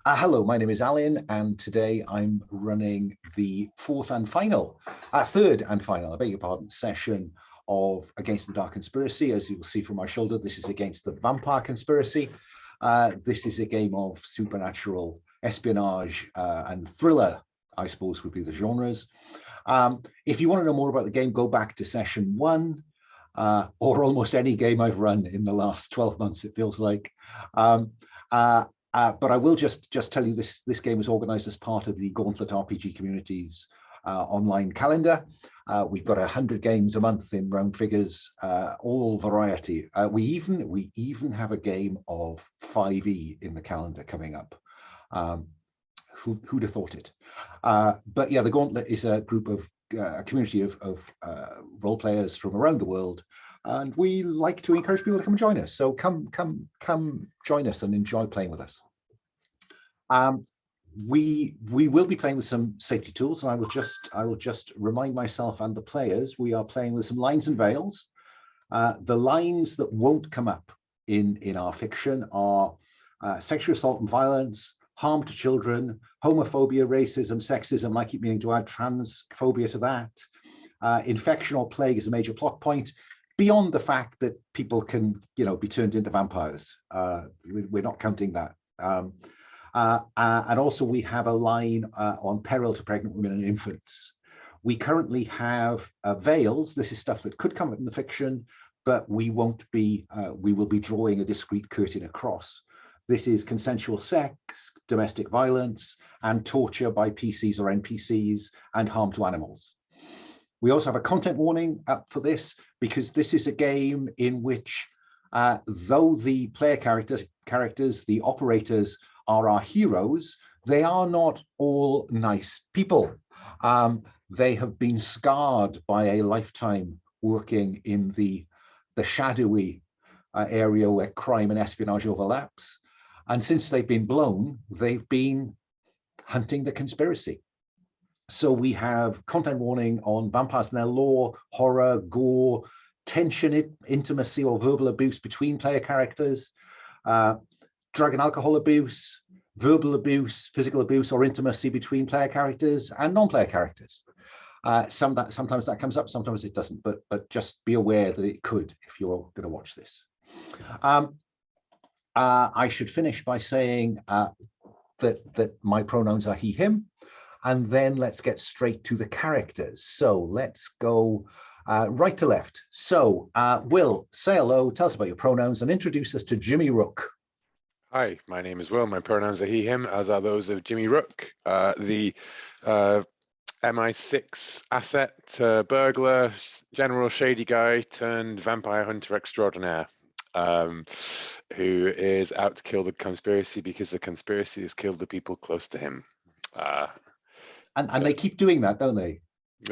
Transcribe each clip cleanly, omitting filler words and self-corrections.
Hello, my name is Alan, and today I'm running the third and final, I beg your pardon, session of Against the Dark Conspiracy. As you will see from my shoulder, this is Against the Vampire Conspiracy. This is a game of supernatural espionage and thriller, I suppose, would be the genres. If you want to know more about the game, go back to session 1, or almost any game I've run in the last 12 months, it feels like. But I will just tell you this game is organized as part of the Gauntlet RPG Community's online calendar. We've got 100 games a month in round figures, all variety. We even have a game of 5e in the calendar coming up. Who'd have thought it? But yeah, the Gauntlet is a group of a community of role players from around the world. And we like to encourage people to come and join us. So come join us and enjoy playing with us. We will be playing with some safety tools, and I will just remind myself and the players we are playing with some lines and veils. The lines that won't come up in our fiction are sexual assault and violence, harm to children, homophobia, racism, sexism. I keep meaning to add transphobia to that. Infection or plague is a major plot point. Beyond the fact that people can, be turned into vampires, we're not counting that. And also we have a line on peril to pregnant women and infants. We currently have veils. This is stuff that could come up in the fiction, but we will be drawing a discrete curtain across. This is consensual sex, domestic violence, and torture by PCs or NPCs, and harm to animals. We also have a content warning up for this, because this is a game in which, though the player characters, the operators, are our heroes, they are not all nice people. They have been scarred by a lifetime working in the shadowy area where crime and espionage overlaps. And since they've been blown, they've been hunting the conspiracy. So we have content warning on vampires and their lore, horror, gore, tension, intimacy or verbal abuse between player characters, drug and alcohol abuse, verbal abuse, physical abuse or intimacy between player characters and non-player characters. Sometimes that comes up, sometimes it doesn't, but just be aware that it could if you're going to watch this. I should finish by saying that my pronouns are he, him. And then let's get straight to the characters. So let's go right to left. So Will, say hello, tell us about your pronouns and introduce us to Jimmy Rook. Hi, my name is Will. My pronouns are he, him, as are those of Jimmy Rook, the MI6 asset burglar, general shady guy turned vampire hunter extraordinaire, who is out to kill the conspiracy because the conspiracy has killed the people close to him. And they keep doing that, don't they?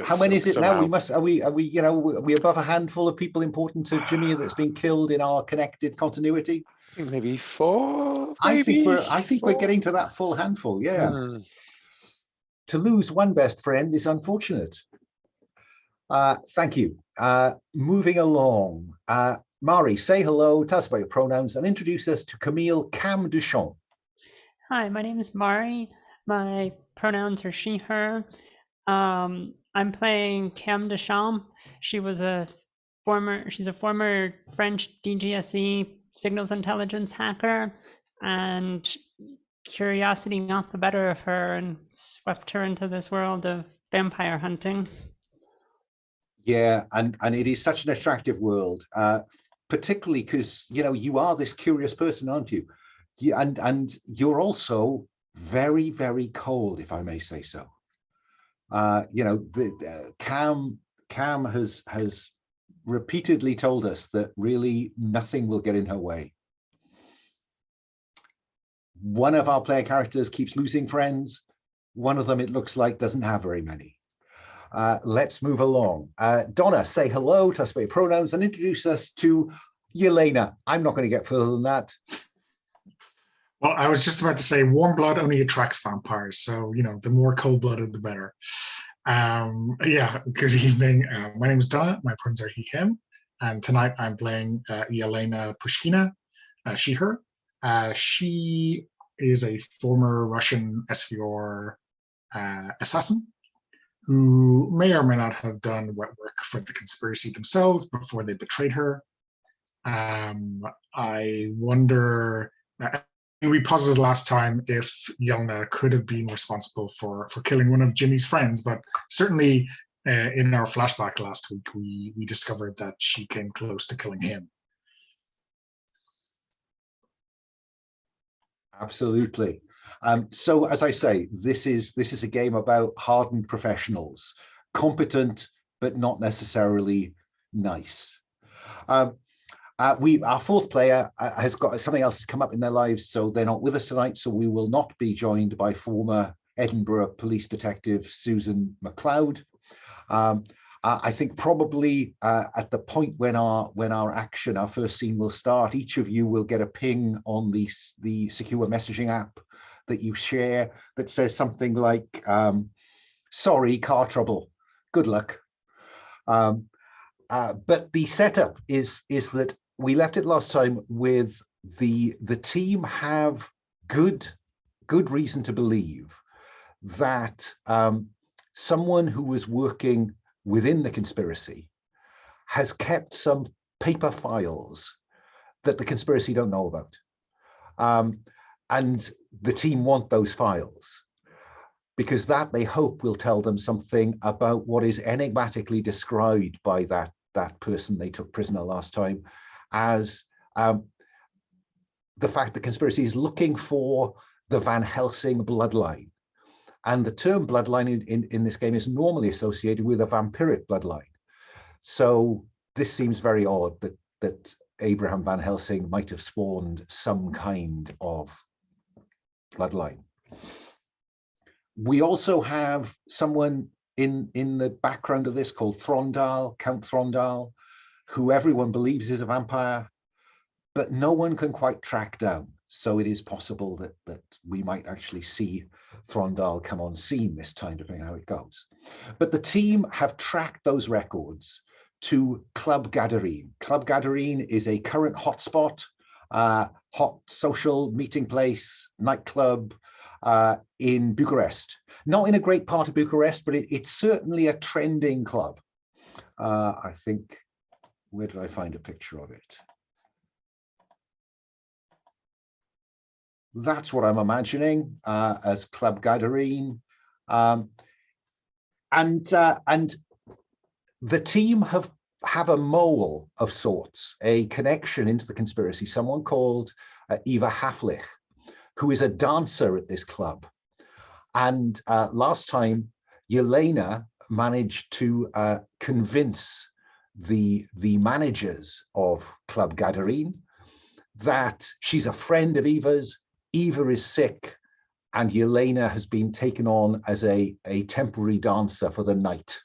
How many is it now? Are we above a handful of people important to Jimmy that's been killed in our connected continuity? Maybe 4. I think we're getting to that full handful. Yeah. To lose one best friend is unfortunate. Thank you. Moving along. Mari, say hello, tell us about your pronouns, and introduce us to Camille Cam Duchamp. Hi, my name is Mari. My pronouns are she, her. I'm playing Cam Duchamp. She's a former French DGSE signals intelligence hacker, and curiosity got the better of her and swept her into this world of vampire hunting. Yeah, and it is such an attractive world, particularly because you are this curious person, aren't you? And you're also very, very cold, if I may say so. Cam has repeatedly told us that really nothing will get in her way. One of our player characters keeps losing friends. One of them, it looks like, doesn't have very many. Let's move along. Donna, say hello, tell us about your pronouns, and introduce us to Yelena. I'm not going to get further than that. Well, I was just about to say warm blood only attracts vampires. So, the more cold-blooded, the better. Yeah, good evening. My name is Donna. My pronouns are he, him. And tonight I'm playing Yelena Pushkina, she, her. She is a former Russian SVR assassin who may or may not have done wet work for the conspiracy themselves before they betrayed her. I wonder, we posited last time if Yelena could have been responsible for killing one of Jimmy's friends, but certainly in our flashback last week, we discovered that she came close to killing him. Absolutely. So as I say, this is a game about hardened professionals, competent but not necessarily nice. Our fourth player has got something else to come up in their lives, so they're not with us tonight. So we will not be joined by former Edinburgh police detective Susan MacLeod. I think probably at the point when our first scene will start, each of you will get a ping on the secure messaging app that you share that says something like, sorry, car trouble, good luck. But the setup is that we left it last time with the team have good reason to believe that someone who was working within the conspiracy has kept some paper files that the conspiracy don't know about. And the team want those files because that they hope will tell them something about what is enigmatically described by that person they took prisoner last time as the fact the conspiracy is looking for the Van Helsing bloodline. And the term bloodline in this game is normally associated with a vampiric bloodline. So this seems very odd that Abraham Van Helsing might have spawned some kind of bloodline. We also have someone in the background of this called Throndal, Count Throndal, who everyone believes is a vampire, but no one can quite track down. So it is possible that we might actually see Throndal come on scene this time, depending on how it goes. But the team have tracked those records to Club Gaderene. Club Gaderene is a current hotspot, hot social meeting place, nightclub in Bucharest. Not in a great part of Bucharest, but it's certainly a trending club. I think, where did I find a picture of it? That's what I'm imagining as Club Gaderene. And the team have a mole of sorts, a connection into the conspiracy, someone called Eva Haflich, who is a dancer at this club. And last time, Yelena managed to convince the managers of Club Gaderene that she's a friend of Eva's. Eva is sick, and Yelena has been taken on as a temporary dancer for the night.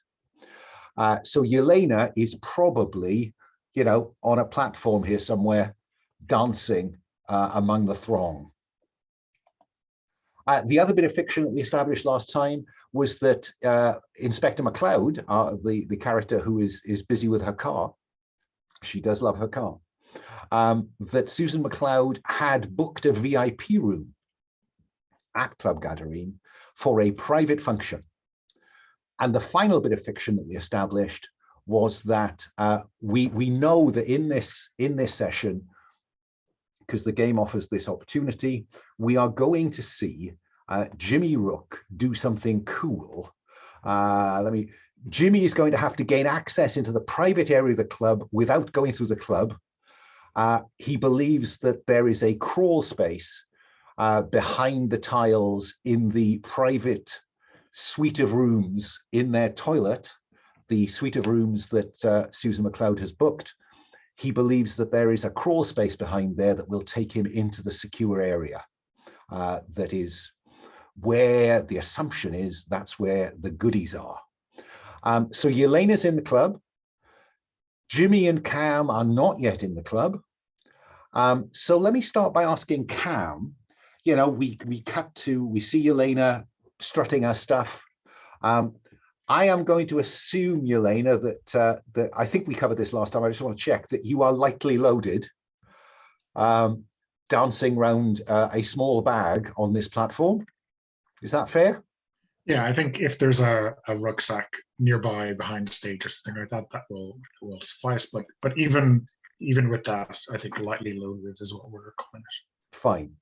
So Yelena is probably, on a platform here somewhere, dancing among the throng. The other bit of fiction that we established last time was that Inspector MacLeod, the character who is busy with her car, she does love her car, that Susan MacLeod had booked a VIP room at Club Gaderene for a private function. And the final bit of fiction that we established was that we know that in this session, because the game offers this opportunity, we are going to see Jimmy Rook do something cool. Jimmy is going to have to gain access into the private area of the club without going through the club. He believes that there is a crawl space behind the tiles in the private suite of rooms in their toilet, the suite of rooms that Susan MacLeod has booked. He believes that there is a crawl space behind there that will take him into the secure area. That is where the assumption is that's where the goodies are. So Yelena's in the club. Jimmy and Cam are not yet in the club. So let me start by asking Cam, we see Yelena strutting her stuff. I am going to assume, Yelena, that I think we covered this last time. I just want to check that you are lightly loaded. dancing around a small bag on this platform. Is that fair? Yeah, I think if there's a rucksack nearby behind the stage or something like that, that will suffice. But even with that, I think lightly loaded is what we're calling it. Fine.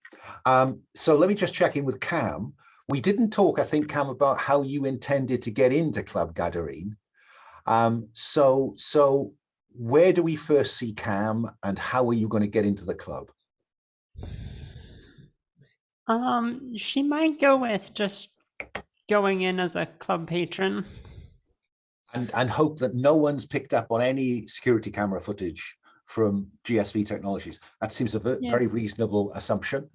So let me just check in with Cam. We didn't talk, I think, Cam, about how you intended to get into Club Gaderene. So where do we first see Cam, and how are you going to get into the club? She might go with just going in as a club patron. And hope that no one's picked up on any security camera footage from GSV Technologies. That seems a very reasonable assumption.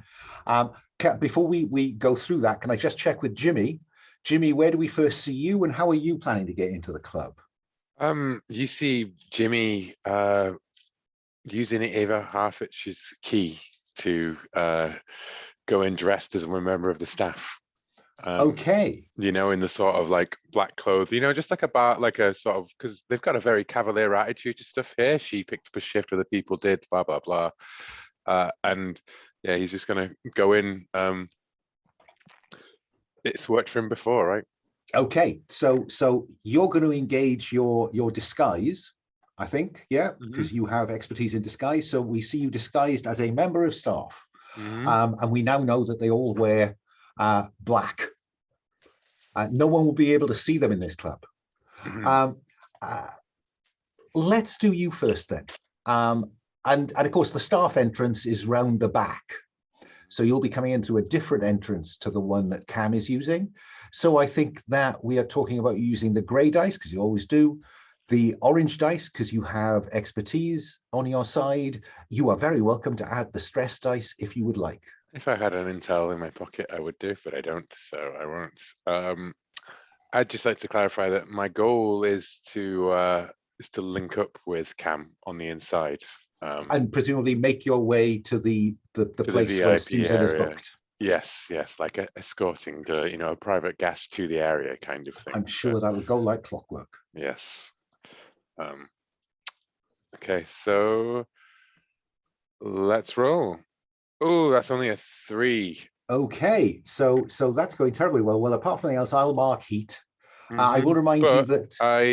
Before we go through that, can I just check with Jimmy? Jimmy, where do we first see you, and how are you planning to get into the club? You see Jimmy using Eva Harfitch's key to go in dressed as a member of the staff. Okay. You know, in the sort of like black clothes, you know, just like a sort of, because they've got a very cavalier attitude to stuff here. She picked up a shift, other people did, blah, blah, blah. And yeah, he's just going to go in. It's worked for him before, right? Okay, so you're going to engage your disguise, I think, yeah, because you have expertise in disguise. So we see you disguised as a member of staff, and we now know that they all wear black. No one will be able to see them in this club. Let's do you first then, and of course the staff entrance is round the back. So you'll be coming in through a different entrance to the one that Cam is using. So I think that we are talking about using the grey dice, because you always do, the orange dice, because you have expertise on your side. You are very welcome to add the stress dice if you would like. If I had an intel in my pocket, I would do, but I don't, so I won't. I'd just like to clarify that my goal is to link up with Cam on the inside. And presumably make your way to the place where Susan is booked. Yes, like escorting a private guest to the area kind of thing. I'm sure that would go like clockwork. Yes. Okay, so let's roll. Oh, that's only a 3. Okay, so that's going terribly well. Well, apart from anything else, I'll mark heat. I will remind you that I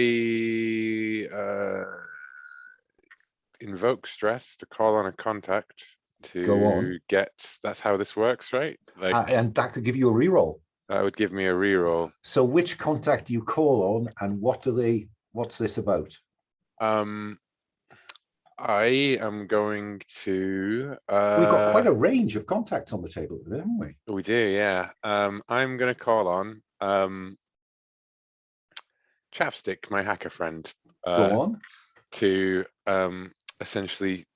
invoke stress to call on a contact to go on. That's how this works, right? Like, and that could give you a reroll. That would give me a reroll. So which contact do you call on, and what's this about? I am going to we've got quite a range of contacts on the table, haven't we? We do, yeah. I'm going to call on Chapstick, my hacker friend. Go on. To essentially,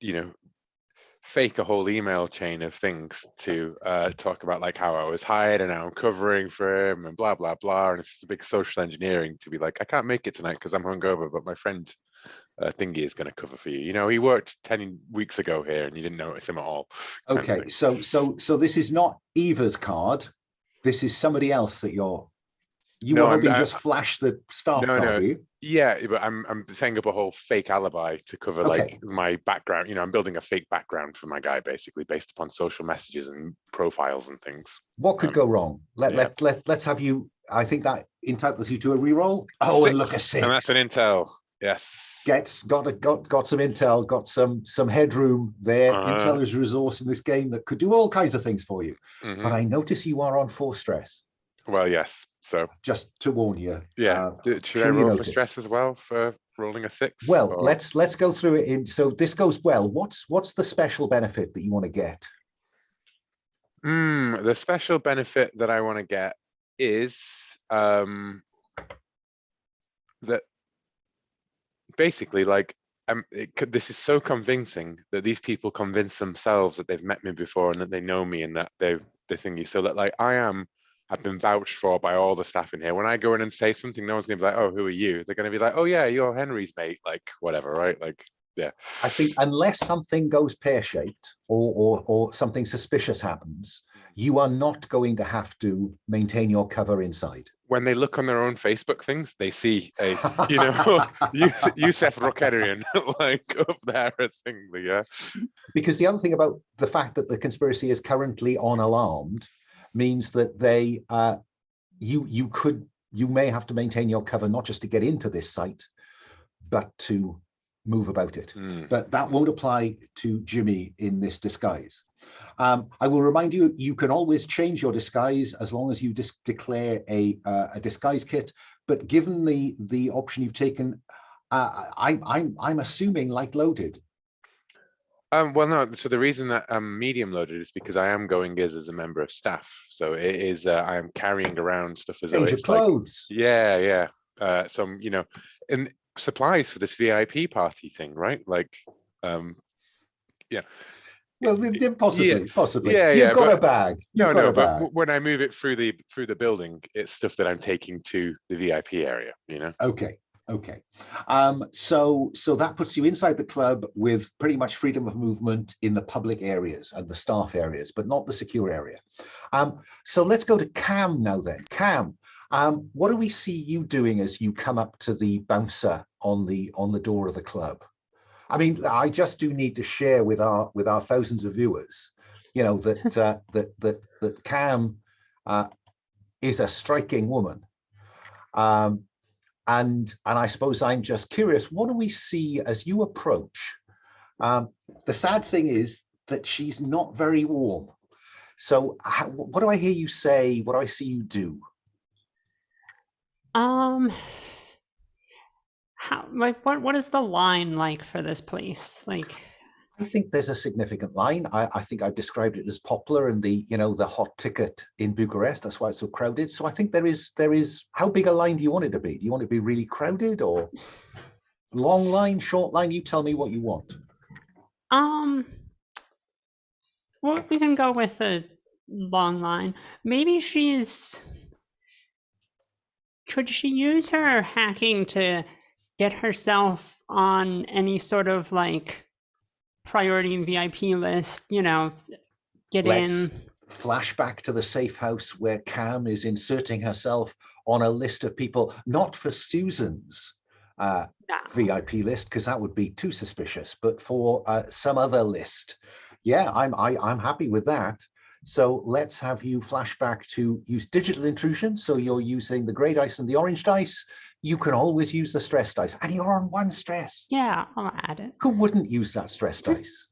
fake a whole email chain of things to talk about like how I was hired and how I'm covering for him and blah, blah, blah. And it's just a big social engineering to be like, I can't make it tonight because I'm hungover, but my friend Thingy is going to cover for you. He worked 10 weeks ago here and you didn't notice him at all. Okay, so this is not Eva's card. This is somebody else that you were hoping to just flash the staff card, are you? Yeah, but I'm setting up a whole fake alibi to cover like my background. I'm building a fake background for my guy, basically based upon social messages and profiles and things. What could go wrong? Let's have you. I think that entitles you to a reroll. Oh, 6, and look, a 6. And that's an intel. Yes. Got some intel, got some headroom there. Intel is a resource in this game that could do all kinds of things for you. But I notice you are on 4 stress. Well, yes. So just to warn you. Yeah. Should I roll for stress as well for rolling a 6? Well, or? let's go through it. So this goes well. What's the special benefit that you want to get? The special benefit that I want to get is that basically, like, this is so convincing that these people convince themselves that they've met me before and that they know me and that they're thingy. So that, like, I've been vouched for by all the staff in here. When I go in and say something, no one's going to be like, oh, who are you? They're going to be like, oh, yeah, you're Henry's mate, like, whatever, right? Like, yeah. I think unless something goes pear-shaped or something suspicious happens, you are not going to have to maintain your cover inside. when they look on their own Facebook things, they see a, Yusef Rokedarian like up there at thing. Yeah. Because the other thing about the fact that the conspiracy is currently unalarmed means that they, you may have to maintain your cover, not just to get into this site, but to move about it. But that won't apply to Jimmy in this disguise. I will remind you, you can always change your disguise as long as you declare a disguise kit. But given the option you've taken, I'm assuming light loaded. Well, no. So the reason that I'm medium loaded is because I am going as a member of staff. So it is I am carrying around stuff as though Change of it's like, clothes. yeah. Some in supplies for this VIP party thing, right? Like, yeah. Well, possibly. Yeah, You've got but, a bag. But when I move it through the building, it's stuff that I'm taking to the VIP area. Okay. So that puts you inside the club with pretty much freedom of movement in the public areas and the staff areas, but not the secure area. So let's go to Cam now then. Cam, what do we see you doing as you come up to the bouncer on the door of the club? I mean, I just do need to share with our thousands of viewers, that Cam is a striking woman, and I suppose I'm just curious. What do we see as you approach? The sad thing is that she's not very warm. So, what do I hear you say? What do I see you do? What is the line like for this place? Like, I think there's a significant line. I think I've described it as popular and the hot ticket in Bucharest. That's why it's so crowded. So I think there is. How big a line do you want it to be? Do you want it to be really crowded or long line, short line? You tell me what you want. Well, we can go with a long line. Maybe could she use her hacking to get herself on any sort of like priority VIP list, Let's in. Flashback to the safe house where Cam is inserting herself on a list of people, not for Susan's VIP list, because that would be too suspicious, but for some other list. Yeah, I'm happy with that. So let's have you flashback to use digital intrusion. So you're using the gray dice and the orange dice. You can always use the stress dice, and you're on 1 stress. Yeah, I'll add it. Who wouldn't use that stress dice?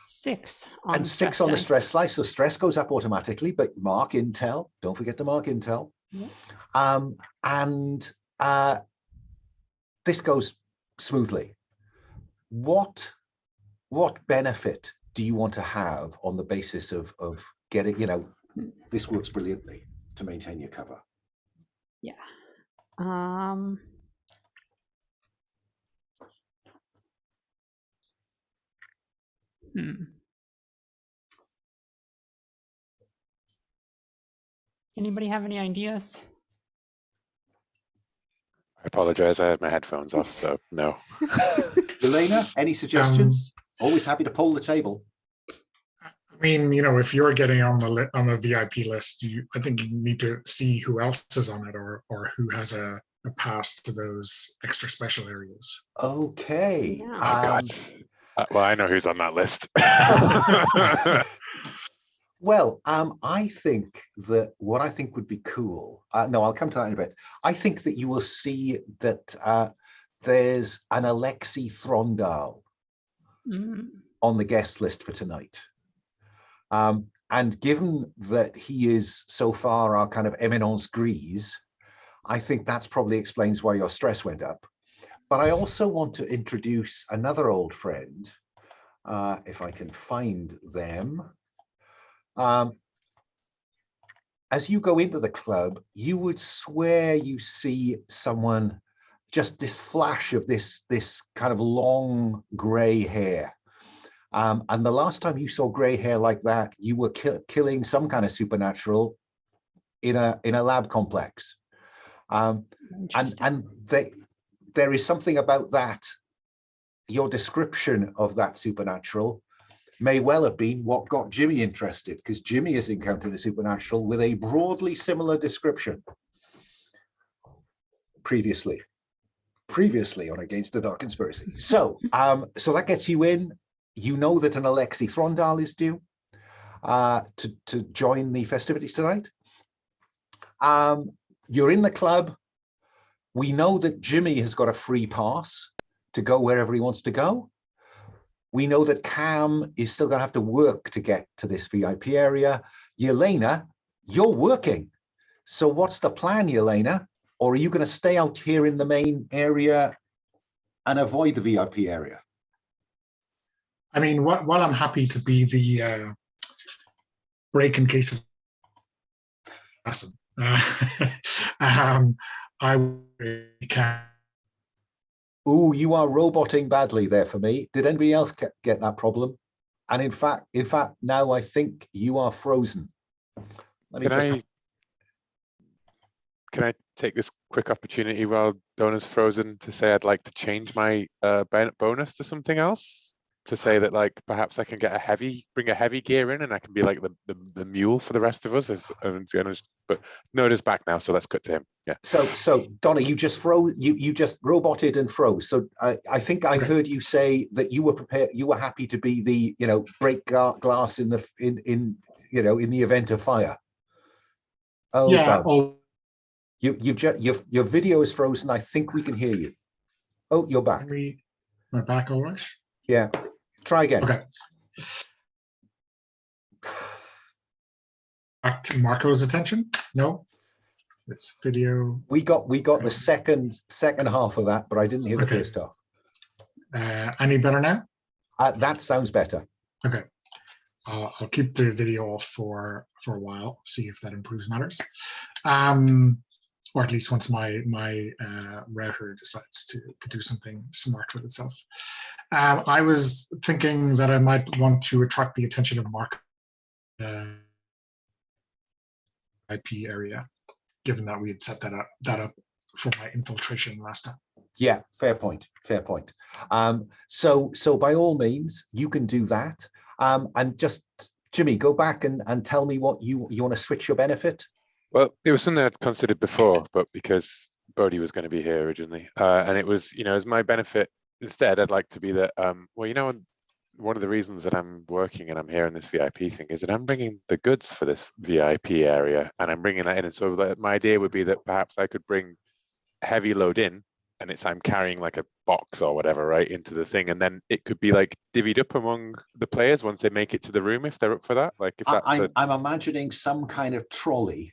6 on and 6 on the stress dice. So stress goes up automatically, but mark intel. Don't forget to mark intel. Yeah. This goes smoothly. What benefit do you want to have on the basis of getting, this works brilliantly to maintain your cover? Yeah. Anybody have any ideas? I apologize. I had my headphones off, so no. Yelena, any suggestions? Always happy to poll the table. I mean, if you're getting on the VIP list, I think you need to see who else is on it or who has a pass to those extra special areas. Okay. Yeah. Oh God. Well, I know who's on that list. Well, I think that what I think would be cool. No, I'll come to that in a bit. I think that you will see that there's an Alexei Throndal on the guest list for tonight. And given that he is so far our kind of eminence grise, I think that's probably explains why your stress went up. But I also want to introduce another old friend, if I can find them. As you go into the club, you would swear you see someone, just this flash of this kind of long gray hair. And the last time you saw gray hair like that, you were killing some kind of supernatural in a lab complex. And there is something about that, your description of that supernatural, may well have been what got Jimmy interested, because Jimmy has encountered the supernatural with a broadly similar description previously on Against the Dark Conspiracy. So so that gets you in. You know that an Alexei Throndal is due to join the festivities tonight. You're in the club. We know that Jimmy has got a free pass to go wherever he wants to go. We know that Cam is still going to have to work to get to this VIP area. Yelena, you're working. So what's the plan, Yelena? Or are you going to stay out here in the main area and avoid the VIP area? I mean, while I'm happy to be the break in case of awesome, I can. Ooh, you are roboting badly there for me. Did anybody else get that problem? And in fact, now I think you are frozen. Can I take this quick opportunity while Donna's frozen to say I'd like to change my bonus to something else? To say that, like, perhaps I can bring a heavy gear in, and I can be like the mule for the rest of us. But Noda's back now, so let's cut to him. Yeah. So Donna, you just froze. You just roboted and froze. So I think I heard you say that you were prepared. You were happy to be the break glass in the event of fire. Oh yeah. Your video is frozen. I think we can hear you. Oh, you're back. Am I back all right? Yeah. Try again. Okay. Back to Marco's attention. No, it's video. We got the second half of that, but I didn't hear the first half. Any better now? That sounds better. Okay. I'll keep the video off for a while. See if that improves matters. Or at least once my router decides to do something smart with itself. I was thinking that I might want to attract the attention of Mark IP area, given that we had set that up for my infiltration last time. Yeah, fair point. So by all means, you can do that. And just, Jimmy, go back and tell me what you want to switch your benefit. Well, it was something I'd considered before, but because Bodhi was going to be here originally, and it was, as my benefit, instead, I'd like to be that, one of the reasons that I'm working and I'm here in this VIP thing is that I'm bringing the goods for this VIP area, and I'm bringing that in. And so my idea would be that perhaps I could bring heavy load in, and I'm carrying like a box or whatever, right, into the thing, and then it could be like divvied up among the players once they make it to the room, if they're up for that. Like, if that's I'm imagining some kind of trolley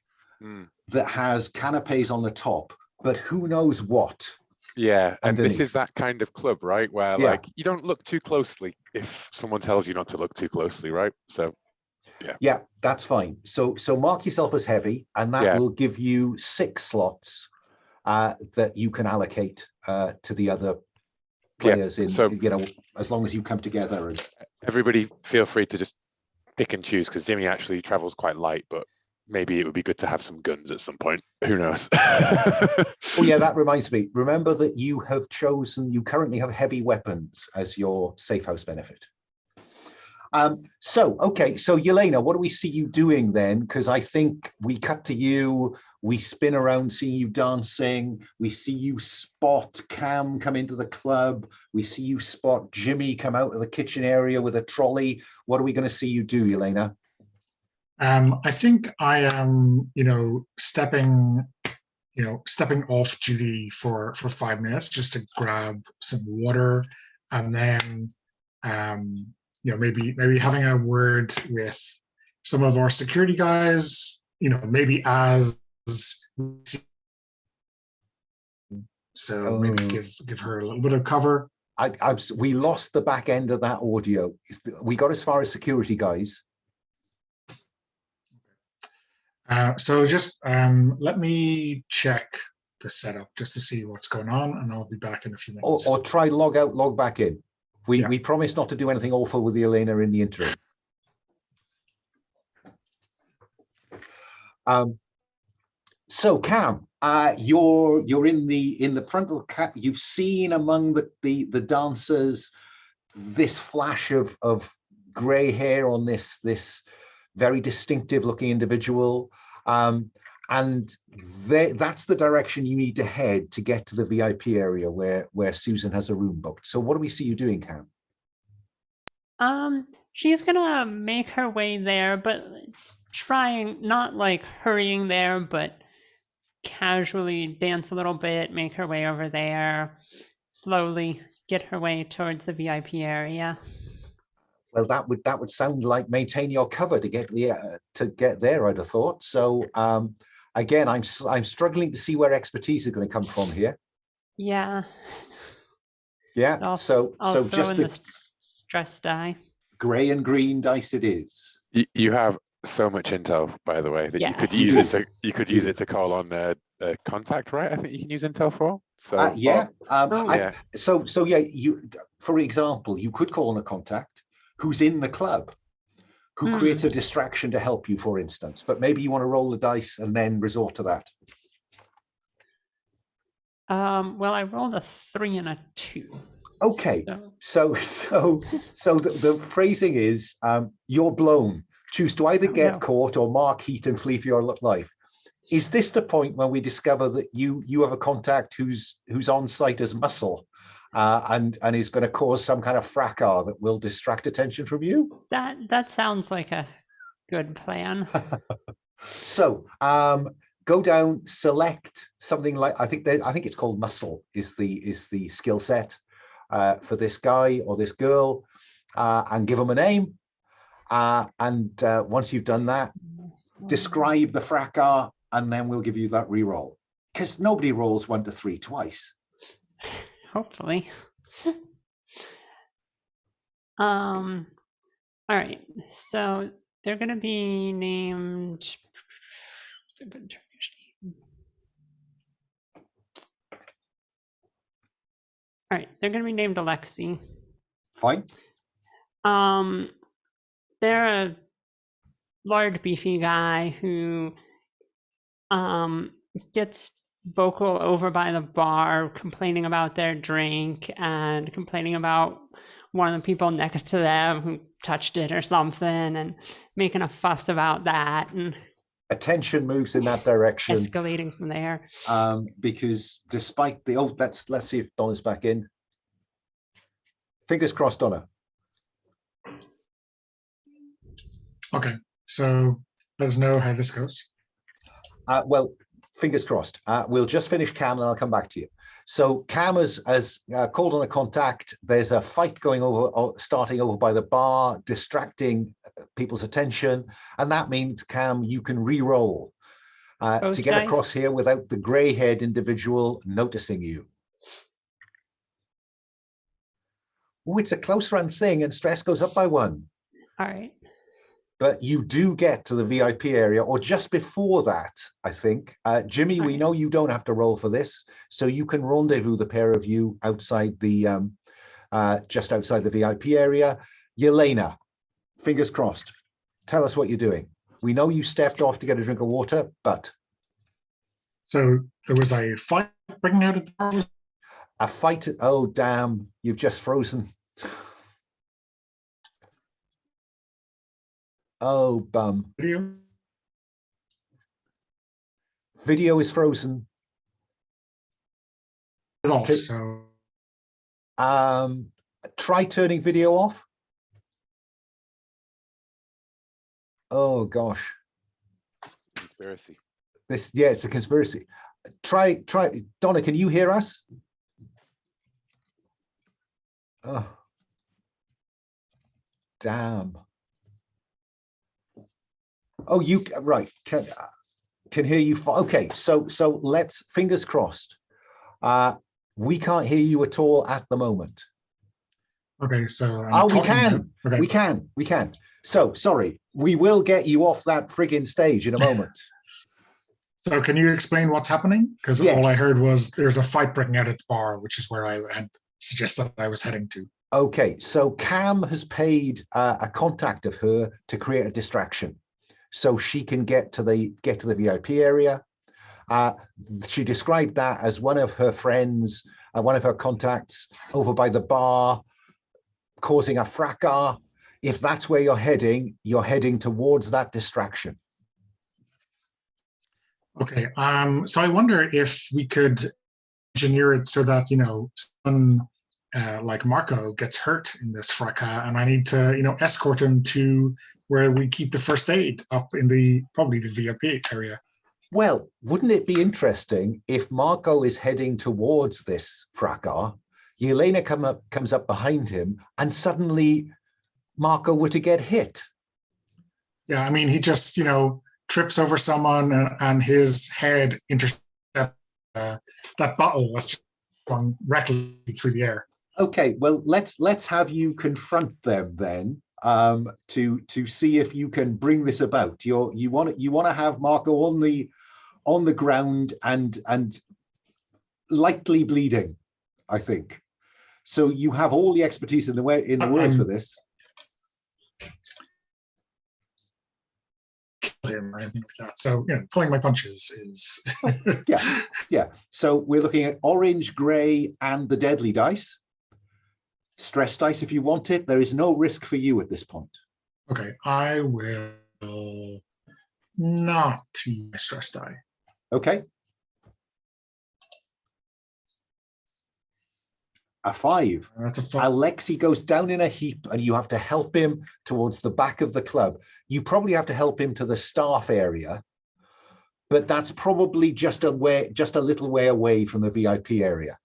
that has canapes on the top, but who knows what. Yeah, and underneath. This is that kind of club, right, where like you don't look too closely if someone tells you not to look too closely, right? So yeah, that's fine. So mark yourself as heavy, and that will give you 6 slots that you can allocate to the other players as long as you come together. And everybody feel free to just pick and choose, because Jimmy actually travels quite light, but maybe it would be good to have some guns at some point. Who knows? Oh yeah, that reminds me. Remember that you currently have heavy weapons as your safe house benefit. So Yelena, what do we see you doing then? Because I think we cut to you, we spin around seeing you dancing, we see you spot Cam come into the club, we see you spot Jimmy come out of the kitchen area with a trolley. What are we going to see you do, Yelena? I think I am, stepping off duty for 5 minutes just to grab some water, and then, maybe having a word with some of our security guys, maybe maybe give her a little bit of cover. We lost the back end of that audio. We got as far as security guys. So just let me check the setup just to see what's going on, and I'll be back in a few minutes. Or try log out, log back in. We promise not to do anything awful with Yelena in the interim. So Cam, you're in the front of the cap. You've seen among the dancers this flash of gray hair on this very distinctive looking individual. And that's the direction you need to head to get to the VIP area where Susan has a room booked. So what do we see you doing, Cam? She's gonna make her way there, but trying, not like hurrying there, but casually dance a little bit, make her way over there, slowly get her way towards the VIP area. Well, that would sound like maintain your cover to get there, I'd have thought. So again, I'm struggling to see where expertise is going to come from here. Yeah. Yeah. So I'll throw just in the stress die. Gray and green dice it is. You have so much intel, by the way, that Yes. you could use it to call on a contact, right? I think you can use intel for. So yeah. yeah. So yeah, for example, you could call on a contact who's in the club, who creates a distraction to help you, for instance. But maybe you want to roll the dice and then resort to that. Well, I rolled a 3 and a 2. Okay, so the phrasing is you're blown. Choose to either get caught or mark heat and flee for your life. Is this the point when we discover that you have a contact who's on site as muscle and is going to cause some kind of fracas that will distract attention from you? That sounds like a good plan. So go down, select something like I think it's called muscle is the skill set for this guy or this girl, and give them a name. And once you've done that, describe the fracas, and then we'll give you that re-roll. Because nobody rolls 1 to 3 twice. Hopefully. All right. So they're going to be named. What's a good Turkish name? All right. They're going to be named Alexi. Fine. They're a large, beefy guy who gets vocal over by the bar, complaining about their drink and complaining about one of the people next to them who touched it or something, and making a fuss about that, and attention moves in that direction, escalating from there. Because despite the let's see if Donna's back in. Fingers crossed, Donna. Okay, so let us know how this goes. Well, fingers crossed. We'll just finish Cam and I'll come back to you. So Cam has called on a contact. There's a fight going starting over by the bar, distracting people's attention. And that means, Cam, you can re-roll to get across here without the gray-haired individual noticing you. Oh, it's a close run thing and stress goes up by 1. All right. But you do get to the VIP area, or just before that, I think. Jimmy, we know you don't have to roll for this, so you can rendezvous the pair of you outside the, just outside the VIP area. Yelena, fingers crossed. Tell us what you're doing. We know you stepped off to get a drink of water, but. So there was a fight breaking out at the bar? A fight, oh damn, you've just frozen. Oh, bum. Video is frozen. Off, so. Try turning video off. Oh gosh. Conspiracy. Yeah, it's a conspiracy. Try. Donna, can you hear us? Oh. Damn. Oh, you right? Can hear you. Okay, so let's fingers crossed. We can't hear you at all at the moment. Okay, so we can. Okay. We can. So sorry, we will get you off that friggin' stage in a moment. So can you explain what's happening? Because all I heard was there's a fight breaking out at the bar, which is where I had suggested I was heading to. Okay, so Cam has paid a contact of her to create a distraction, so she can get to the VIP area. She described that as one of her friends, one of her contacts over by the bar, causing a fracas. If that's where you're heading towards that distraction. Okay. So I wonder if we could engineer it so that, someone like Marco gets hurt in this fracas, and I need to, escort him to where we keep the first aid up in probably the VIP area. Well, wouldn't it be interesting if Marco is heading towards this fracas, Yelena comes up behind him, and suddenly Marco were to get hit? Yeah, I mean, he just, trips over someone and his head intercepts that bottle was just gone recklessly through the air. Okay, well, let's have you confront them then, to see if you can bring this about. You want to have Marco on the ground and lightly bleeding, I think. So you have all the expertise in the world for this. Him or anything like that. So, pulling my punches is yeah. So we're looking at orange, gray, and the deadly dice. Stress dice if you want it. There is no risk for you at this point. Okay, I will not use my stress die. Okay. A 5. That's a 5. Alexei goes down in a heap, and you have to help him towards the back of the club. You probably have to help him to the staff area, but that's probably just a little way away from the VIP area.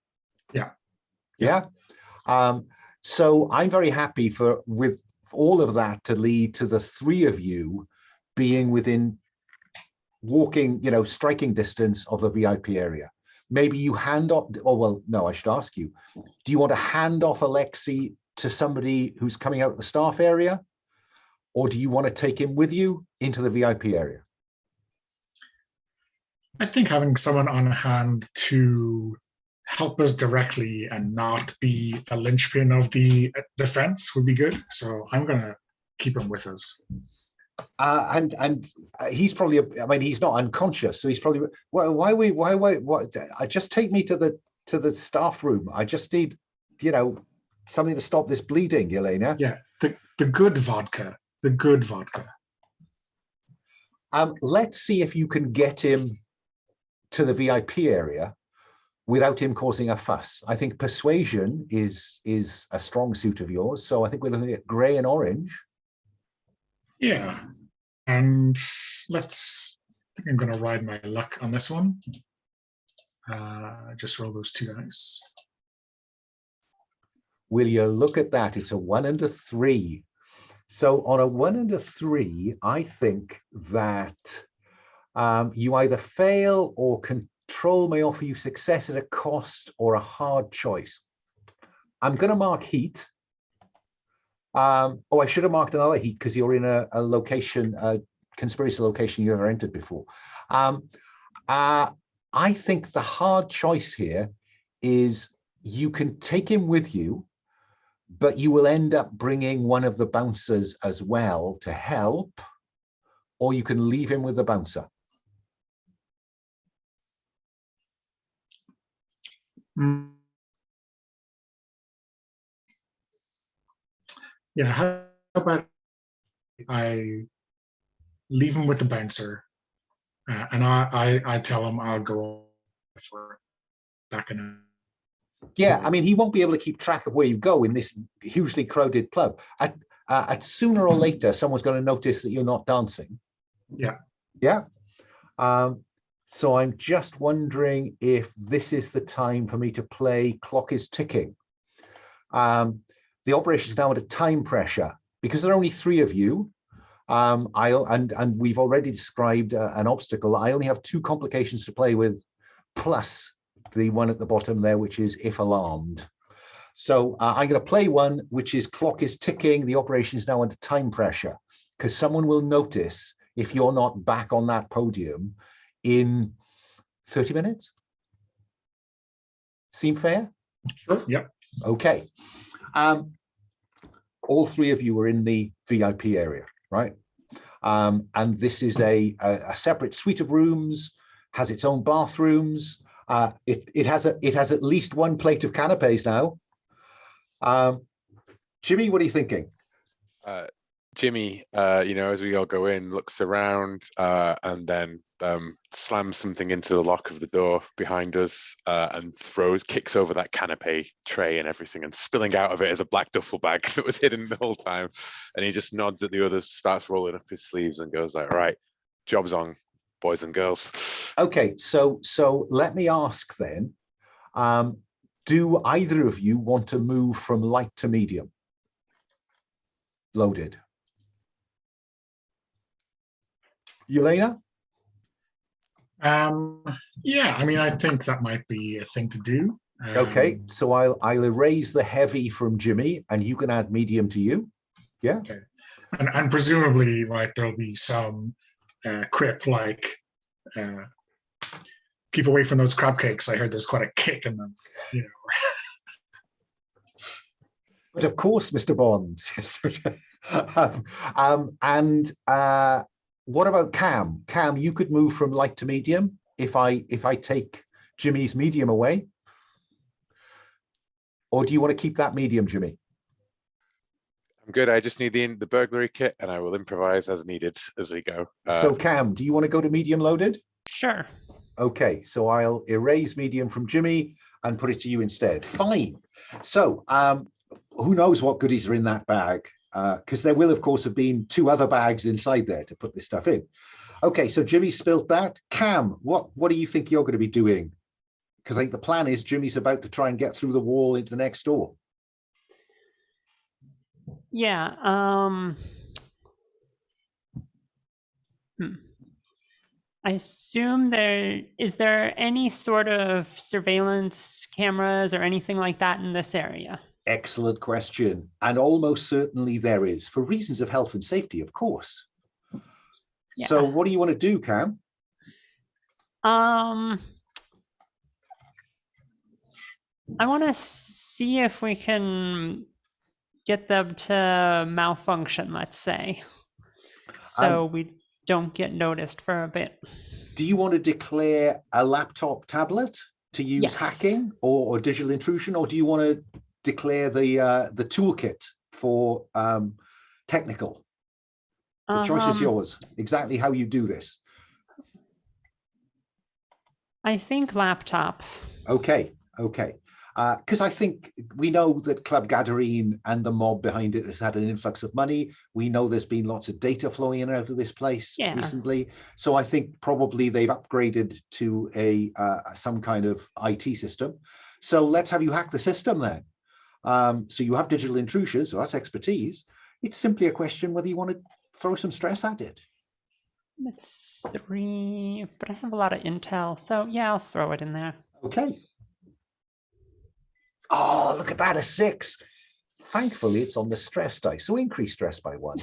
Yeah. So I'm very happy with all of that to lead to the 3 of you being within striking distance of the VIP area. Maybe you hand off, no, I should ask you, do you want to hand off Alexei to somebody who's coming out of the staff area? Or do you want to take him with you into the VIP area? I think having someone on hand to help us directly and not be a linchpin of the defense would be good. So I'm going to keep him with us. And he's probably, he's not unconscious, so he's probably, why just take me to the staff room. I just need, something to stop this bleeding, Yelena. Yeah, the good vodka. Let's see if you can get him to the VIP area without him causing a fuss. I think persuasion is a strong suit of yours, so I think we're looking at gray and orange. Yeah, and I think I'm going to ride my luck on this one. Just roll those 2 dice. Will you look at that? It's a 1 and a 3. So on a 1 and a 3, I think that you either fail or control may offer you success at a cost or a hard choice. I'm going to mark heat. I should have marked another heat because you're in a location, a conspiracy location you've never entered before. I think the hard choice here is you can take him with you, but you will end up bringing one of the bouncers as well to help, or you can leave him with the bouncer. Yeah, how about I leave him with the bouncer, and I tell him I'll go for back in. Yeah, he won't be able to keep track of where you go in this hugely crowded club. At sooner or later, someone's going to notice that you're not dancing. Yeah. Yeah. So I'm just wondering if this is the time for me to play Clock is Ticking. The operation is now under time pressure because there are only 3 of you. And we've already described an obstacle. I only have 2 complications to play with, plus the one at the bottom there, which is if alarmed. So I'm going to play one, which is Clock is Ticking. The operation is now under time pressure because someone will notice if you're not back on that podium in 30 minutes. Seem fair? Sure. Yep. Okay. All 3 of you are in the VIP area, right? And this is a separate suite of rooms, has its own bathrooms. It has at least 1 plate of canapes now. Jimmy, what are you thinking? Jimmy, as we all go in, looks around and then slams something into the lock of the door behind us and kicks over that canapé tray and everything, and spilling out of it is a black duffel bag that was hidden the whole time. And he just nods at the others, starts rolling up his sleeves and goes like, right, job's on, boys and girls. Okay, so let me ask then, do either of you want to move from light to medium? Loaded. Yelena? Yeah, I mean, I think that might be a thing to do. Okay, so I'll erase the heavy from Jimmy, and you can add medium to you. Yeah. Okay, and presumably, right, there'll be some quip like, keep away from those crab cakes. I heard there's quite a kick in them, But of course, Mr. Bond. And what about Cam? Cam, you could move from light to medium if I take Jimmy's medium away. Or do you want to keep that medium, Jimmy? I'm good. I just need the burglary kit, and I will improvise as needed as we go. So Cam, do you want to go to medium loaded? Sure. Okay, so I'll erase medium from Jimmy and put it to you instead. Fine. So who knows what goodies are in that bag? Because there will, of course, have been 2 other bags inside there to put this stuff in. Okay, so Jimmy spilt that. Cam, what do you think you're going to be doing? Because I think the plan is Jimmy's about to try and get through the wall into the next door. Yeah. I assume is there any sort of surveillance cameras or anything like that in this area? Excellent question. And almost certainly there is, for reasons of health and safety, of course. Yeah. So what do you want to do, Cam? I want to see if we can get them to malfunction, let's say, so we don't get noticed for a bit. Do you want to declare a laptop tablet to use hacking or digital intrusion, or do you want to declare the toolkit for technical? The choice is yours. Exactly how you do this. I think laptop. Okay. Because I think we know that Club Gaderene and the mob behind it has had an influx of money. We know there's been lots of data flowing in and out of this place recently. So I think probably they've upgraded to some kind of IT system. So let's have you hack the system then. So you have digital intrusion, so that's expertise. It's simply a question whether you want to throw some stress at it. 3, but I have a lot of intel, so yeah, I'll throw it in there. Okay. Oh, look at that, a 6. Thankfully, it's on the stress dice, so increase stress by 1.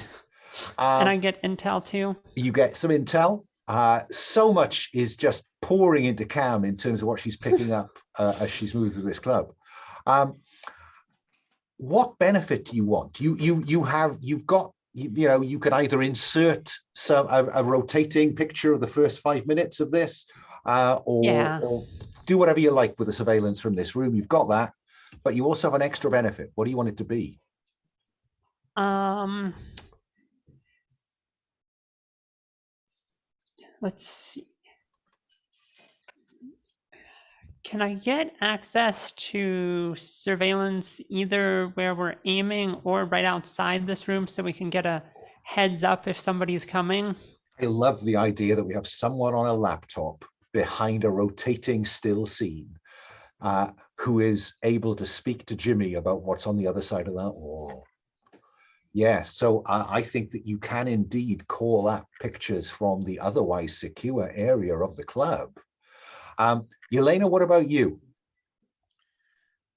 And I get intel too? You get some intel. So much is just pouring into Cam in terms of what she's picking up as she's moved through this club. What benefit do you want? You could either insert a rotating picture of the first 5 minutes of this, or do whatever you like with the surveillance from this room. You've got that, but you also have an extra benefit. What do you want it to be? Let's see. Can I get access to surveillance either where we're aiming or right outside this room so we can get a heads up if somebody's coming? I love the idea that we have someone on a laptop behind a rotating still scene who is able to speak to Jimmy about what's on the other side of that wall. Yeah, so I think that you can indeed call up pictures from the otherwise secure area of the club. Yelena, what about you?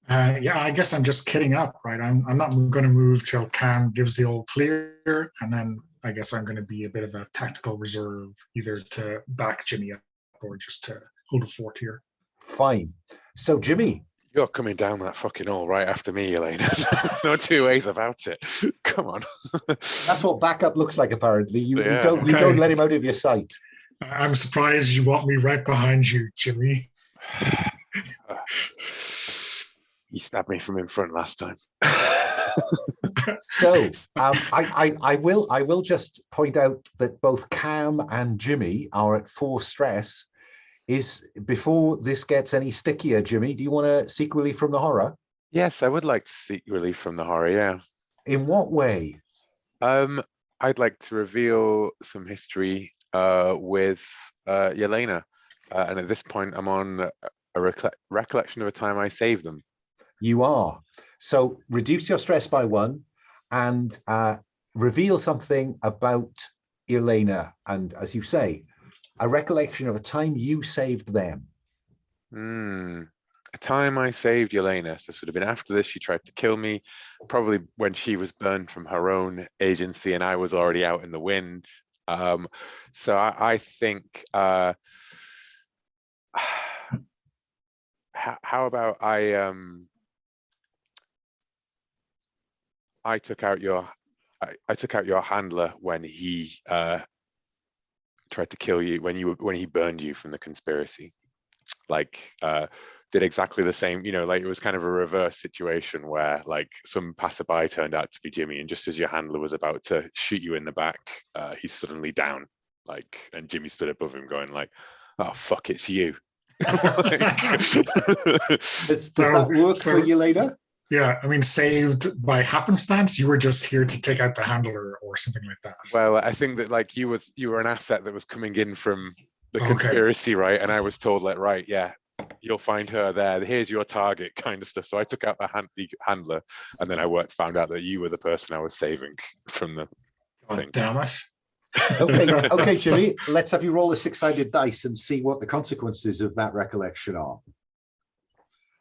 Yeah, I guess I'm just kidding up, right? I'm not going to move till Cam gives the old clear, and then I guess I'm going to be a bit of a tactical reserve, either to back Jimmy up or just to hold a fort here. Fine. So, Jimmy. You're coming down that fucking hole right after me, Yelena. No 2 ways about it. Come on. That's what backup looks like, apparently. You don't let him out of your sight. I'm surprised you want me right behind you, Jimmy. You stabbed me from in front last time. So I will just point out that both Cam and Jimmy are at 4 stress. Before this gets any stickier, Jimmy, do you want to seek relief from the horror? Yes, I would like to seek relief from the horror, yeah. In what way? I'd like to reveal some history with Yelena. And at this point, I'm on a recollection of a time I saved them. You are. So reduce your stress by 1 and reveal something about Yelena. And as you say, a recollection of a time you saved them. A time I saved Yelena. So this would have been after this. She tried to kill me, probably when she was burned from her own agency and I was already out in the wind. So I think, how about I took out your handler when he tried to kill you, when he burned you from the conspiracy. Like did exactly the same, like it was kind of a reverse situation where like some passerby turned out to be Jimmy, and just as your handler was about to shoot you in the back, he's suddenly down, like, and Jimmy stood above him going like, "Oh fuck, it's you." Does that work for you later? Yeah, I mean, saved by happenstance. You were just here to take out the handler or something like that. Well, I think that like you were an asset that was coming in from the conspiracy, right? And I was told like, right, yeah, you'll find her there. Here's your target, kind of stuff. So I took out the handler, and then I found out that you were the person I was saving from the thing. Damn it. Okay, Jimmy, let's have you roll a 6-sided dice and see what the consequences of that recollection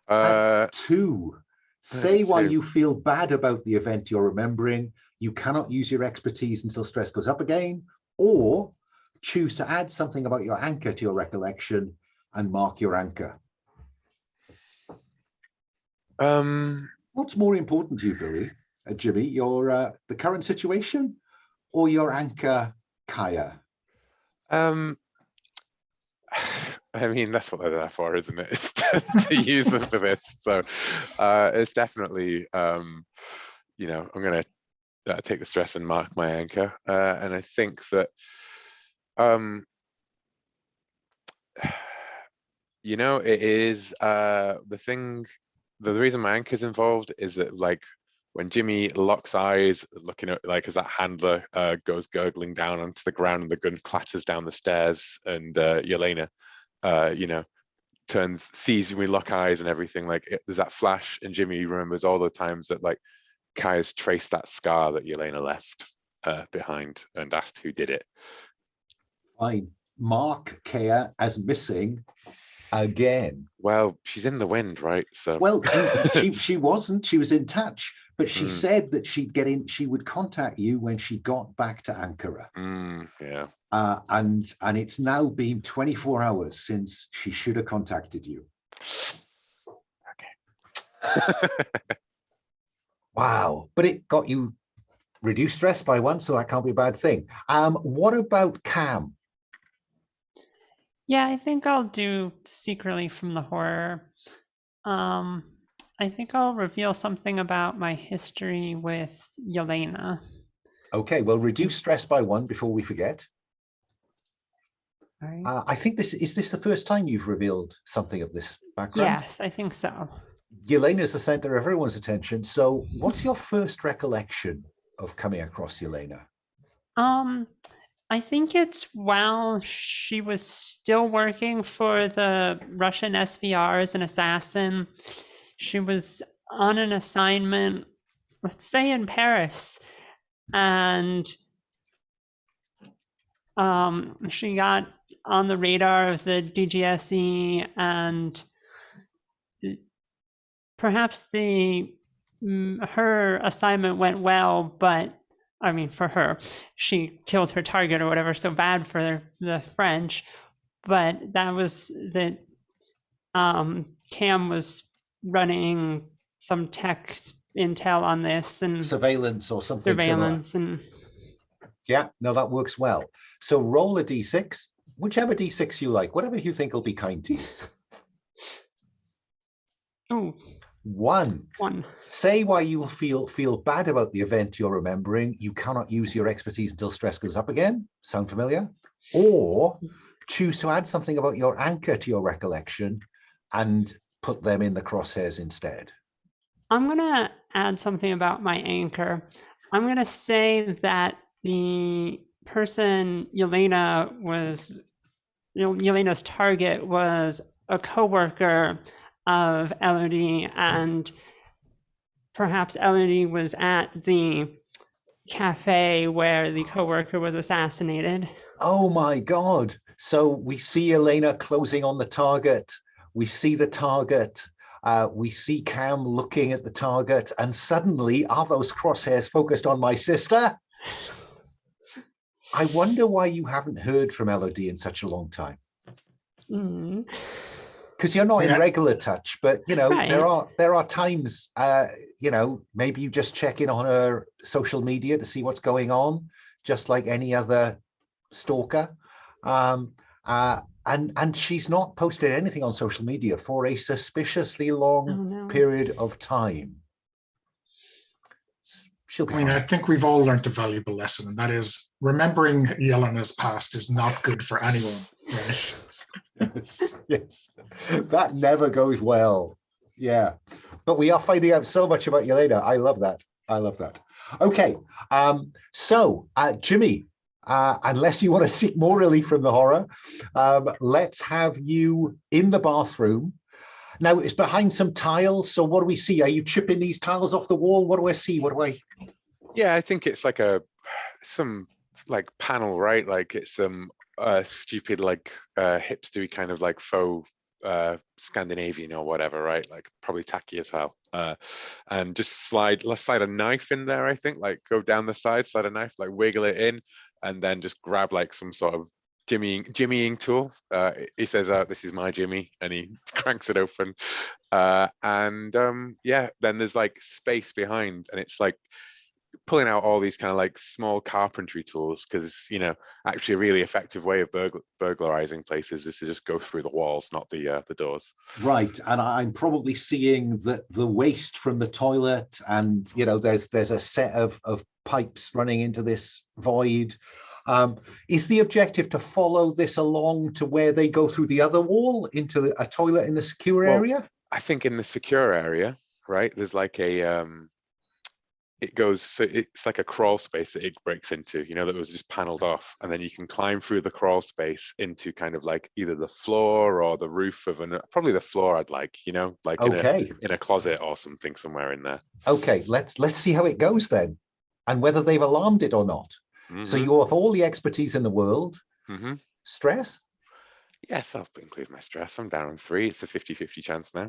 are. 2. Say why you feel bad about the event you're remembering. You cannot use your expertise until stress goes up again, or choose to add something about your anchor to your recollection and mark your anchor. What's more important to you, Billy, Jimmy, your the current situation or your anchor, Kaya? I mean, that's what they're there for, isn't it? It's to use them for this. So it's definitely, I'm going to take the stress and mark my anchor. And I think that, it is the reason my anchor is involved is that, like, when Jimmy locks eyes, looking at, like, as that handler goes gurgling down onto the ground and the gun clatters down the stairs, and Yelena, sees we lock eyes and everything, like there's that flash, and Jimmy remembers all the times that like Kaya's traced that scar that Yelena left behind and asked who did it. Fine. Mark Kaya as missing again. Well, she's in the wind, right? So well, she wasn't. She was in touch, but she said that she would contact you when she got back to Ankara. Yeah. And it's now been 24 hours since she should have contacted you. Okay. Wow, but it got you reduced stress by 1, so that can't be a bad thing. What about Cam? Yeah, I think I'll do Seek Relief from the Horror. I think I'll reveal something about my history with Yelena. Okay, well, reduce stress by 1 before we forget. Right. I think is this the first time you've revealed something of this background? Yes, I think so. Yelena is the center of everyone's attention. So what's your first recollection of coming across Yelena? I think it's while she was still working for the Russian SVR as an assassin. She was on an assignment, let's say in Paris, and she got on the radar of the DGSE, and perhaps her assignment went well, but I mean, for her, she killed her target or whatever, so bad for the French. But that was that Cam was running some tech intel on this and surveillance or something surveillance similar. And yeah, no, that works well. So roll a d6, whichever d6 you like, whatever you think will be kind to you. Oh, 1. 1. Say why you will feel bad about the event you're remembering. You cannot use your expertise until stress goes up again. Sound familiar? Or choose to add something about your anchor to your recollection and put them in the crosshairs instead. I'm going to add something about my anchor. I'm going to say that the person Yelena's target was a coworker of Elodie, and perhaps Elodie was at the cafe where the coworker was assassinated. Oh my God. So we see Yelena closing on the target. We see the target. We see Cam looking at the target, and suddenly are those crosshairs focused on my sister? I wonder why you haven't heard from Elodie in such a long time. Because you're not in regular touch, but you know, Right. there are times, you know, maybe you just check in on her social media to see what's going on, just like any other stalker. And she's not posted anything on social media for a suspiciously long period of time. She'll be fine. I think we've all learned a valuable lesson, and that is remembering Yelena's past is not good for anyone, right? Yes. That never goes well. Yeah. But we are finding out so much about Yelena. I love that. I love that. Okay. So, Jimmy, unless you want to seek more relief from the horror, let's have you in the bathroom. Now, it's behind some tiles, so what do we see? Are you chipping these tiles off the wall? What do I see? What do I... Yeah, I think it's like some like panel, right? Like it's some stupid like hipstery kind of like faux Scandinavian or whatever, right? Like probably tacky as hell. And just let's slide a knife in there, I think, like go down the side, slide a knife, like wiggle it in, and then just grab like some sort of jimmying tool. He says, this is my Jimmy, and he cranks it open. Yeah, then there's like space behind, and it's like pulling out all these kind of like small carpentry tools, because you know, actually a really effective way of burglarizing places is to just go through the walls, not the doors. Right, and I'm probably seeing the waste from the toilet, and you know, there's a set of pipes running into this void. Is the objective to follow this along to where they go through the other wall into a toilet in the secure area? I think in the secure area, right, there's like a it goes, so it's like a crawl space that it breaks into, you know, that was just paneled off, and then you can climb through the crawl space into kind of like either the floor or the roof of probably the floor, I'd like, you know, like in a closet or something somewhere in there. Okay, let's see how it goes then, and whether they've alarmed it or not. So you have all the expertise in the world. Stress? Yes, I'll include my stress. I'm down 3. It's a 50-50 chance now.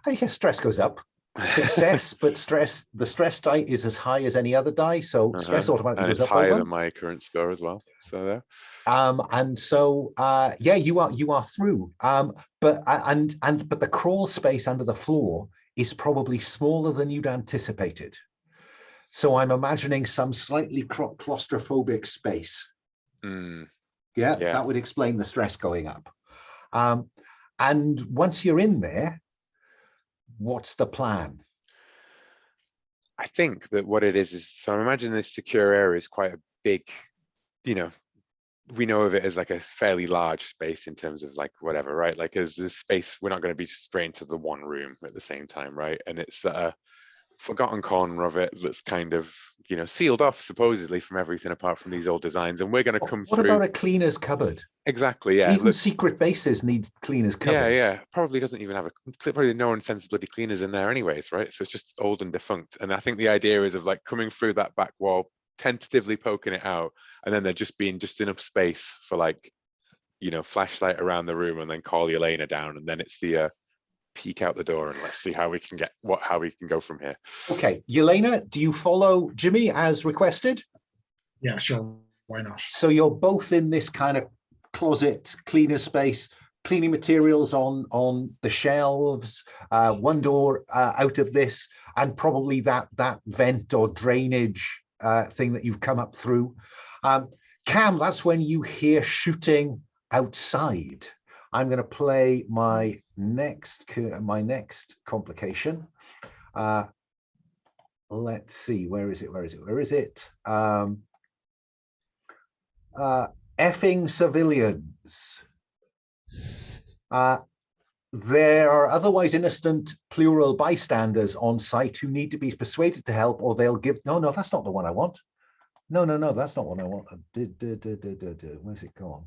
I guess stress goes up. Success, but the stress die is as high as any other die, so stress automatically goes up. And it's higher than my current score as well. So there. And so yeah, you are through. But the crawl space under the floor is probably smaller than you'd anticipated. So I'm imagining some slightly claustrophobic space. Yeah, that would explain the stress going up. And once you're in there, what's the plan? I think that what it is so I'm imagining this secure area is quite a big, you know, we know of it as like a fairly large space in terms of like whatever, right? Like as this space, we're not going to be straight into the one room at the same time, right? And it's a forgotten corner of it that's kind of, you know, sealed off supposedly from everything apart from these old designs, and we're going to come through. What about a cleaner's cupboard? Exactly, yeah. Even secret bases need cleaners cupboards. Yeah, probably doesn't even have probably no insensibility cleaners in there anyways, right? So it's just old and defunct. And I think the idea is of like coming through that back wall, tentatively poking it out, and then there just being just enough space for like, you know, flashlight around the room, and then call Yelena down, and then it's the peek out the door, and let's see how we can go from here. Okay, Yelena, do you follow Jimmy as requested? Yeah, sure. Why not? So you're both in this kind of closet cleaner space, cleaning materials on the shelves, one door out of this, and probably that vent or drainage thing that you've come up through. Cam, that's when you hear shooting outside. I'm going to play my next complication. Let's see, where is it? Effing civilians. There are otherwise innocent plural bystanders on site who need to be persuaded to help, or they'll give. No, that's not the one I want. No, that's not what I want. Where's it gone?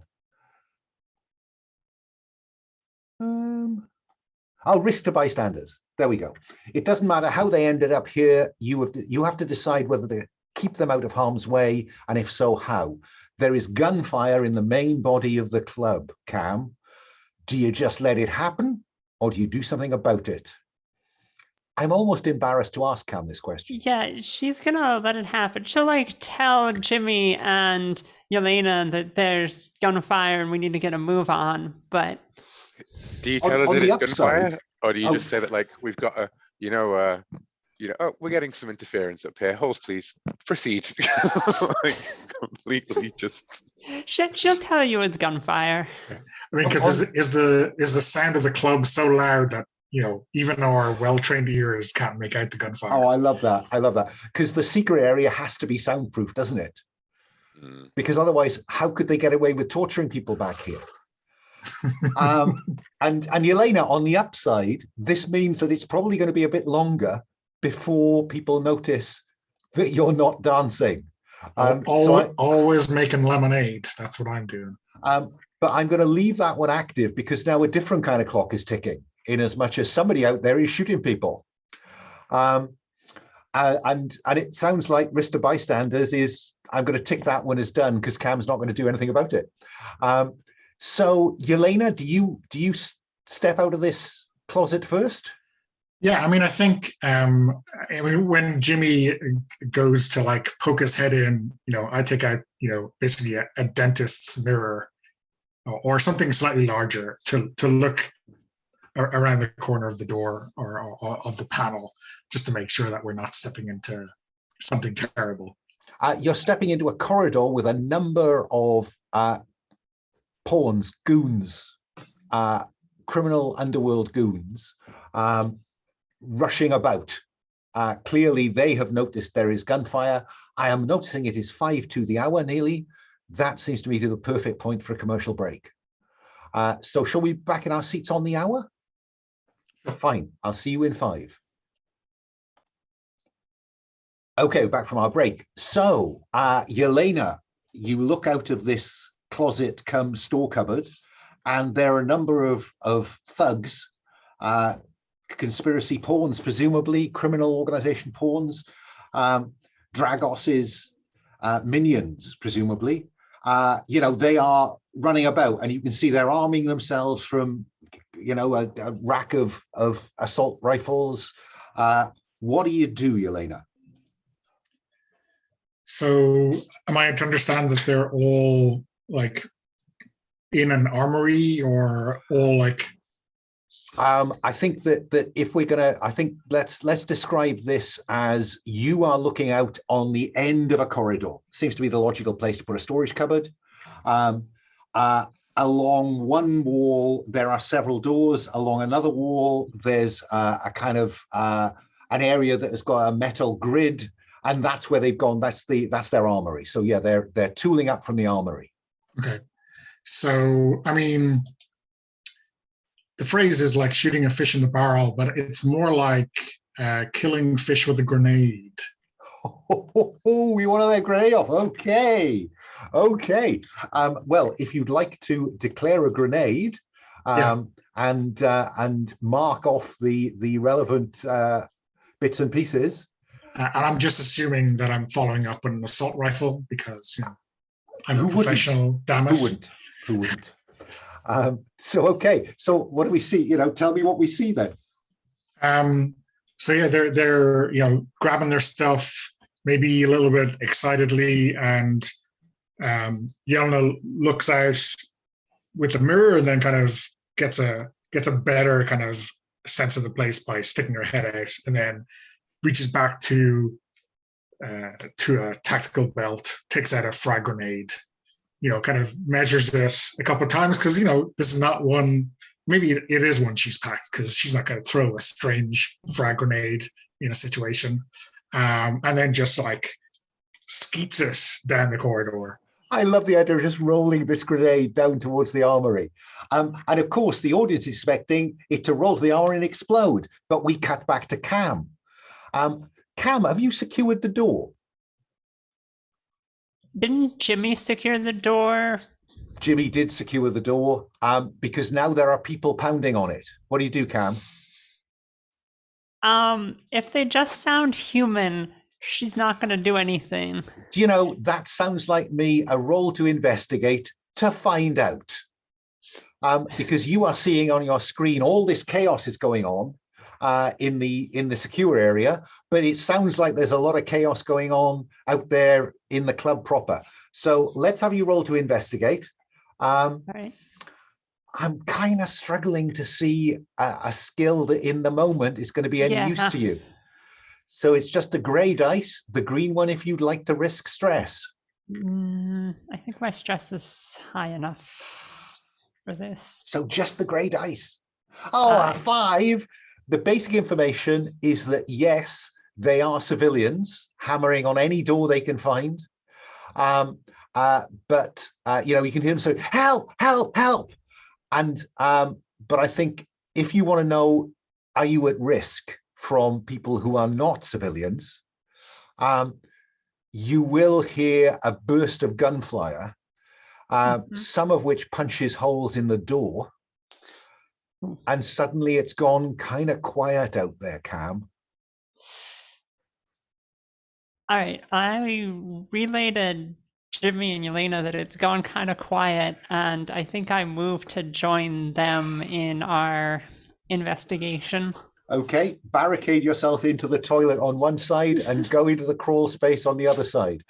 I'll risk to bystanders. There we go. It doesn't matter how they ended up here. You have to decide whether to keep them out of harm's way, and if so, how. There is gunfire in the main body of the club, Cam. Do you just let it happen, or do you do something about it? I'm almost embarrassed to ask Cam this question. Yeah, she's gonna let it happen. She'll like tell Jimmy and Yelena that there's gunfire and we need to get a move on. But do you tell us that it's gunfire, or do you just say that like we've got a, oh, we're getting some interference up here. Hold, please. Proceed. Like completely just. She'll tell you it's gunfire. I mean, because is the sound of the club so loud that even our well-trained ears can't make out the gunfire? Oh, I love that. Because the secret area has to be soundproof, doesn't it? Mm. Because otherwise, how could they get away with torturing people back here? And Yelena, on the upside, this means that it's probably going to be a bit longer before people notice that you're not dancing. Always making lemonade. That's what I'm doing. But I'm going to leave that one active because now a different kind of clock is ticking, in as much as somebody out there is shooting people. And it sounds like risk to bystanders is, I'm going to tick that one as done because Cam's not going to do anything about it. So Yelena, do you step out of this closet first? Yeah, I mean, I think when Jimmy goes to like poke his head in, I take out, basically a dentist's mirror or something slightly larger to look around the corner of the door or of the panel, just to make sure that we're not stepping into something terrible. You're stepping into a corridor with a number of pawns, goons, criminal underworld goons, rushing about. Clearly, they have noticed there is gunfire. I am noticing it is 5 to the hour nearly. That seems to me to be the perfect point for a commercial break. So shall we be back in our seats on the hour? Fine, I'll see you in 5. Okay, we're back from our break. So, Yelena, you look out of this closet come store cupboard, and there are a number of thugs, conspiracy pawns, presumably criminal organization pawns, Dragos's minions, presumably. They are running about, and you can see they're arming themselves from a rack of assault rifles. What do you do, Yelena? So am I to understand that they're all like in an armory, or all like? I think that if we're gonna, let's describe this as you are looking out on the end of a corridor. Seems to be the logical place to put a storage cupboard. Along one wall, there are several doors. Along another wall, there's a kind of an area that has got a metal grid, and that's where they've gone. That's their armory. So yeah, they're tooling up from the armory. Okay, so I mean, the phrase is like shooting a fish in the barrel, but it's more like killing fish with a grenade. Oh, we want to grenade off. Okay. Well, if you'd like to declare a grenade, and mark off the relevant bits and pieces. And I'm just assuming that I'm following up with an assault rifle because I'm a professional. Damn it. Who wouldn't? So what do we see? Tell me what we see then. So yeah, they're grabbing their stuff, maybe a little bit excitedly, and Yelena looks out with the mirror and then kind of gets a better kind of sense of the place by sticking her head out, and then reaches back to a tactical belt, takes out a frag grenade, kind of measures it a couple of times because, this is not one, maybe it is one she's packed because she's not going to throw a strange frag grenade in a situation. And then just like skeets it down the corridor. I love the idea of just rolling this grenade down towards the armory. And of course, the audience is expecting it to roll to the armory and explode, but we cut back to Cam. Cam, have you secured the door? Didn't Jimmy secure the door? Jimmy did secure the door because now there are people pounding on it. What do you do, Cam? If they just sound human, she's not going to do anything. Do you know, that sounds like me, a roll to investigate, to find out. Because you are seeing on your screen all this chaos is going on in the secure area, but it sounds like there's a lot of chaos going on out there in the club proper. So let's have you roll to investigate. All right. I'm kind of struggling to see a skill that in the moment is going to be any use to you. So it's just a grey dice, the green one if you'd like to risk stress. I think my stress is high enough for this. So just the grey dice. Oh, a 5. The basic information is that, yes, they are civilians hammering on any door they can find. But you can hear them say, help, help, help. And but I think if you want to know, are you at risk from people who are not civilians, you will hear a burst of gunfire, some of which punches holes in the door. And suddenly it's gone kind of quiet out there, Cam. All right, I relayed to Jimmy and Yelena that it's gone kind of quiet, and I think I moved to join them in our investigation. Okay, barricade yourself into the toilet on one side and go into the crawl space on the other side.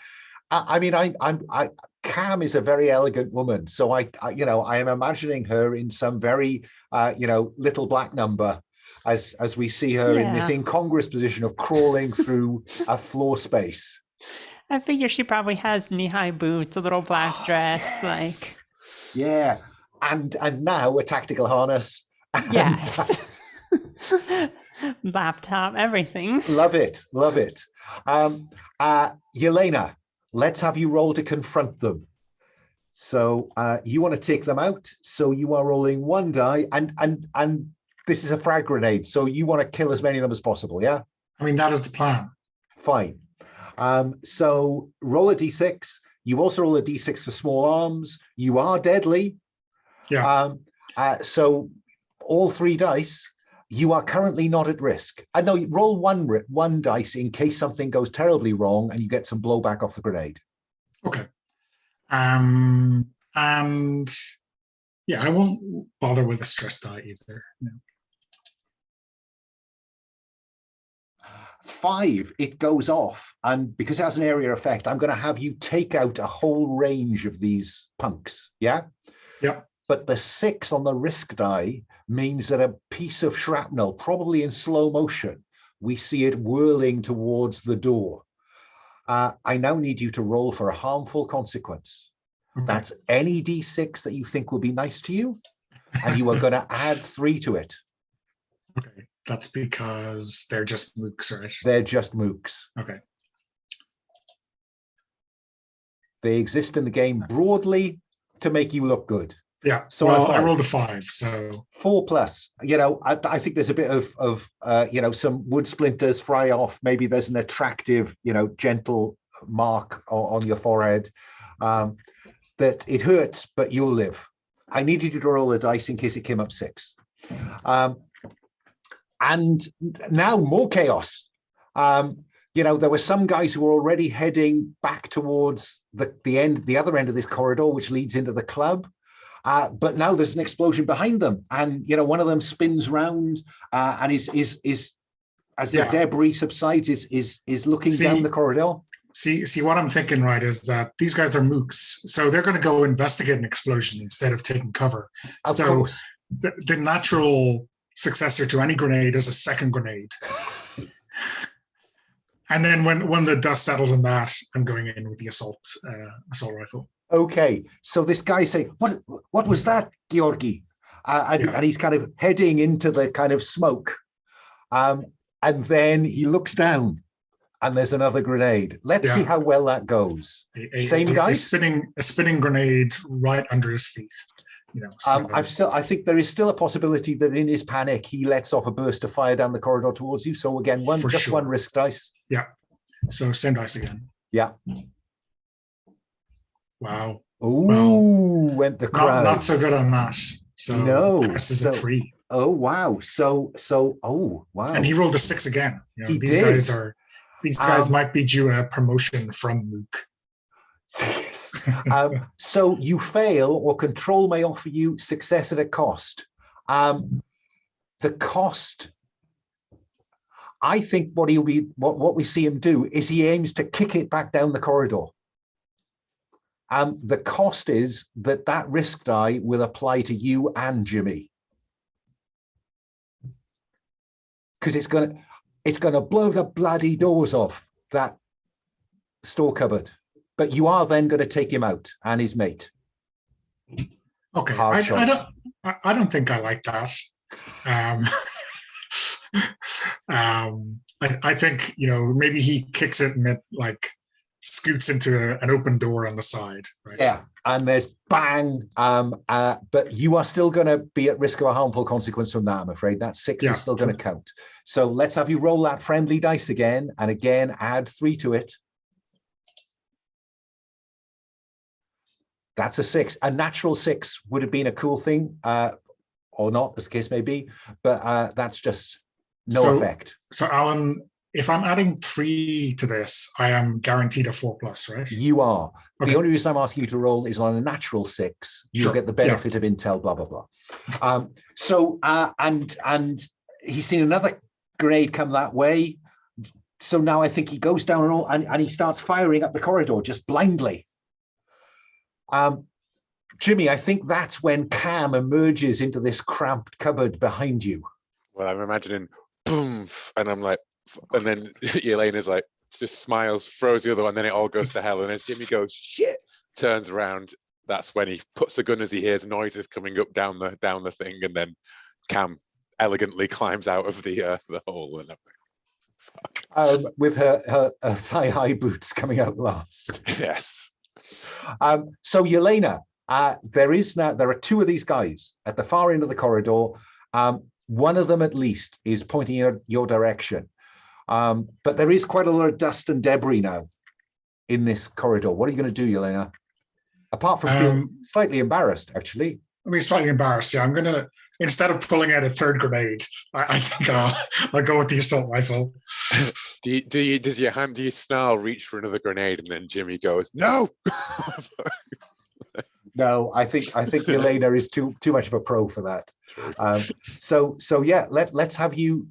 Cam is a very elegant woman, so I am imagining her in some very little black number as we see her in this incongruous position of crawling through a floor space. I figure she probably has knee-high boots, a little black dress, like. Yeah, and now a tactical harness. Yes. Laptop, everything. Love it, love it. Yelena, let's have you roll to confront them. So you want to take them out. So you are rolling 1 die, and this is a frag grenade. So you want to kill as many of them as possible, yeah? I mean, that is the plan. Fine. So roll a d6. You also roll a d6 for small arms. You are deadly. Yeah. So all 3 dice. You are currently not at risk. No, roll one dice in case something goes terribly wrong and you get some blowback off the grenade. Okay. And yeah, I won't bother with a stress die either. No. 5, it goes off, and because it has an area effect, I'm going to have you take out a whole range of these punks. Yeah. Yeah. But the 6 on the risk die means that a piece of shrapnel, probably in slow motion, we see it whirling towards the door. I now need you to roll for a harmful consequence. Okay. That's any d6 that you think will be nice to you, and you are going to add 3 to it. Okay, that's because they're just mooks, right? They're just mooks. Okay. They exist in the game broadly to make you look good. Yeah, so well, I rolled a 5, so 4+. I think there's a bit of some wood splinters fry off. Maybe there's an attractive, gentle mark on your forehead. That it hurts, but you'll live. I needed you to roll a dice in case it came up 6. And now more chaos. There were some guys who were already heading back towards the other end of this corridor, which leads into the club. But now there's an explosion behind them, and one of them spins round and is as the debris subsides is looking down the corridor. See what I'm thinking, right, is that these guys are mooks, so they're going to go investigate an explosion instead of taking cover. Of course. The natural successor to any grenade is a second grenade. And then when the dust settles on that, I'm going in with the assault rifle. Okay, so this guy say, what was that, Georgi? And he's kind of heading into the kind of smoke. And then he looks down and there's another grenade. Let's see how well that goes. Same dice? A spinning grenade right under his feet. You know, so. I think there is still a possibility that in his panic, he lets off a burst of fire down the corridor towards you. So again, one risk dice. Yeah. So same dice again. Yeah. Wow. Ooh, went the crowd. Not so good on that. So no, this is a 3. Oh wow. So oh wow. And he rolled a 6 again. You know, these guys might be due a promotion from Luke. So you fail, or control may offer you success at a cost. The cost, I think what we see him do is he aims to kick it back down the corridor. The cost is that risk die will apply to you and Jimmy, because it's gonna blow the bloody doors off that store cupboard. But you are then going to take him out and his mate. Okay, I don't think I like that. I think, you know, maybe he kicks it and it like scoots into an open door on the side. Right? Yeah, and there's bang. But you are still going to be at risk of a harmful consequence from that, I'm afraid. That 6 is still going to count. So let's have you roll that friendly dice again, and again add 3 to it. That's a 6. A natural 6 would have been a cool thing, or not, as the case may be, but that's just no effect. So, Alan, if I'm adding 3 to this, I am guaranteed a 4+, right? You are. Okay. The only reason I'm asking you to roll is on a natural 6. You'll get the benefit of intel, blah, blah, blah. And he's seen another grenade come that way. So now I think he goes down and he starts firing up the corridor just blindly. Jimmy, I think that's when Cam emerges into this cramped cupboard behind you. Well, I'm imagining boom, and I'm like, and then Yelena's like, just smiles, throws the other one, then it all goes to hell. And as Jimmy goes, shit, turns around, that's when he puts the gun as he hears noises coming up down the thing, and then Cam elegantly climbs out of the hole. And I'm like, fuck. With her thigh-high boots coming out last. Yes. So Yelena, there are 2 of these guys at the far end of the corridor. One of them at least is pointing in your direction. But there is quite a lot of dust and debris now in this corridor. What are you going to do, Yelena? Apart from feeling slightly embarrassed, actually. I mean, slightly embarrassed. Yeah, I'm gonna, instead of pulling out a 3rd grenade, I think I'll go with the assault rifle. Does your hand, do you snarl, reach for another grenade, and then Jimmy goes, no? No, I think Yelena is too much of a pro for that. So yeah, let's have you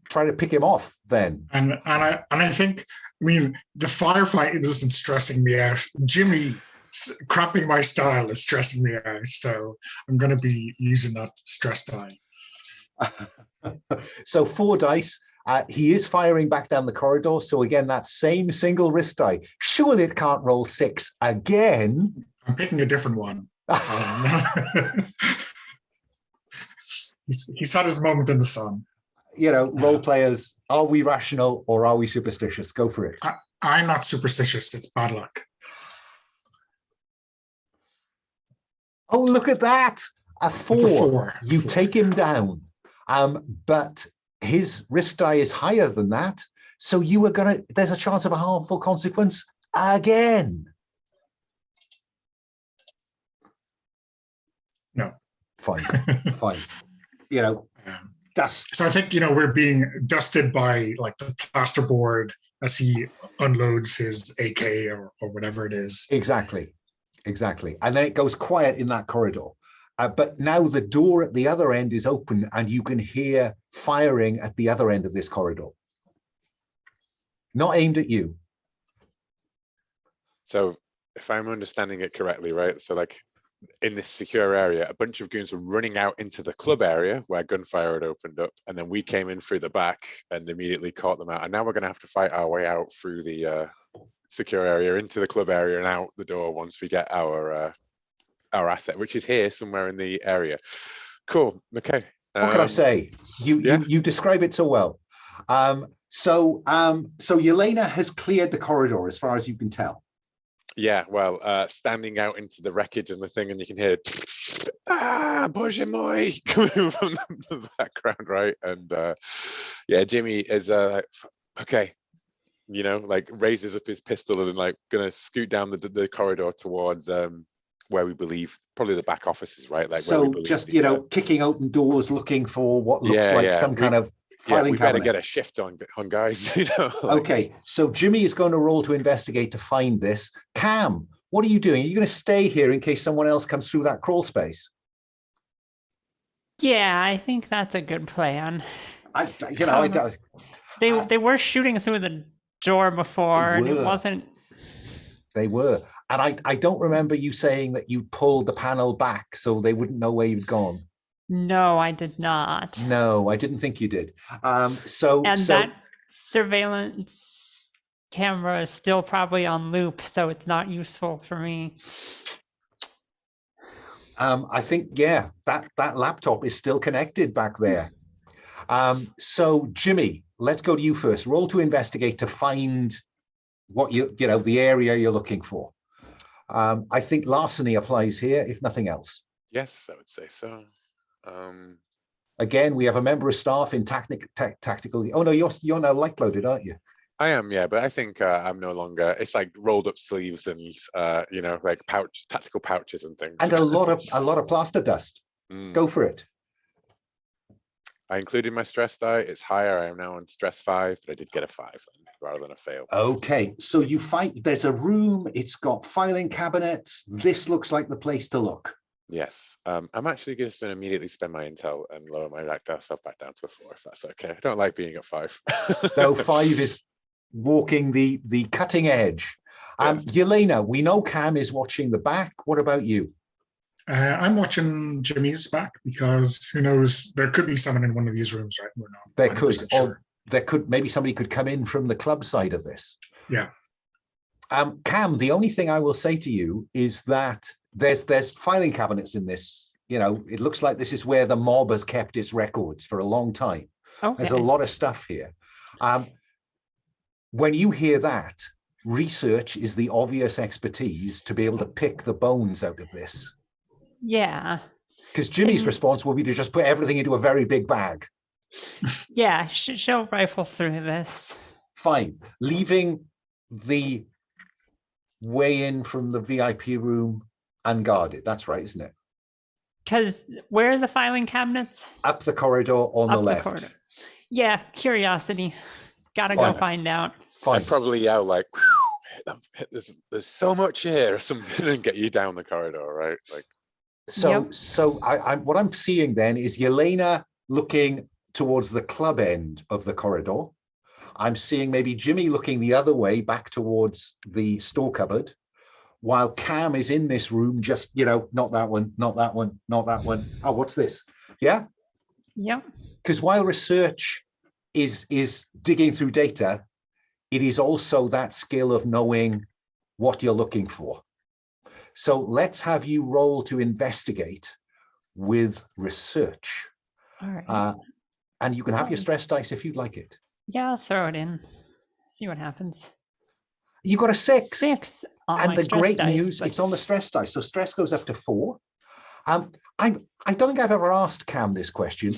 try to pick him off then. And I think, I mean, the firefight isn't stressing me out. Jimmy cramping my style is stressing me out, so I'm going to be using that stress die. So 4 dice. He is firing back down the corridor. So again, that same single risk die. Surely it can't roll 6 again. I'm picking a different one. He's had his moment in the sun. You know, role players, are we rational or are we superstitious? Go for it. I'm not superstitious. It's bad luck. Oh, look at that. A 4. It's a 4. You take him down. But his risk die is higher than that. So there's a chance of a harmful consequence again. No. Fine. You know, dust. So I think, you know, we're being dusted by like the plasterboard as he unloads his AK or whatever it is. Exactly. And then it goes quiet in that corridor. But now the door at the other end is open and you can hear firing at the other end of this corridor. Not aimed at you. So if I'm understanding it correctly, right? So like in this secure area, a bunch of goons were running out into the club area where gunfire had opened up, and then we came in through the back and immediately caught them out. And now we're going to have to fight our way out through the secure area into the club area and out the door once we get our asset, which is here somewhere in the area. Cool. Okay. What can I say? You describe it so well. So Yelena has cleared the corridor as far as you can tell. Yeah, well, standing out into the wreckage and the thing, and you can hear Boże moi coming from the background, right? And yeah, Jimmy is okay, you know, like raises up his pistol and like gonna scoot down the corridor towards where we believe probably the back offices, right? Like, so just kicking open doors, looking for what looks like some kind of filing we cabinet. better get a shift on guys. You know. Like, okay, so Jimmy is going to roll to investigate to find this. Cam, what are you doing? Are you going to stay here in case someone else comes through that crawl space? Yeah, I think that's a good plan. They were shooting through the door before, and it wasn't. They were, and I don't remember you saying that you pulled the panel back so they wouldn't know where you'd gone. No, I did not. No, I didn't think you did. That surveillance camera is still probably on loop, so it's not useful for me. I think, yeah, that laptop is still connected back there. So Jimmy, let's go to you first. Roll to investigate to find what the area you're looking for. I think larceny applies here, if nothing else. Yes, I would say so. Again, we have a member of staff in tactical. Oh no, you're now light loaded, aren't you? I am, yeah, but I think I'm no longer. It's like rolled up sleeves and like tactical pouches and things. And a lot of plaster dust. Go for it. I included my stress die. It's higher. I am now on stress 5, but I did get a 5 rather than a fail. Okay, so you fight. There's a room. It's got filing cabinets. This looks like the place to look. Yes, I'm actually going to immediately spend my intel and lower my ragdoll stuff back down to a 4, if that's okay. I don't like being at 5. No, 5 is walking the cutting edge. Yes. Yelena, we know Cam is watching the back. What about you? I'm watching Jimmy's back because who knows? There could be someone in one of these rooms, right? We're not. There could, or there could maybe somebody could come in from the club side of this. Yeah. Cam, the only thing I will say to you is that there's filing cabinets in this. You know, it looks like this is where the mob has kept its records for a long time. Okay. There's a lot of stuff here. When you hear that, research is the obvious expertise to be able to pick the bones out of this. Yeah. Because Jimmy's response will be to just put everything into a very big bag. Yeah, she'll rifle through this. Fine. Leaving the way in from the VIP room unguarded. That's right, isn't it? Because where are the filing cabinets? Up the corridor on the left. Corridor. Yeah, curiosity. Gotta go find out. Fine. I'd probably yell like, there's so much here or something, and get you down the corridor, right? Like. So what I'm seeing then is Yelena looking towards the club end of the corridor. I'm seeing maybe Jimmy looking the other way back towards the store cupboard, while Cam is in this room, just, not that one, not that one, not that one. Oh, what's this? Yeah? Yep. Because while research is digging through data, it is also that skill of knowing what you're looking for. So let's have you roll to investigate with research. All right. And you can have your stress dice if you'd like it. Yeah, I'll throw it in. See what happens. You got a 6. 6. And the great news, it's on the stress dice. So stress goes up to 4. I don't think I've ever asked Cam this question.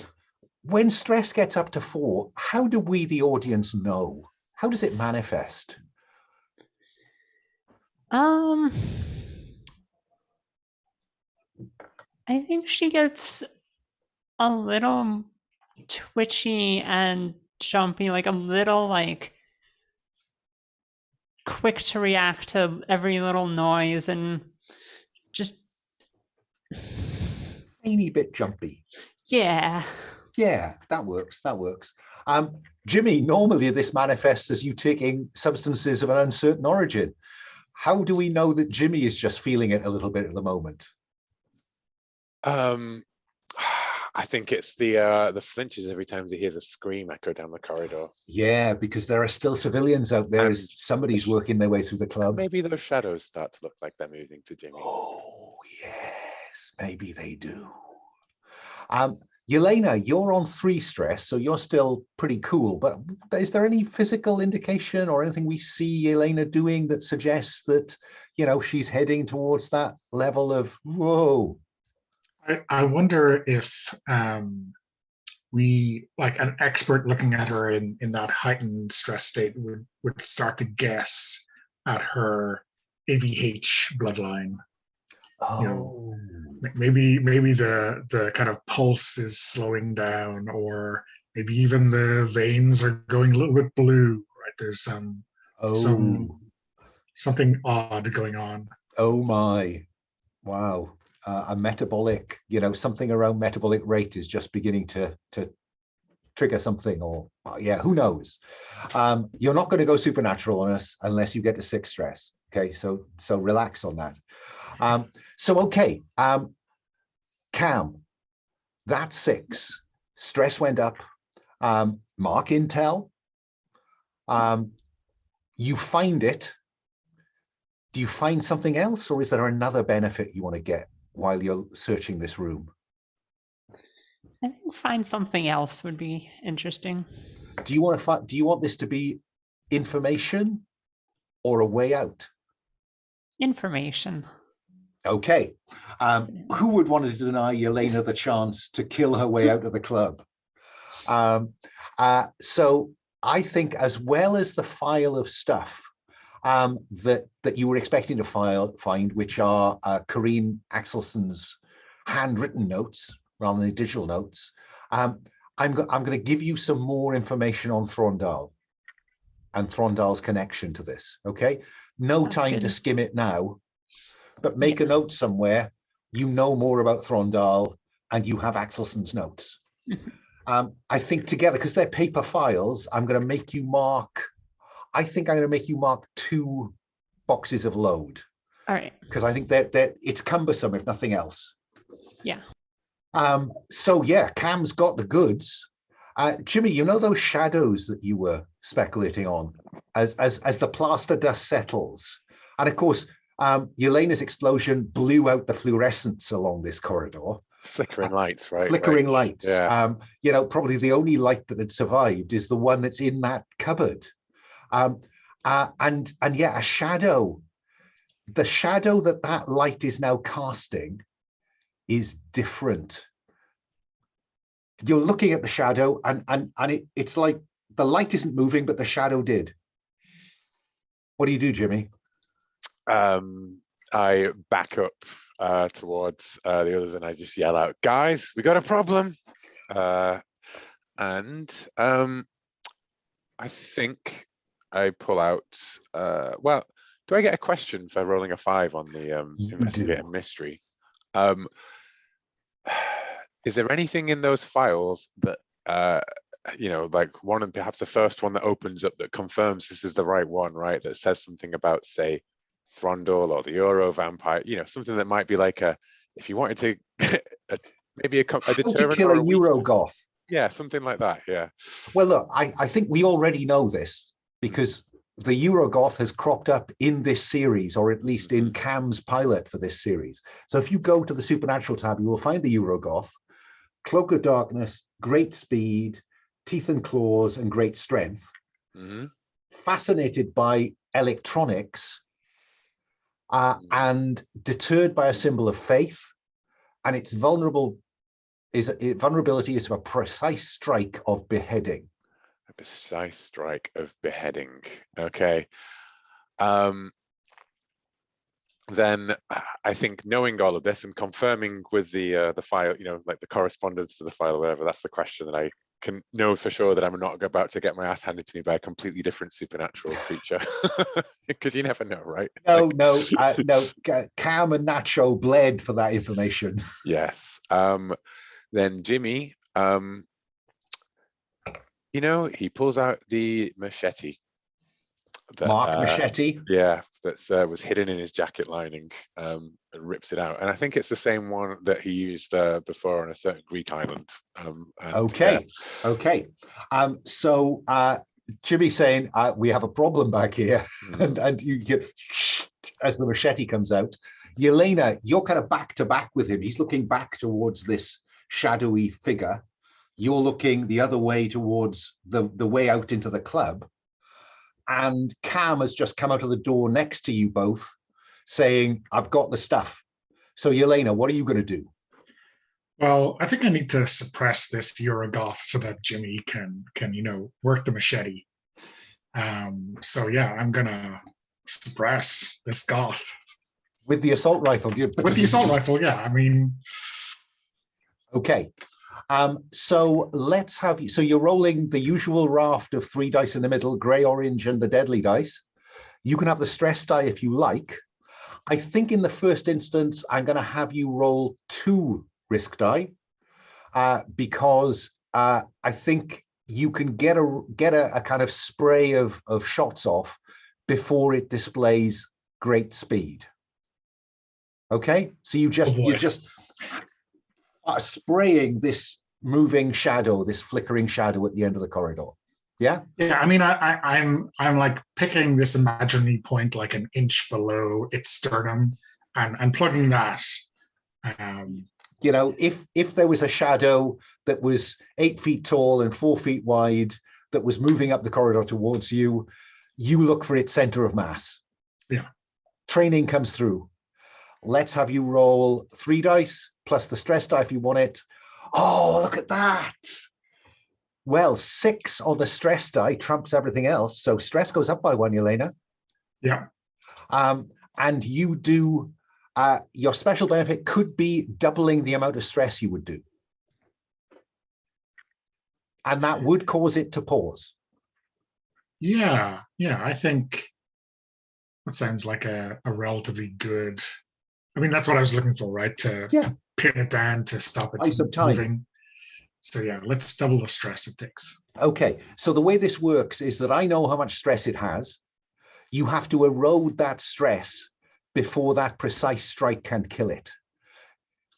When stress gets up to 4, how do we, the audience, know? How does it manifest? I think she gets a little twitchy and jumpy, like a little quick to react to every little noise and just tiny bit jumpy. Yeah. Yeah, that works. Jimmy, normally this manifests as you taking substances of an uncertain origin. How do we know that Jimmy is just feeling it a little bit at the moment? I think it's the flinches every time he hears a scream echo down the corridor. Yeah, because there are still civilians out there. And Somebody's working their way through the club. Maybe those shadows start to look like they're moving to Jimmy. Oh, yes, maybe they do. Yelena, you're on 3 stress, so you're still pretty cool. But is there any physical indication or anything we see Yelena doing that suggests that, you know, she's heading towards that level of whoa? I wonder if we, like an expert looking at her in that heightened stress state, would start to guess at her AVH bloodline. Oh. You know, maybe the kind of pulse is slowing down, or maybe even the veins are going a little bit blue, right? There's something odd going on. Oh my, wow. A metabolic, you know, something around metabolic rate is just beginning to trigger something, or yeah, who knows? You're not going to go supernatural on us unless you get to 6 stress. Okay, so relax on that. Okay, Cam, that's 6. Stress went up. Mark intel. You find it. Do you find something else, or is there another benefit you want to get while you're searching this room? I think find something else would be interesting. Do you want to find? Do you want this to be information or a way out? Information. Okay. Who would want to deny Yelena the chance to kill her way out of the club? So I think, as well as the file of stuff that you were expecting to find, which are Corrine Axelson's handwritten notes rather than digital notes, I'm going to give you some more information on Throndal and Throndal's connection to this. Okay, no time to skim it now, but make a note somewhere. You know more about Throndal, and you have Axelson's notes. I think together, because they're paper files, I'm going to make you mark. I think I'm going to make you mark 2 boxes of load. All right. Because I think it's cumbersome, if nothing else. Yeah. So yeah, Cam's got the goods. Jimmy, you know those shadows that you were speculating on as the plaster dust settles, and of course, Yelena's explosion blew out the fluorescence along this corridor. Flickering lights, right? Flickering lights. Yeah. You know, probably the only light that had survived is the one that's in that cupboard. And yeah, a shadow. The shadow that light is now casting is different. You're looking at the shadow, and it's like the light isn't moving, but the shadow did. What do you do, Jimmy? I back up towards the others, and I just yell out, "Guys, we got a problem!" And I think I pull out. Well, do I get a question for rolling a 5 on the investigate a mystery? Is there anything in those files that you know, like one, and perhaps the first one that opens up that confirms this is the right one, right? That says something about, say, Throndal or the Euro vampire, you know, something that might be like if you wanted to, maybe a deterrent. How to kill a Euro goth. Yeah, something like that. Yeah. Well, look, I think we already know this because the Eurogoth has cropped up in this series, or at least in Cam's pilot for this series. So if you go to the Supernatural tab, you will find the Eurogoth, Cloak of Darkness, great speed, teeth and claws, and great strength. Fascinated by electronics, and deterred by a symbol of faith, and its vulnerability is a precise strike of beheading. A precise strike of beheading. Okay. Then I think, knowing all of this and confirming with the file, you know, like the correspondence to the file or whatever, that's the question that I can know for sure that I'm not about to get my ass handed to me by a completely different supernatural creature, because you never know, right? No, Cam and Nacho bled for that information. Yes. Then Jimmy, you know, he pulls out the machete. Machete. Yeah, that was hidden in his jacket lining, and rips it out. And I think it's the same one that he used before on a certain Greek island. Okay. So Jimmy's saying we have a problem back here, and you get as the machete comes out. Yelena, you're kind of back to back with him. He's looking back towards this shadowy figure. You're looking the other way towards the way out into the club. And Cam has just come out of the door next to you both saying, I've got the stuff. So Yelena, what are you going to do? Well, I think I need to suppress this Eurogoth so that Jimmy can work the machete. So yeah, I'm gonna suppress this goth. With the assault rifle? With the assault rifle, yeah. I mean... Okay. So let's have you. So you're rolling the usual raft of 3 dice in the middle, gray, orange, and the deadly dice. You can have the stress die if you like. I think in the first instance, I'm going to have you roll 2 risk die because I think you can get a kind of spray of shots off before it displays great speed. Okay, so you just are spraying this moving shadow, this flickering shadow at the end of the corridor. Yeah. Yeah. I mean, I'm like picking this imaginary point like an inch below its sternum and plugging that. If there was a shadow that was 8 feet tall and 4 feet wide that was moving up the corridor towards you, you look for its center of mass. Yeah. Training comes through. Let's have you roll 3 dice plus the stress die if you want it. Oh, look at that. Well, 6 on the stress die trumps everything else. So stress goes up by 1, Yelena. Yeah. And you do, your special benefit could be doubling the amount of stress you would do. And that would cause it to pause. Yeah. I think that sounds like a relatively good... I mean, that's what I was looking for, right? To pin it down, to stop it moving. So yeah, let's double the stress it takes. Okay, so the way this works is that I know how much stress it has. You have to erode that stress before that precise strike can kill it.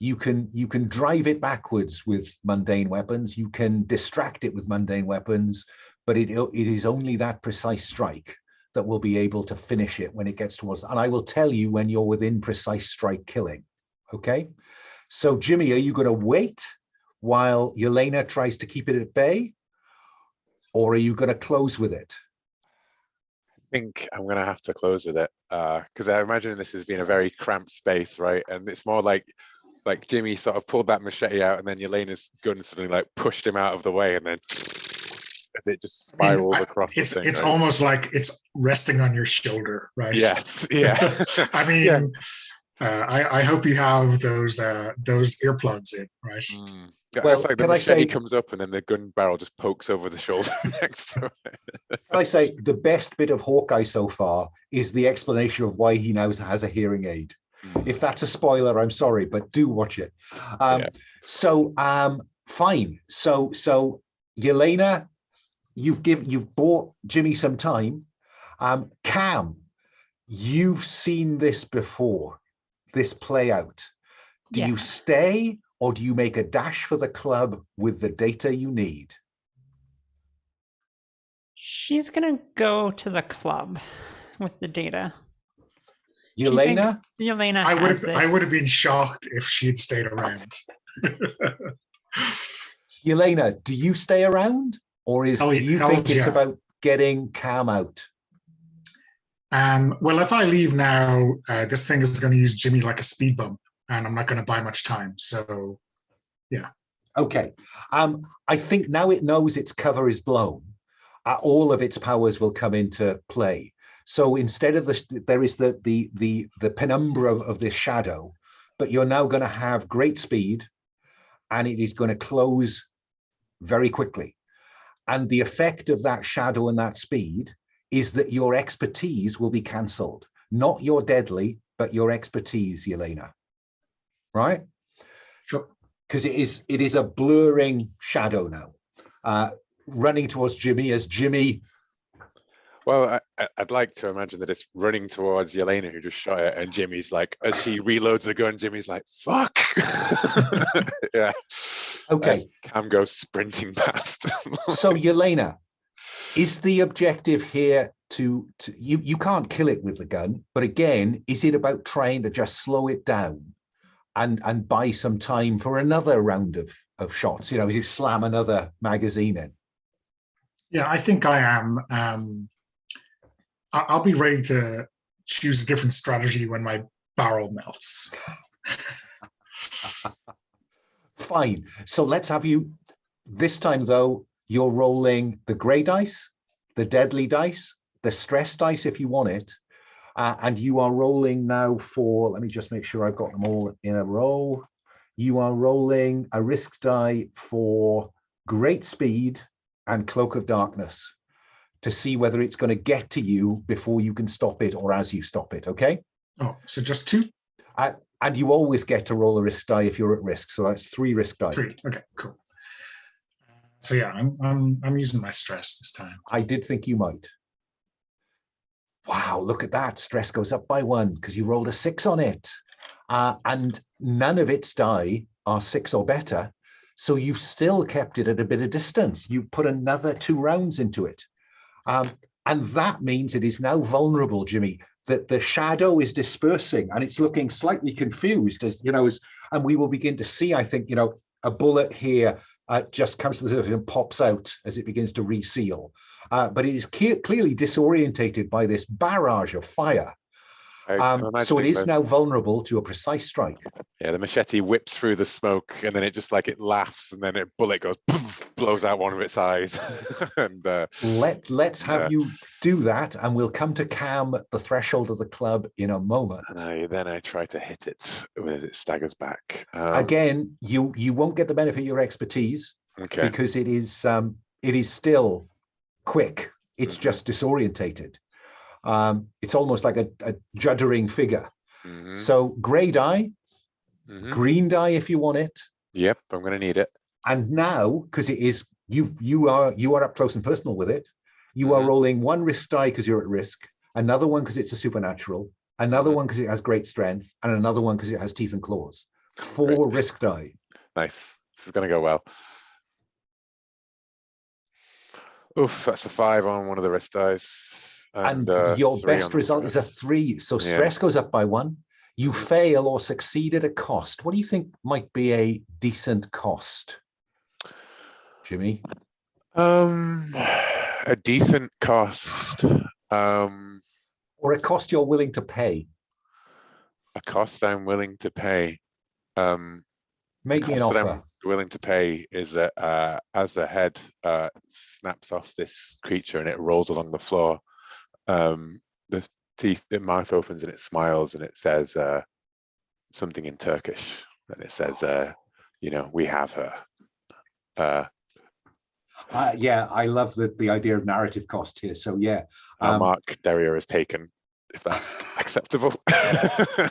You can drive it backwards with mundane weapons. You can distract it with mundane weapons, but it is only that precise strike that will be able to finish it when it gets towards, and I will tell you when you're within precise strike killing. Okay, so Jimmy, are you going to wait while Yelena tries to keep it at bay, or are you going to close with it? I think I'm going to have to close with it because I imagine this has been a very cramped space, right? And it's more like Jimmy sort of pulled that machete out, and then Yelena's gun suddenly like pushed him out of the way, and then as it just spirals across the thing. It's right? Almost like it's resting on your shoulder, right? Yes, yeah. I mean, I hope you have those earplugs in, right? Well, it's like the machete comes up and then the gun barrel just pokes over the shoulder next to it. Can I say the best bit of Hawkeye so far is the explanation of why he now has a hearing aid. If that's a spoiler, I'm sorry, but do watch it. So fine. So Yelena, you've bought Jimmy some time. Cam, you've seen this before, this play out. Do you stay or do you make a dash for the club with the data you need? She's gonna go to the club with the data. Yelena? Yelena I would have been shocked if she'd stayed around. Yelena, do you stay around? Or do you think it's about getting Cam out? Well, if I leave now, this thing is going to use Jimmy like a speed bump, and I'm not going to buy much time. So, yeah. Okay. I think now it knows its cover is blown. All of its powers will come into play. So instead of there is the penumbra of this shadow, but you're now going to have great speed, and it is going to close very quickly. And the effect of that shadow and that speed is that your expertise will be cancelled. Not your deadly, but your expertise, Yelena. Right? Sure. Because it is a blurring shadow now, running towards Jimmy as Jimmy Well, I'd like to imagine that it's running towards Yelena, who just shot it, and Jimmy's like, as she reloads the gun, Jimmy's like, "Fuck!" Yeah. Okay. As Cam goes sprinting past. So Yelena, is the objective here to you can't kill it with the gun, but again, is it about trying to just slow it down and buy some time for another round of shots? You know, as you slam another magazine in. Yeah, I think I am. I'll be ready to choose a different strategy when my barrel melts. Fine. So let's have you, this time though, you're rolling the grey dice, the deadly dice, the stress dice if you want it, and you are rolling now for, let me just make sure I've got them all in a row. You are rolling a risk die for great speed and cloak of darkness to see whether it's going to get to you before you can stop it or as you stop it, okay? Oh, so just 2? And you always get to roll a risk die if you're at risk, so that's 3 risk die. 3, okay, cool. So yeah, I'm using my stress this time. I did think you might. Wow, look at that. Stress goes up by 1 because you rolled a 6 on it. And none of its die are 6 or better. So you've still kept it at a bit of distance. You put another 2 rounds into it. And that means it is now vulnerable, Jimmy, that the shadow is dispersing and it's looking slightly confused as, you know, and we will begin to see, I think, you know, a bullet here just comes to the surface and pops out as it begins to reseal. But it is clearly disorientated by this barrage of fire. So it is now vulnerable to a precise strike. Yeah, the machete whips through the smoke, and then it just like it laughs, and then a bullet goes, poof, blows out one of its eyes. And let's have you do that, and we'll come to Cam at the threshold of the club in a moment. And then I try to hit it as it staggers back. Again, you won't get the benefit of your expertise, okay, because it is still quick. It's just disorientated. It's almost like a juddering figure. So grey die, green die if you want it. Yep, I'm going to need it. And now, because it is you are up close and personal with it, you are rolling 1 risk die because you're at risk, another one because it's a supernatural, another one because it has great strength, and another one because it has teeth and claws. 4 risk die. Nice. This is going to go well. Oof, that's a 5 on one of the risk dice. And your best result is a 3. So stress goes up by 1. You fail or succeed at a cost. What do you think might be a decent cost, Jimmy? A decent cost. Or a cost you're willing to pay. A cost I'm willing to pay. Make me an offer. I'm willing to pay is that as the head snaps off this creature and it rolls along the floor, the mouth opens and it smiles and it says something in Turkish, and it says, you know, we have her. Yeah, I love the idea of narrative cost here. So yeah, Mark Derrier is taken, if that's acceptable.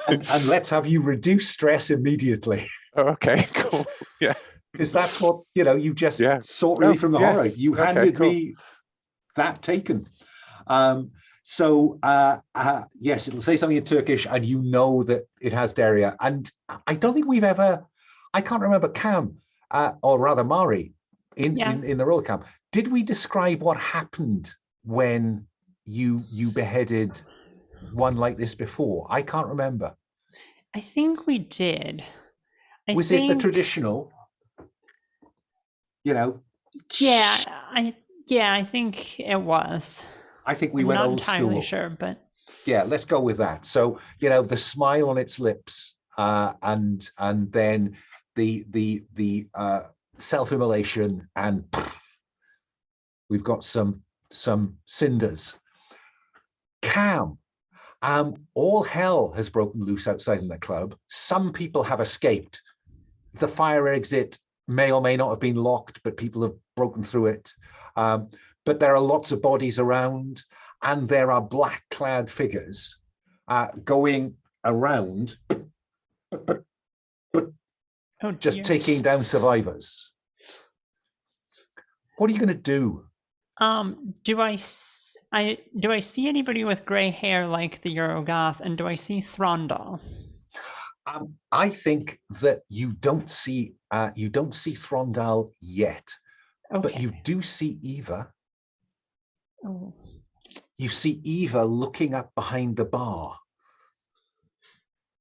and let's have you reduce stress immediately. Oh, okay, cool. Yeah, because that's what, you know, you just sought relief from the horror. You handed me that taken. So yes, it'll say something in Turkish, and you know that it has Daria. And I don't think we've ever, I can't remember Cam, or rather Mari, in the roller camp. Did we describe what happened when you beheaded one like this before? I can't remember. I think we did. Was it the traditional? You know. Yeah, I think it was. I think we went old school. I'm not entirely sure, but yeah, let's go with that. So, you know, the smile on its lips, and then the self-immolation, and we've got some cinders. Cam, all hell has broken loose outside in the club. Some people have escaped. The fire exit may or may not have been locked, but people have broken through it. But there are lots of bodies around, and there are black-clad figures going around, but just taking down survivors. What are you going to do? Do I see anybody with gray hair like the Eurogoth, and do I see Throndal? I think that you don't see Throndal yet, but you do see Eva. Oh. You see Eva looking up behind the bar.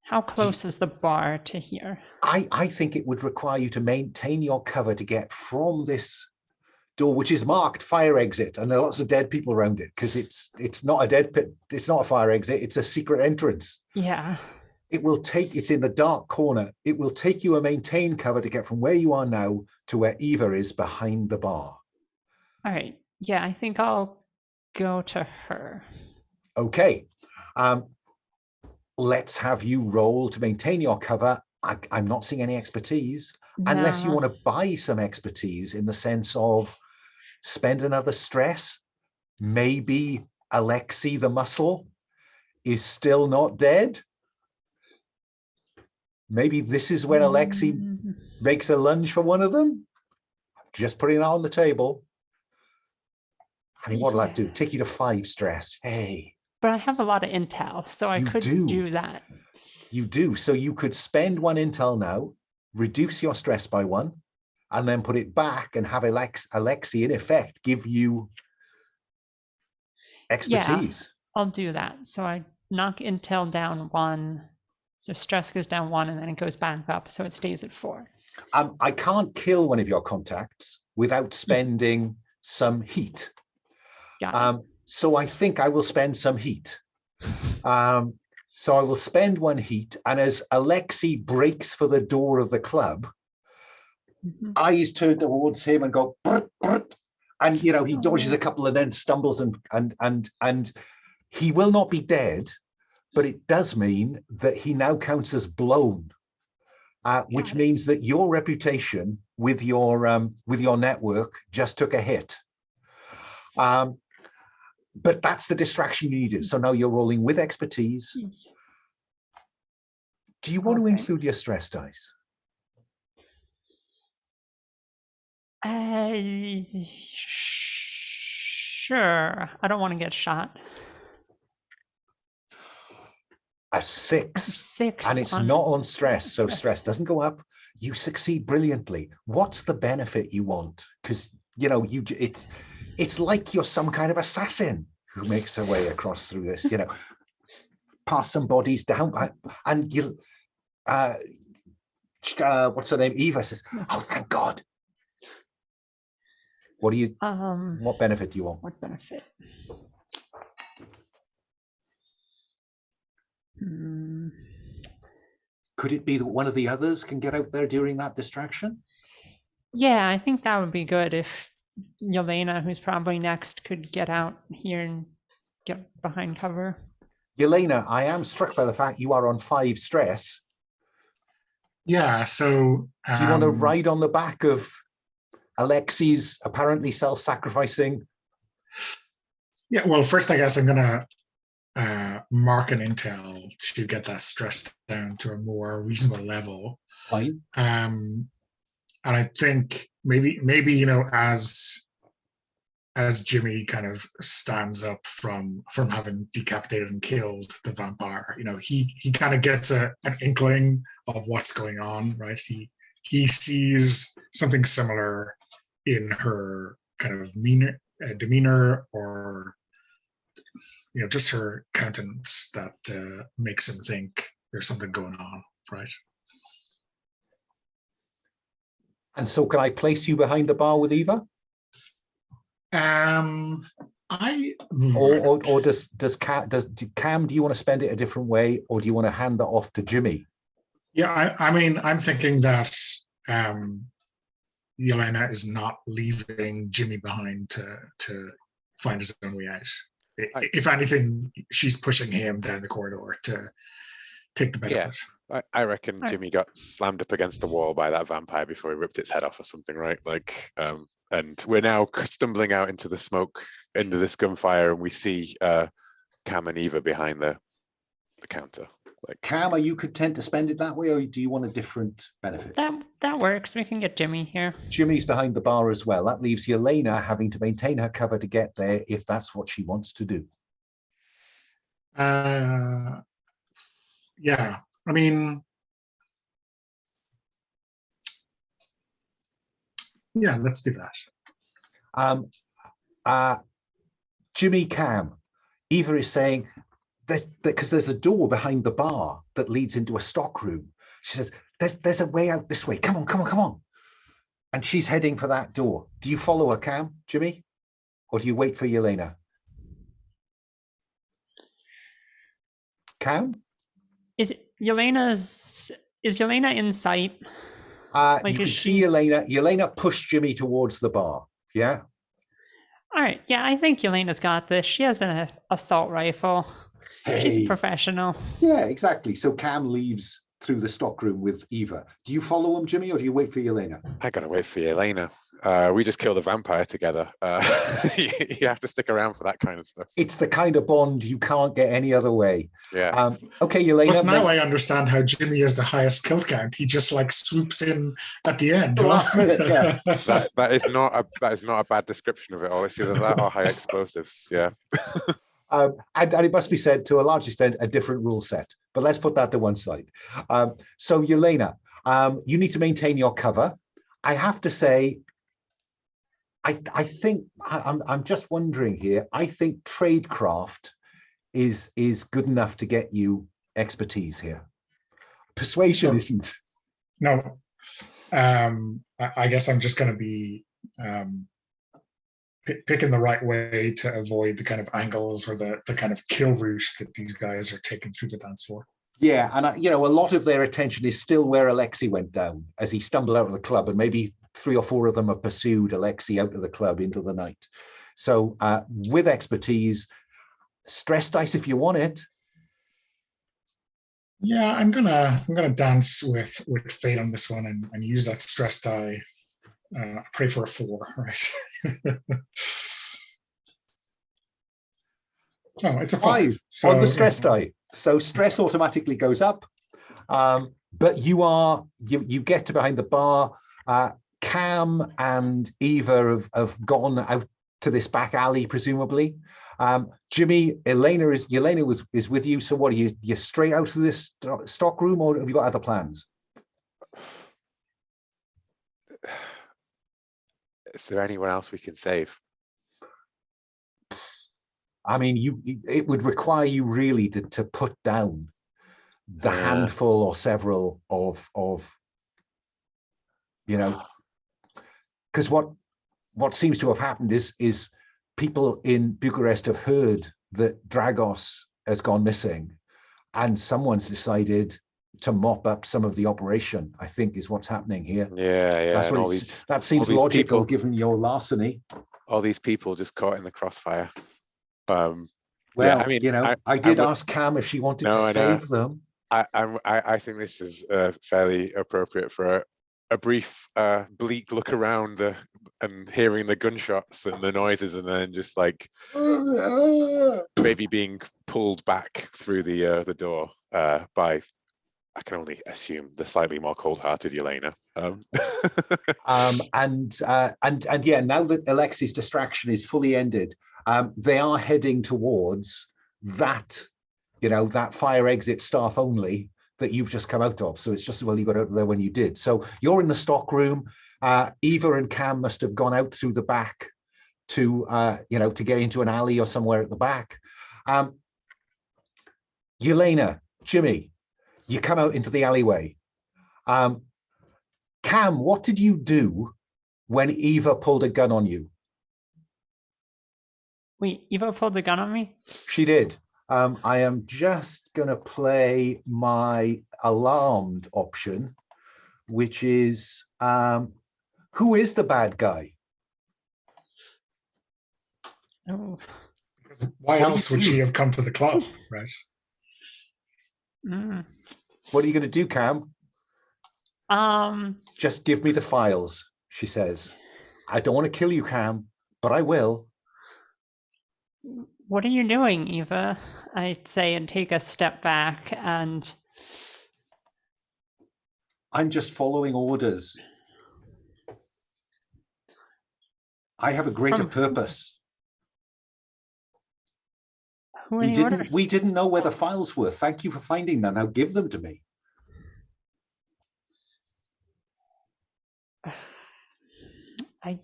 How close is the bar to here? I think it would require you to maintain your cover to get from this door, which is marked fire exit, and there are lots of dead people around it, because it's not a dead pit, it's not a fire exit, it's a secret entrance. Yeah. It's in the dark corner. It will take you a maintained cover to get from where you are now to where Eva is behind the bar. All right. Yeah, I think I'll go to her. Okay. Let's have you roll to maintain your cover. I'm not seeing any expertise, unless you want to buy some expertise in the sense of spend another stress. Maybe Alexei the muscle is still not dead. Maybe this is when Alexei makes a lunge for one of them. Just putting it on the table. I mean, what will that do? Take you to 5 stress. Hey. But I have a lot of intel, so I could do that. You do. So you could spend 1 intel now, reduce your stress by 1, and then put it back and have Alexei, in effect, give you expertise. Yeah, I'll do that. So I knock intel down 1. So stress goes down 1, and then it goes back up, so it stays at 4. I can't kill one of your contacts without spending some heat. So I think I will spend some heat. So I will spend 1 heat, and as Alexei breaks for the door of the club, eyes turn towards him and go, brr, brr, and he dodges a couple and then stumbles and he will not be dead, but it does mean that he now counts as blown, which means that your reputation with your network just took a hit. But that's the distraction you needed. So now you're rolling with expertise. Yes. Do you want to include your stress dice? Sure. I don't want to get shot. A 6. 6. And it's not on stress, so stress doesn't go up. You succeed brilliantly. What's the benefit you want? Because it's like you're some kind of assassin who makes their way across through this, pass some bodies down, and you what's her name? Eva says, "Oh, thank God." What do you? What benefit do you want? What benefit? Could it be that one of the others can get out there during that distraction? Yeah, I think that would be good if Yelena, who's probably next, could get out here and get behind cover. Yelena, I am struck by the fact you are on 5 stress. Yeah, so... do you want to ride on the back of Alexei's apparently self-sacrificing? Yeah, well, first I guess I'm going to mark an intel to get that stress down to a more reasonable level. Fine. And I think maybe as Jimmy kind of stands up from having decapitated and killed the vampire, he kind of gets an inkling of what's going on, right? He sees something similar in her kind of demeanor, or just her countenance, that makes him think there's something going on, right? And so can I place you behind the bar with Eva? Or does Cam, do you want to spend it a different way, or do you want to hand that off to Jimmy? Yeah, I mean, I'm thinking that Yelena is not leaving Jimmy behind to find his own way out. If anything, she's pushing him down the corridor to take the benefit. Yeah, I reckon Jimmy got slammed up against the wall by that vampire before he ripped its head off or something, right? And we're now stumbling out into the smoke, into this gunfire, and we see Cam and Eva behind the counter. Like, Cam, are you content to spend it that way, or do you want a different benefit? That works. We can get Jimmy here. Jimmy's behind the bar as well. That leaves Yelena having to maintain her cover to get there if that's what she wants to do. Yeah, I mean, yeah, let's do that. Jimmy, Cam, Eva is saying, because there's a door behind the bar that leads into a stock room. She says, there's a way out this way. Come on, come on, come on. And she's heading for that door. Do you follow her, Cam, Jimmy? Or do you wait for Yelena? Cam? Is Yelena in sight? You can see Yelena. Yelena pushed Jimmy towards the bar. Yeah? All right. Yeah, I think Yelena's got this. She has an assault rifle. Hey. She's a professional. Yeah, exactly. So Cam leaves through the stockroom with Eva. Do you follow him, Jimmy, or do you wait for Yelena? I gotta wait for Yelena. We just killed a vampire together. You have to stick around for that kind of stuff. It's the kind of bond you can't get any other way. Yeah. Okay, Yelena. Plus now I understand how Jimmy has the highest kill count. He just like swoops in at the end. Last minute, yeah. that is not a bad description of it all. It's either that or high explosives. Yeah. And it must be said, to a large extent, a different rule set. But let's put that to one side. So Yelena, you need to maintain your cover. I have to say, I think I'm just wondering here. I think tradecraft is good enough to get you expertise here. Persuasion isn't. No, I guess I'm just going to be picking the right way to avoid the kind of angles or the kind of kill route that these guys are taking through the dance floor. Yeah, and a lot of their attention is still where Alexei went down as he stumbled out of the club, and maybe 3 or 4 of them have pursued Alexei out of the club into the night. So with expertise, stress dice if you want it. Yeah, I'm gonna dance with fate on this one and use that stress die. Pray for a 4, right? No, it's a 5. So, on the stress die. So stress automatically goes up, but you get to behind the bar. Cam and Eva have gone out to this back alley, presumably. Jimmy, Yelena is with you. So what are you straight out of this stock room, or have you got other plans? Is there anyone else we can save? I mean, it would require you really to put down the handful or several of because what seems to have happened is people in Bucharest have heard that Dragos has gone missing, and someone's decided to mop up some of the operation, I think, is what's happening here. Yeah. That's what that seems logical given your larceny. All these people just caught in the crossfire. Well, yeah, I mean, I did ask Cam if she wanted to save them. I think this is fairly appropriate for a brief, bleak look around and hearing the gunshots and the noises, and then just like maybe being pulled back through the door by, I can only assume, the slightly more cold-hearted Yelena. And yeah, now that Alexei's distraction is fully ended, they are heading towards that, that fire exit staff only that you've just come out of. So it's just as well you got out of there when you did. So you're in the stock room. Eva and Cam must have gone out through the back to get into an alley or somewhere at the back. Yelena, Jimmy, you come out into the alleyway. Cam, what did you do when Eva pulled a gun on you? Wait, Eva pulled the gun on me? She did. I am just going to play my alarmed option, which is, who is the bad guy? Oh. Why else would she have come to the club, right? What are you going to do, Cam? Just give me the files, she says. I don't want to kill you, Cam, but I will. What are you doing, Eva? I say and take a step back, and I'm just following orders. I have a greater purpose. Who are the orders? We didn't know where the files were. Thank you for finding them. Now give them to me. I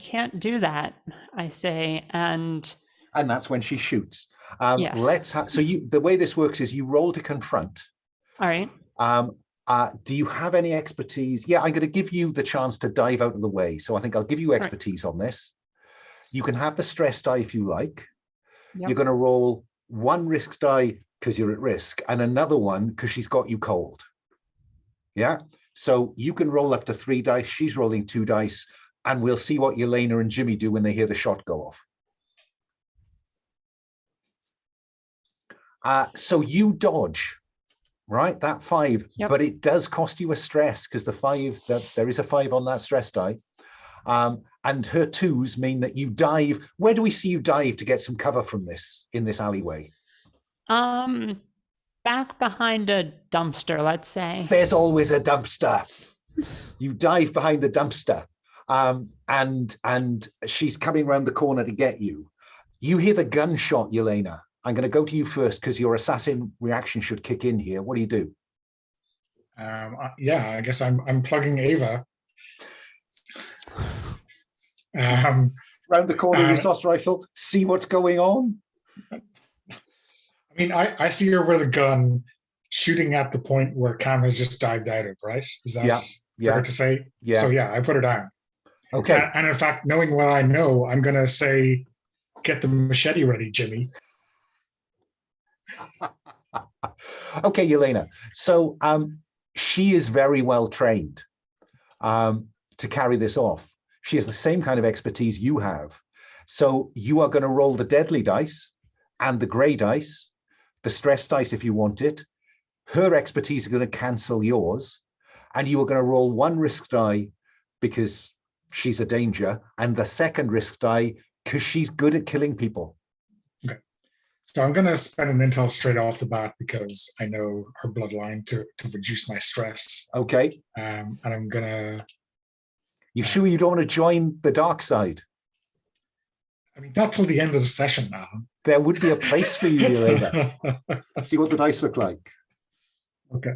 can't do that, I say, and that's when she shoots. Yeah. Let's have, so the way this works is you roll to confront. All right. Do you have any expertise? Yeah, I'm going to give you the chance to dive out of the way. So I think I'll give you expertise on this. You can have the stress die if you like. Yep. You're going to roll one risk die because you're at risk and another one because she's got you cold. Yeah. So you can roll up to 3 dice. She's rolling 2 dice. And we'll see what Yelena and Jimmy do when they hear the shot go off. So you dodge, right? That 5, Yep. But it does cost you a stress because there is a 5 on that stress die. And her 2s mean that you dive. Where do we see you dive to get some cover from this in this alleyway? Back behind a dumpster, let's say. There's always a dumpster. You dive behind the dumpster. And she's coming around the corner to get you. You hear the gunshot, Yelena. I'm going to go to you first because your assassin reaction should kick in here. What do you do? Yeah, I guess I'm plugging Ava. Round the corner with your rifle, see what's going on. I mean, I see her with a gun shooting at the point where Cam has just dived out of, right? Is that fair to say? Yeah. So yeah, I put her down. Okay. And in fact, knowing what I know, I'm going to say, get the machete ready, Jimmy. Okay, Yelena. So she is very well trained to carry this off. She has the same kind of expertise you have. So you are going to roll the deadly dice and the gray dice, the stress dice if you want it. Her expertise is going to cancel yours. And you are going to roll 1 risk die because she's a danger, and the 2nd risk die because she's good at killing people. Okay. So I'm going to spend an intel straight off the bat because I know her bloodline to reduce my stress. Okay. And I'm going to... You sure you don't want to join the dark side? I mean, not till the end of the session now. There would be a place for you, Yelena. See what the dice look like. Okay.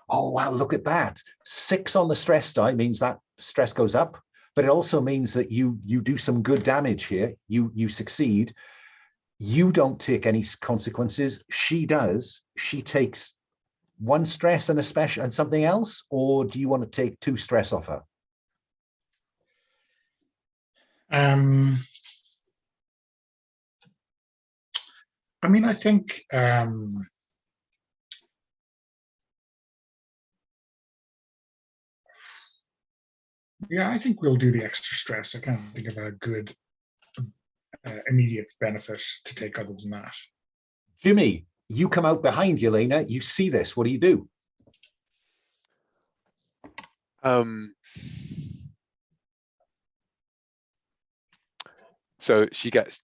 Oh, wow, look at that. 6 on the stress die means that stress goes up, but it also means that you do some good damage here. You succeed. You don't take any consequences. She does. She takes 1 stress and a special and something else, or do you want to take 2 stress off her? I mean, I think yeah, I think we'll do the extra stress. I can't think of a good immediate benefit to take other than that. Jimmy, you come out behind Yelena. You see this. What do you do? So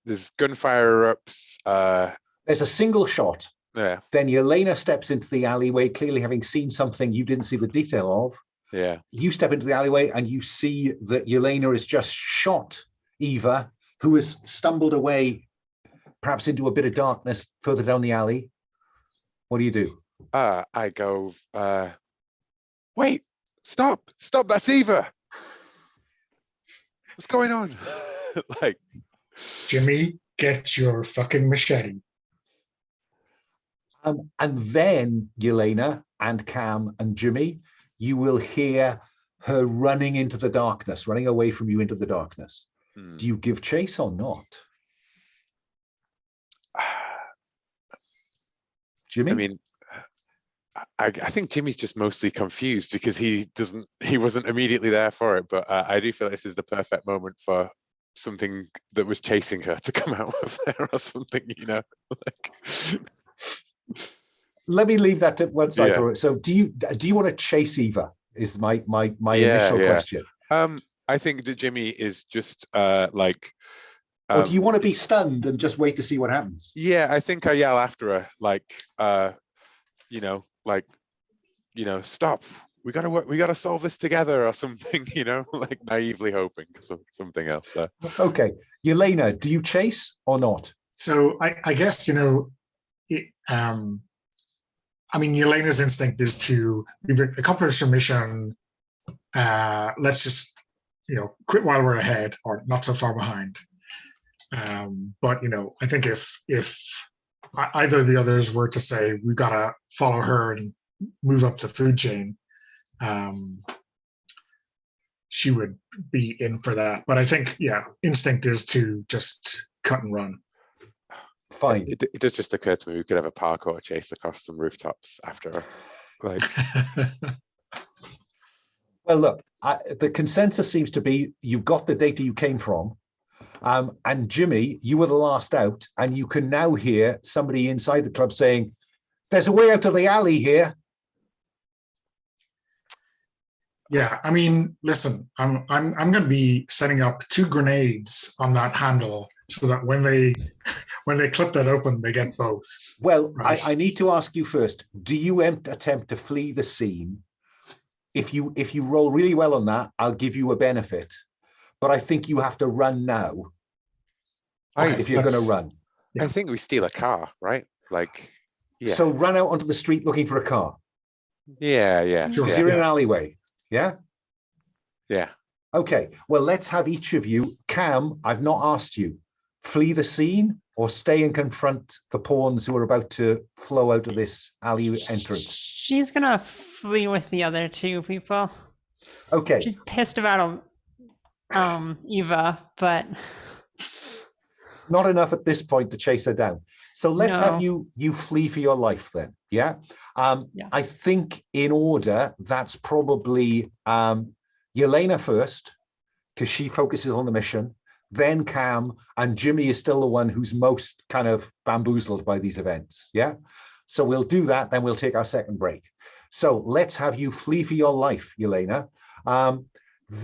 there's gunfire erupts. There's a single shot. Yeah. Then Yelena steps into the alleyway, clearly having seen something you didn't see the detail of. Yeah. You step into the alleyway and you see that Yelena has just shot Eva, who has stumbled away, perhaps into a bit of darkness further down the alley. What do you do? I go, wait, stop, that's Eva. What's going on? Like, Jimmy, get your fucking machete. And then Yelena and Cam and Jimmy, you will hear her running into the darkness, running away from you into the darkness. Do you give chase or not? Jimmy? I mean, I think Jimmy's just mostly confused because he wasn't immediately there for it, but I do feel this is the perfect moment for something that was chasing her to come out of there or something, you know. Like, let me leave that to one side Yeah. for it. So do you want to chase Eva? Is my initial question. I think that Jimmy is just like Or do you want to be stunned and just wait to see what happens? Yeah, I think I yell after her, like, you know, like, you know, stop. We gotta work. We gotta solve this together, or something. You know, like naively hoping something else there. Okay, Yelena, do you chase or not? So I guess, you know, I mean, Yelena's instinct is to, we've accomplished our mission. Let's just, you know, quit while we're ahead or not so far behind. But, you know, I think if either of the others were to say, we've got to follow her and move up the food chain, she would be in for that. But I think, yeah, instinct is to just cut and run. Fine. It does just occur to me we could have a parkour chase across some rooftops after, like. Well, look, the consensus seems to be you've got the data you came from. And Jimmy, you were the last out, and you can now hear somebody inside the club saying, "There's a way out of the alley here." Yeah, I mean, listen, I'm going to be setting up 2 grenades on that handle so that when they clip that open, they get both. Well, right? I need to ask you first: do you attempt to flee the scene? If you roll really well on that, I'll give you a benefit. But I think you have to run now. If you're going to run. I think we steal a car, right? Like, yeah. So run out onto the street looking for a car. Yeah. Sure. Because you're in an alleyway. Yeah? Yeah. Okay. Well, let's have each of you. Cam, I've not asked you. Flee the scene or stay and confront the pawns who are about to flow out of this alley entrance? She's gonna flee with the other 2 people. Okay. She's pissed about Eva, but not enough at this point to chase her down. So let's have No. you flee for your life then. Yeah. Yeah. I think in order, that's probably Yelena first, because she focuses on the mission, then Cam, and Jimmy is still the one who's most kind of bamboozled by these events. Yeah. So we'll do that, then we'll take our second break. So let's have you flee for your life, Yelena.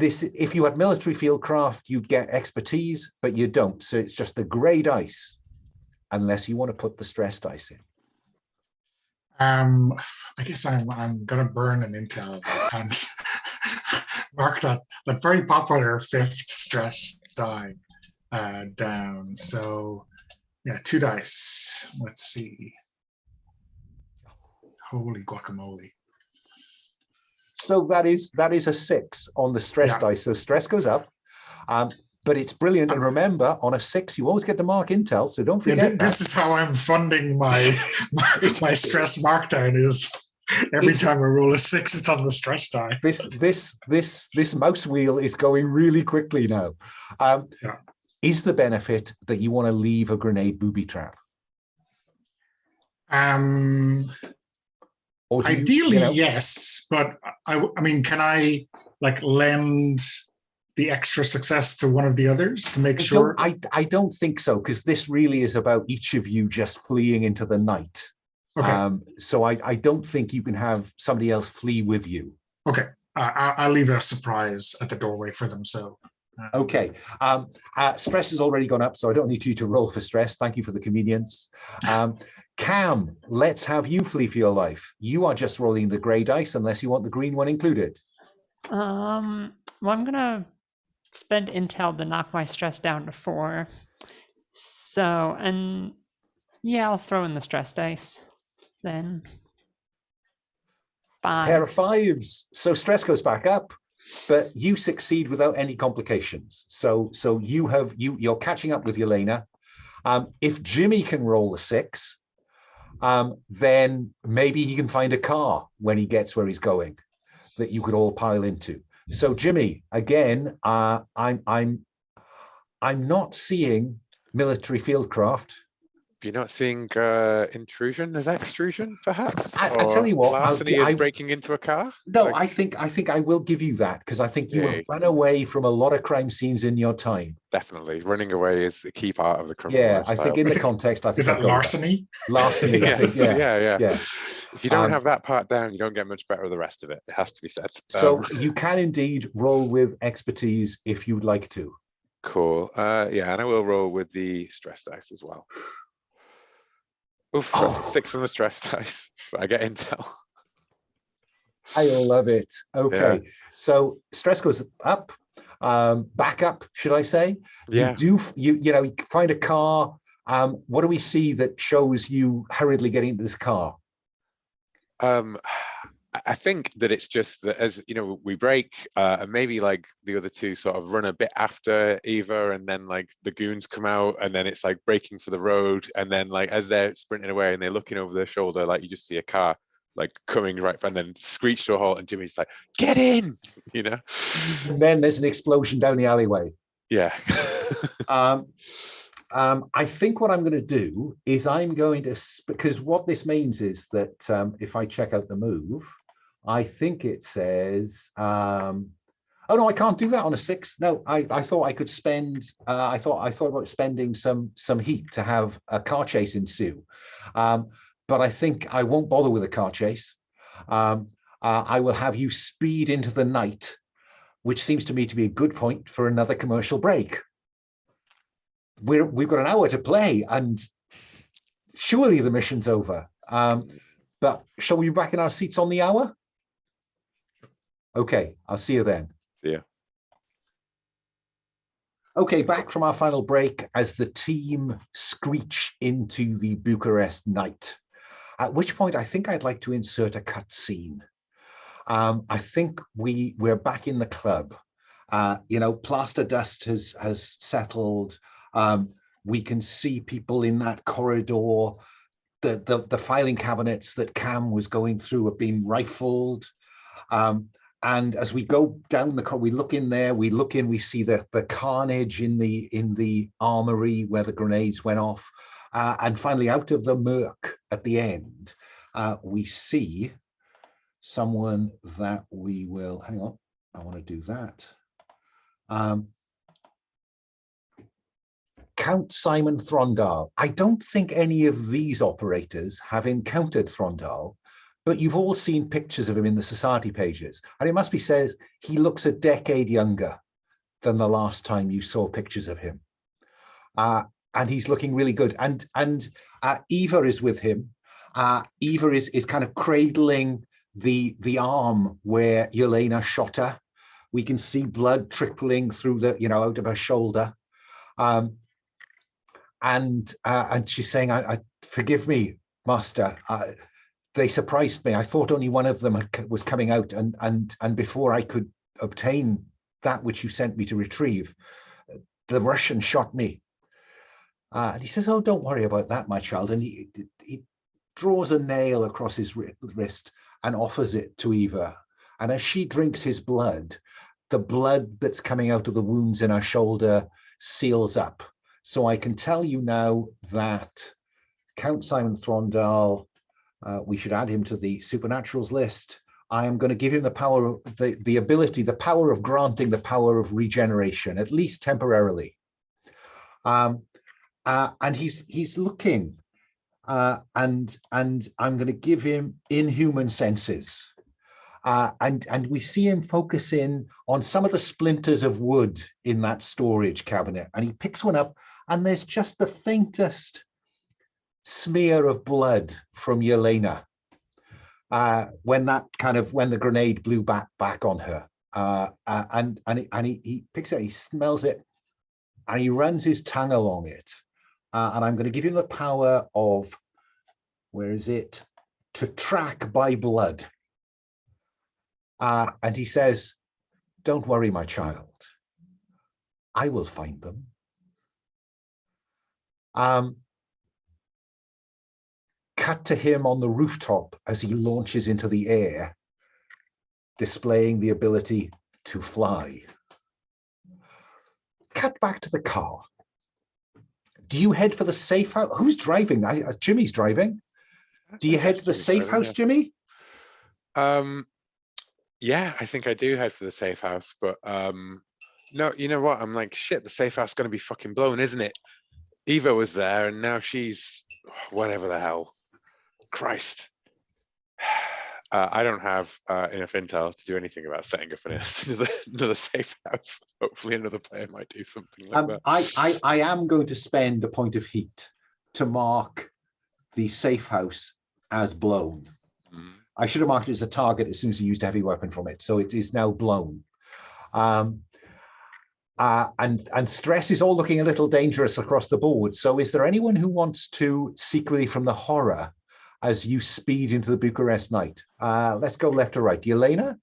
If you had military fieldcraft, you'd get expertise, but you don't. So it's just the gray dice, unless you want to put the stress dice in. I guess I'm gonna burn an intel and mark that very popular 5th stress die down. So yeah, 2 dice. Let's see. Holy guacamole. So that is a 6 on the stress dice. So stress goes up, but it's brilliant. And remember, on a 6, you always get to mark intel. So don't forget. This is how I'm funding my stress markdown. Is every time I roll a 6, it's on the stress die. This mouse wheel is going really quickly now. Is the benefit that you want to leave a grenade booby trap? Ideally, yes, but I mean, can I like lend the extra success to one of the others to make sure? I don't think so, because this really is about each of you just fleeing into the night. Okay. So I don't think you can have somebody else flee with you. Okay. I'll leave a surprise at the doorway for them. So. Okay. Stress has already gone up, so I don't need you to roll for stress. Thank you for the convenience. Cam, let's have you flee for your life. You are just rolling the gray dice unless you want the green one included. well, I'm gonna spend intel to knock my stress down to 4. So, and yeah, I'll throw in the stress dice then. 5. Pair of 5s. So stress goes back up, but you succeed without any complications. So you're catching up with Yelena. If Jimmy can roll a 6, then maybe he can find a car when he gets where he's going that you could all pile into. So Jimmy, again, I'm not seeing military fieldcraft. You're not seeing intrusion as extrusion, perhaps? I tell you what, larceny is breaking into a car? No, like, I think I will give you that, because I think you have run away from a lot of crime scenes in your time. Definitely, running away is a key part of the criminal lifestyle. I think in the context, I think is that larceny? Larceny, yes, I think, yeah. If you don't have that part down, you don't get much better of the rest of it. It has to be said. So you can indeed roll with expertise if you'd like to. Cool. Yeah, and I will roll with the stress dice as well. Oof, that's a 6 on the stress dice, but I get intel. I love it. Okay, Yeah. so stress goes up, back up, should I say? Yeah. You find a car. What do we see that shows you hurriedly getting into this car? I think that it's just that, as you know, we break, and maybe like the other two sort of run a bit after Eva, and then like the goons come out, and then it's like breaking for the road, and then like as they're sprinting away and they're looking over their shoulder, like you just see a car like coming right, and then screech to a halt, and Jimmy's like, "Get in!" You know. And then there's an explosion down the alleyway. Yeah. I think what I'm going to do is I'm going to, because what this means is that if I check out the move, I think it says, oh no, I can't do that on a 6. No, I thought I could spend, I thought about spending some heat to have a car chase ensue. But I think I won't bother with a car chase. I will have you speed into the night, which seems to me to be a good point for another commercial break. We've got an hour to play, and surely the mission's over. But shall we be back in our seats on the hour? Okay, I'll see you then. See ya. Okay, back from our final break as the team screech into the Bucharest night. At which point, I think I'd like to insert a cut scene. I think we're back in the club. Plaster dust has settled. We can see people in that corridor. The filing cabinets that Cam was going through have been rifled. And as we go down the corridor, we look in there. We see the carnage in the armory where the grenades went off. And finally, out of the murk at the end, we see someone that we will. Hang on, I want to do that. Count Simon Throndal. I don't think any of these operators have encountered Throndal, but you've all seen pictures of him in the society pages. And it must be said, he looks a decade younger than the last time you saw pictures of him. And he's looking really good. And Eva is with him. Eva is kind of cradling the arm where Yelena shot her. We can see blood trickling through out of her shoulder. And she's saying, "I forgive me, Master. They surprised me. I thought only one of them was coming out, and before I could obtain that which you sent me to retrieve, the Russian shot me." And he says, "Oh, don't worry about that, my child." And he draws a nail across his wrist and offers it to Eva. And as she drinks his blood, the blood that's coming out of the wounds in her shoulder seals up. So I can tell you now that Count Simon Throndal, we should add him to the supernaturals list. I am going to give him the power, the ability, the power of granting the power of regeneration, at least temporarily. And he's looking, and I'm going to give him inhuman senses. And we see him focus in on some of the splinters of wood in that storage cabinet, and he picks one up, and there's just the faintest smear of blood from Yelena when the grenade blew back on her. And he picks it up, he smells it, and he runs his tongue along it. And I'm going to give him the power of, where is it? To track by blood. And he says, "Don't worry, my child. I will find them." Cut to him on the rooftop as he launches into the air, displaying the ability to fly. Cut back to the car. Do you head for the safe house? Who's driving? Jimmy's driving. Do you head to the safe house, Jimmy? Yeah, I think I do head for the safe house, but no, you know what? I'm like, shit, the safe house is going to be fucking blown, isn't it? Eva was there, and now she's whatever the hell. Christ. I don't have enough intel to do anything about setting up another safe house. Hopefully another player might do something like that. I am going to spend a point of heat to mark the safe house as blown. I should have marked it as a target as soon as he used a heavy weapon from it. So it is now blown. And stress is all looking a little dangerous across the board. So is there anyone who wants to seek relief from the horror as you speed into the Bucharest night? Let's go left to right. Yelena?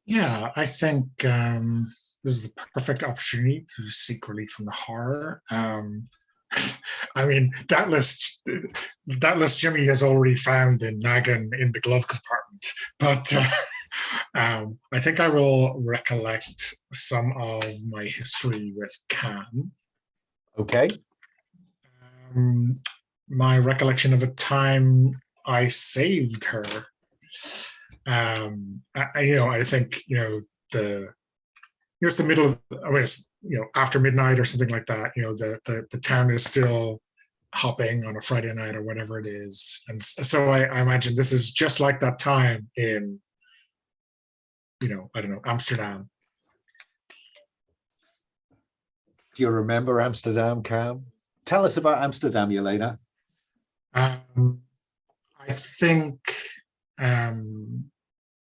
Yeah, I think this is the perfect opportunity to seek relief from the horror. I mean, that list Jimmy has already found in Nagan in the glove compartment. But I think I will recollect some of my history with Cam. Okay. My recollection of a time I saved her. I think it's the middle of, it's, after midnight or something like that. The town is still hopping on a Friday night or whatever it is, and so I imagine this is just like that time in, I don't know, Amsterdam. Do you remember Amsterdam, Cam? Tell us about Amsterdam, Yelena. I think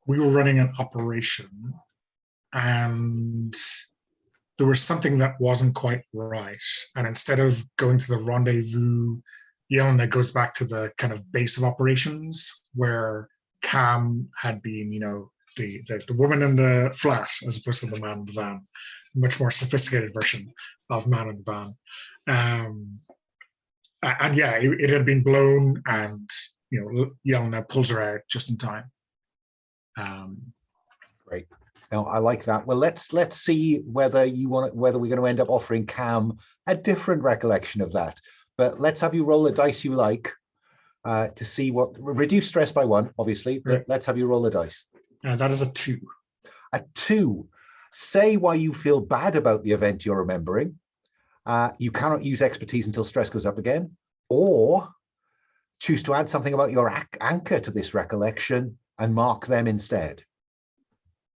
we were running an operation, and there was something that wasn't quite right. And instead of going to the rendezvous, Yelena goes back to the kind of base of operations where Cam had been, the woman in the flat as opposed to the man in the van, a much more sophisticated version of man in the van. And yeah, it had been blown, and Yelena pulls her out just in time. Great. Now I like that. Well, let's see whether we're going to end up offering Cam a different recollection of that. But let's have you roll the dice you like to see reduce stress by 1, obviously. But right. Let's have you roll the dice. That is a 2. A 2. Say why you feel bad about the event you're remembering. You cannot use expertise until stress goes up again, or choose to add something about your anchor to this recollection and mark them instead.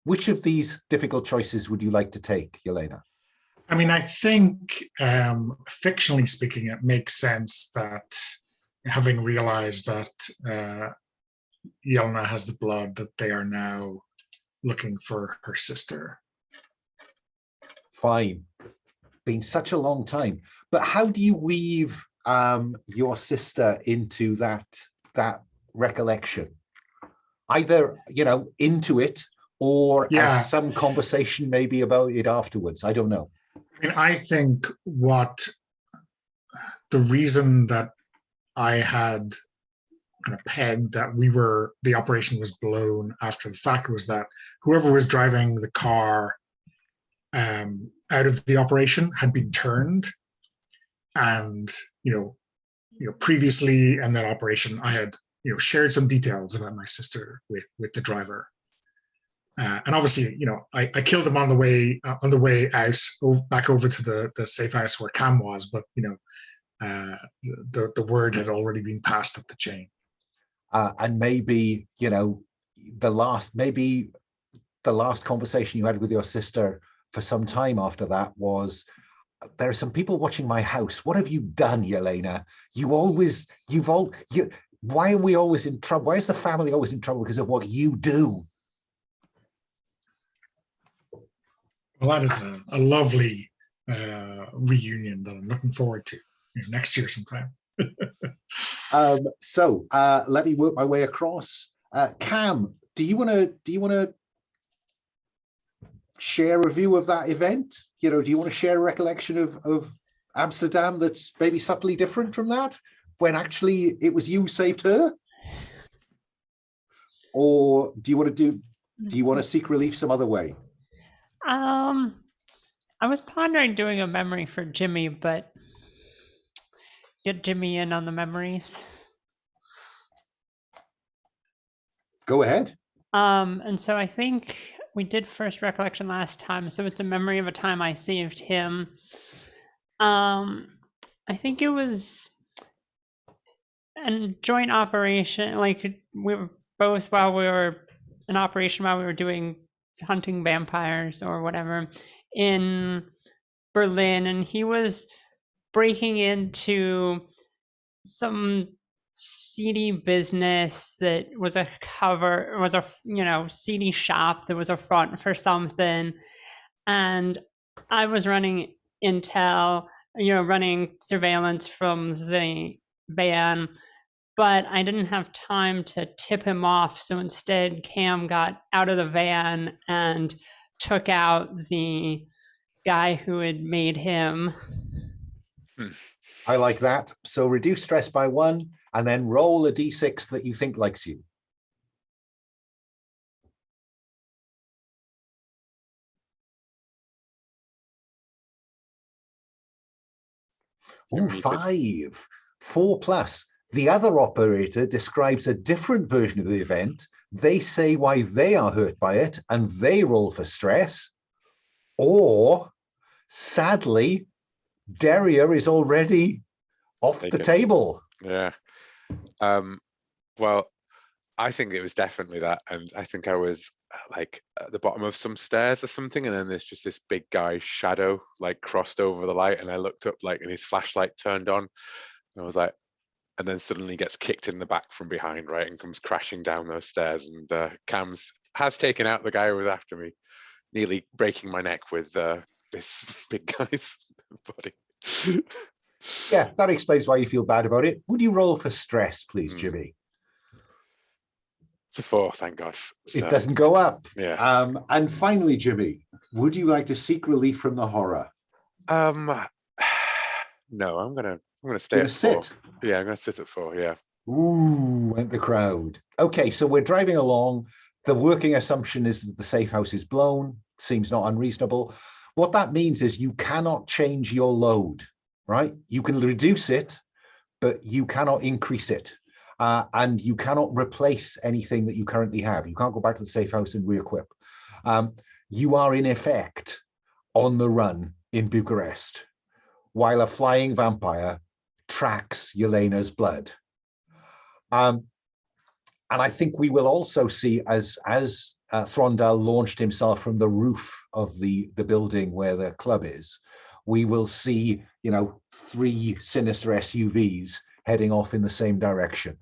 Which of these difficult choices would you like to take, Yelena? I mean, I think, fictionally speaking, it makes sense that, having realized that Yelena has the blood, that they are now looking for her sister. Fine. Been such a long time. But how do you weave your sister into that recollection? Either, into it, or as some conversation maybe about it afterwards. I don't know. I mean, I think the reason that I had kind of pegged that the operation was blown after the fact was that whoever was driving the car out of the operation had been turned, and previously in that operation I had shared some details about my sister with the driver, and obviously I killed him on the way out back over to the safe house where Cam was, but the word had already been passed up the chain. And maybe the last conversation you had with your sister for some time after that was, there are some people watching my house. What have you done, Yelena? Why are we always in trouble? Why is the family always in trouble? Because of what you do. Well, that is a lovely reunion that I'm looking forward to next year sometime. So let me work my way across. Cam, do you want to share a view of that event? Do you want to share a recollection of Amsterdam that's maybe subtly different from that, when actually it was you who saved her? Or do you want to seek relief some other way? I was pondering doing a memory for Jimmy, but get Jimmy in on the memories. Go ahead. And so I think we did first recollection last time, so it's a memory of a time I saved him. I think it was a joint operation. Like we were both while we were an operation while we were doing hunting vampires or whatever in Berlin, and he was breaking into some seedy business that was a seedy shop that was a front for something, and I was running intel, running surveillance from the van, but I didn't have time to tip him off. So instead, Cam got out of the van and took out the guy who had made him. I like that. So reduce stress by 1 and then roll a d6 that you think likes you. Ooh, 5. 4 plus. The other operator describes a different version of the event. They say why they are hurt by it, and they roll for stress. Or, sadly, Derrier is already off the table. Yeah. Well, I think it was definitely that, and I think I was like at the bottom of some stairs or something, and then there's just this big guy's shadow like crossed over the light, and I looked up like, and his flashlight turned on, and I was like, and then suddenly gets kicked in the back from behind, right, and comes crashing down those stairs, and Cam's has taken out the guy who was after me, nearly breaking my neck with this big guy's body. Yeah, that explains why you feel bad about it. Would you roll for stress, please, Jimmy? It's a 4, thank God. So, it doesn't go up. Yes. And finally, Jimmy, would you like to seek relief from the horror? No, I'm gonna stay at 4. Sit. Yeah, I'm gonna sit at 4. Yeah. Ooh, went the crowd. Okay, so we're driving along. The working assumption is that the safe house is blown. Seems not unreasonable. What that means is you cannot change your load, right? You can reduce it, but you cannot increase it. And you cannot replace anything that you currently have. You can't go back to the safe house and re-equip. You are in effect on the run in Bucharest while a flying vampire tracks Yelena's blood. And I think we will also see as Throndal launched himself from the roof of the building where the club is, we will see, 3 sinister SUVs heading off in the same direction.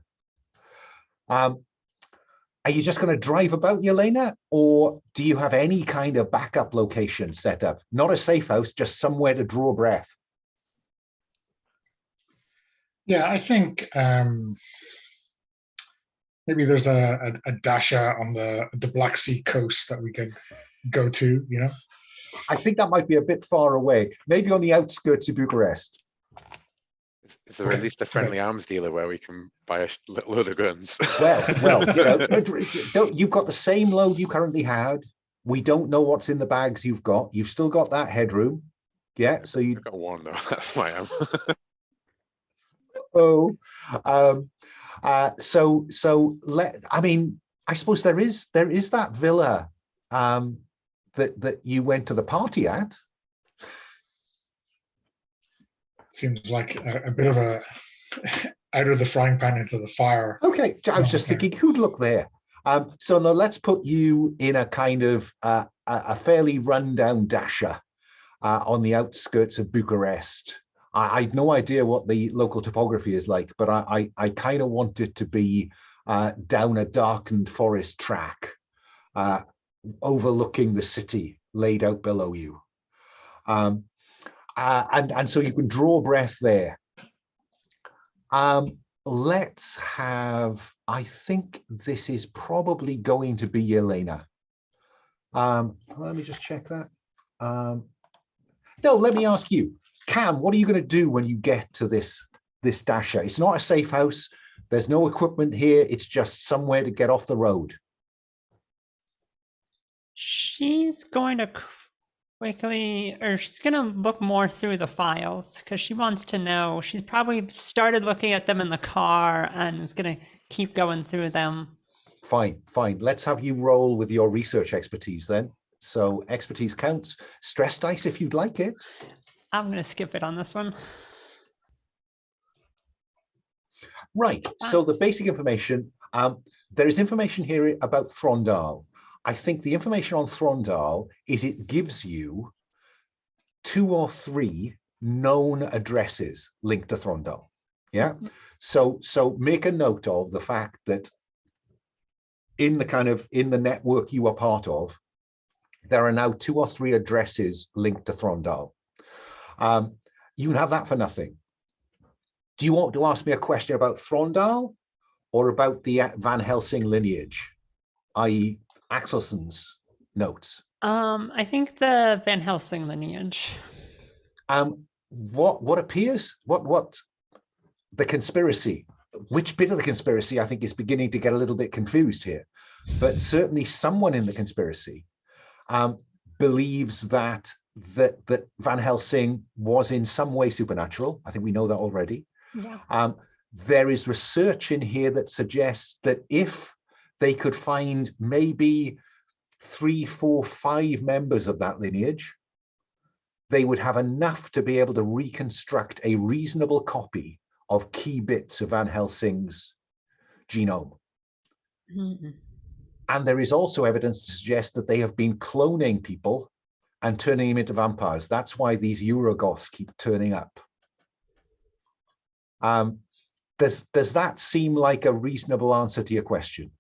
Are you just going to drive about, Yelena, or do you have any kind of backup location set up? Not a safe house, just somewhere to draw breath. Yeah, I think maybe there's a dacha on the Black Sea coast that we could go to, I think that might be a bit far away, maybe on the outskirts of Bucharest. Is there at least a friendly arms dealer where we can buy a load of guns? Well, you've got the same load you currently had. We don't know what's in the bags you've got. You've still got that headroom. Yeah, so you've got 1 though. That's my am. I suppose there is that villa that you went to the party at. Seems like a bit of a out of the frying pan into the fire. Okay, I was just thinking, who'd look there? So now let's put you in a kind of a fairly rundown dacha on the outskirts of Bucharest. I have no idea what the local topography is like, but I kind of want it to be down a darkened forest track, overlooking the city laid out below you. And so you can draw breath there. Let's have, I think this is probably going to be Yelena. Let me just check that. No, let me ask you, Cam, what are you going to do when you get to this dacha? It's not a safe house. There's no equipment here. It's just somewhere to get off the road. She's going to she's going to look more through the files because she wants to know. She's probably started looking at them in the car and is going to keep going through them. Fine. Let's have you roll with your research expertise then. So expertise counts. Stress dice if you'd like it. I'm going to skip it on this one. Right. So the basic information, there is information here about Throndal. I think the information on Throndal is it gives you 2 or 3 known addresses linked to Throndal. Yeah. So make a note of the fact that in the network you are part of, there are now 2 or 3 addresses linked to Throndal. You can have that for nothing. Do you want to ask me a question about Throndal or about the Van Helsing lineage, i.e. Axelson's notes? I think the Van Helsing lineage. What appears? What the conspiracy? Which bit of the conspiracy I think is beginning to get a little bit confused here, but certainly someone in the conspiracy believes that Van Helsing was in some way supernatural. I think we know that already. Yeah. There is research in here that suggests that if they could find maybe 3, 4, 5 members of that lineage, they would have enough to be able to reconstruct a reasonable copy of key bits of Van Helsing's genome. Mm-hmm. And there is also evidence to suggest that they have been cloning people and turning them into vampires. That's why these Eurogoths keep turning up. Does that seem like a reasonable answer to your question?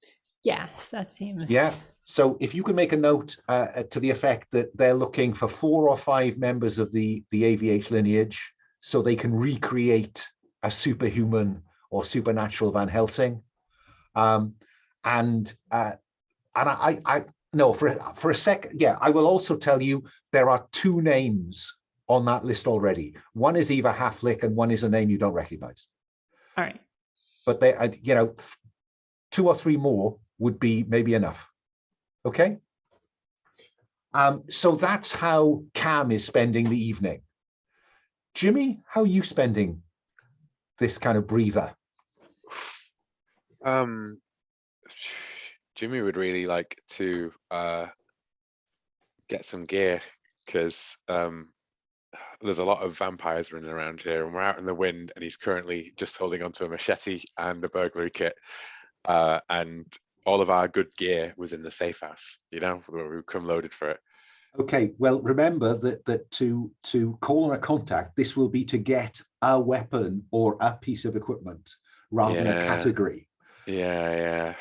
Yes, that seems. Yeah. So if you can make a note to the effect that they're looking for 4 or 5 members of the AVH lineage so they can recreate a superhuman or supernatural Van Helsing. And I no, for a second, yeah, I will also tell you there are 2 names on that list already. One is Eva Haflick and one is a name you don't recognize. All right. But they, 2 or 3 more would be maybe enough. Okay. So that's how Cam is spending the evening. Jimmy, how are you spending this kind of breather? Jimmy would really like to get some gear because there's a lot of vampires running around here and we're out in the wind and he's currently just holding onto a machete and a burglary kit. And all of our good gear was in the safe house, where we come loaded for it. Okay, well, remember that to call on a contact, this will be to get a weapon or a piece of equipment rather than a category. Yeah.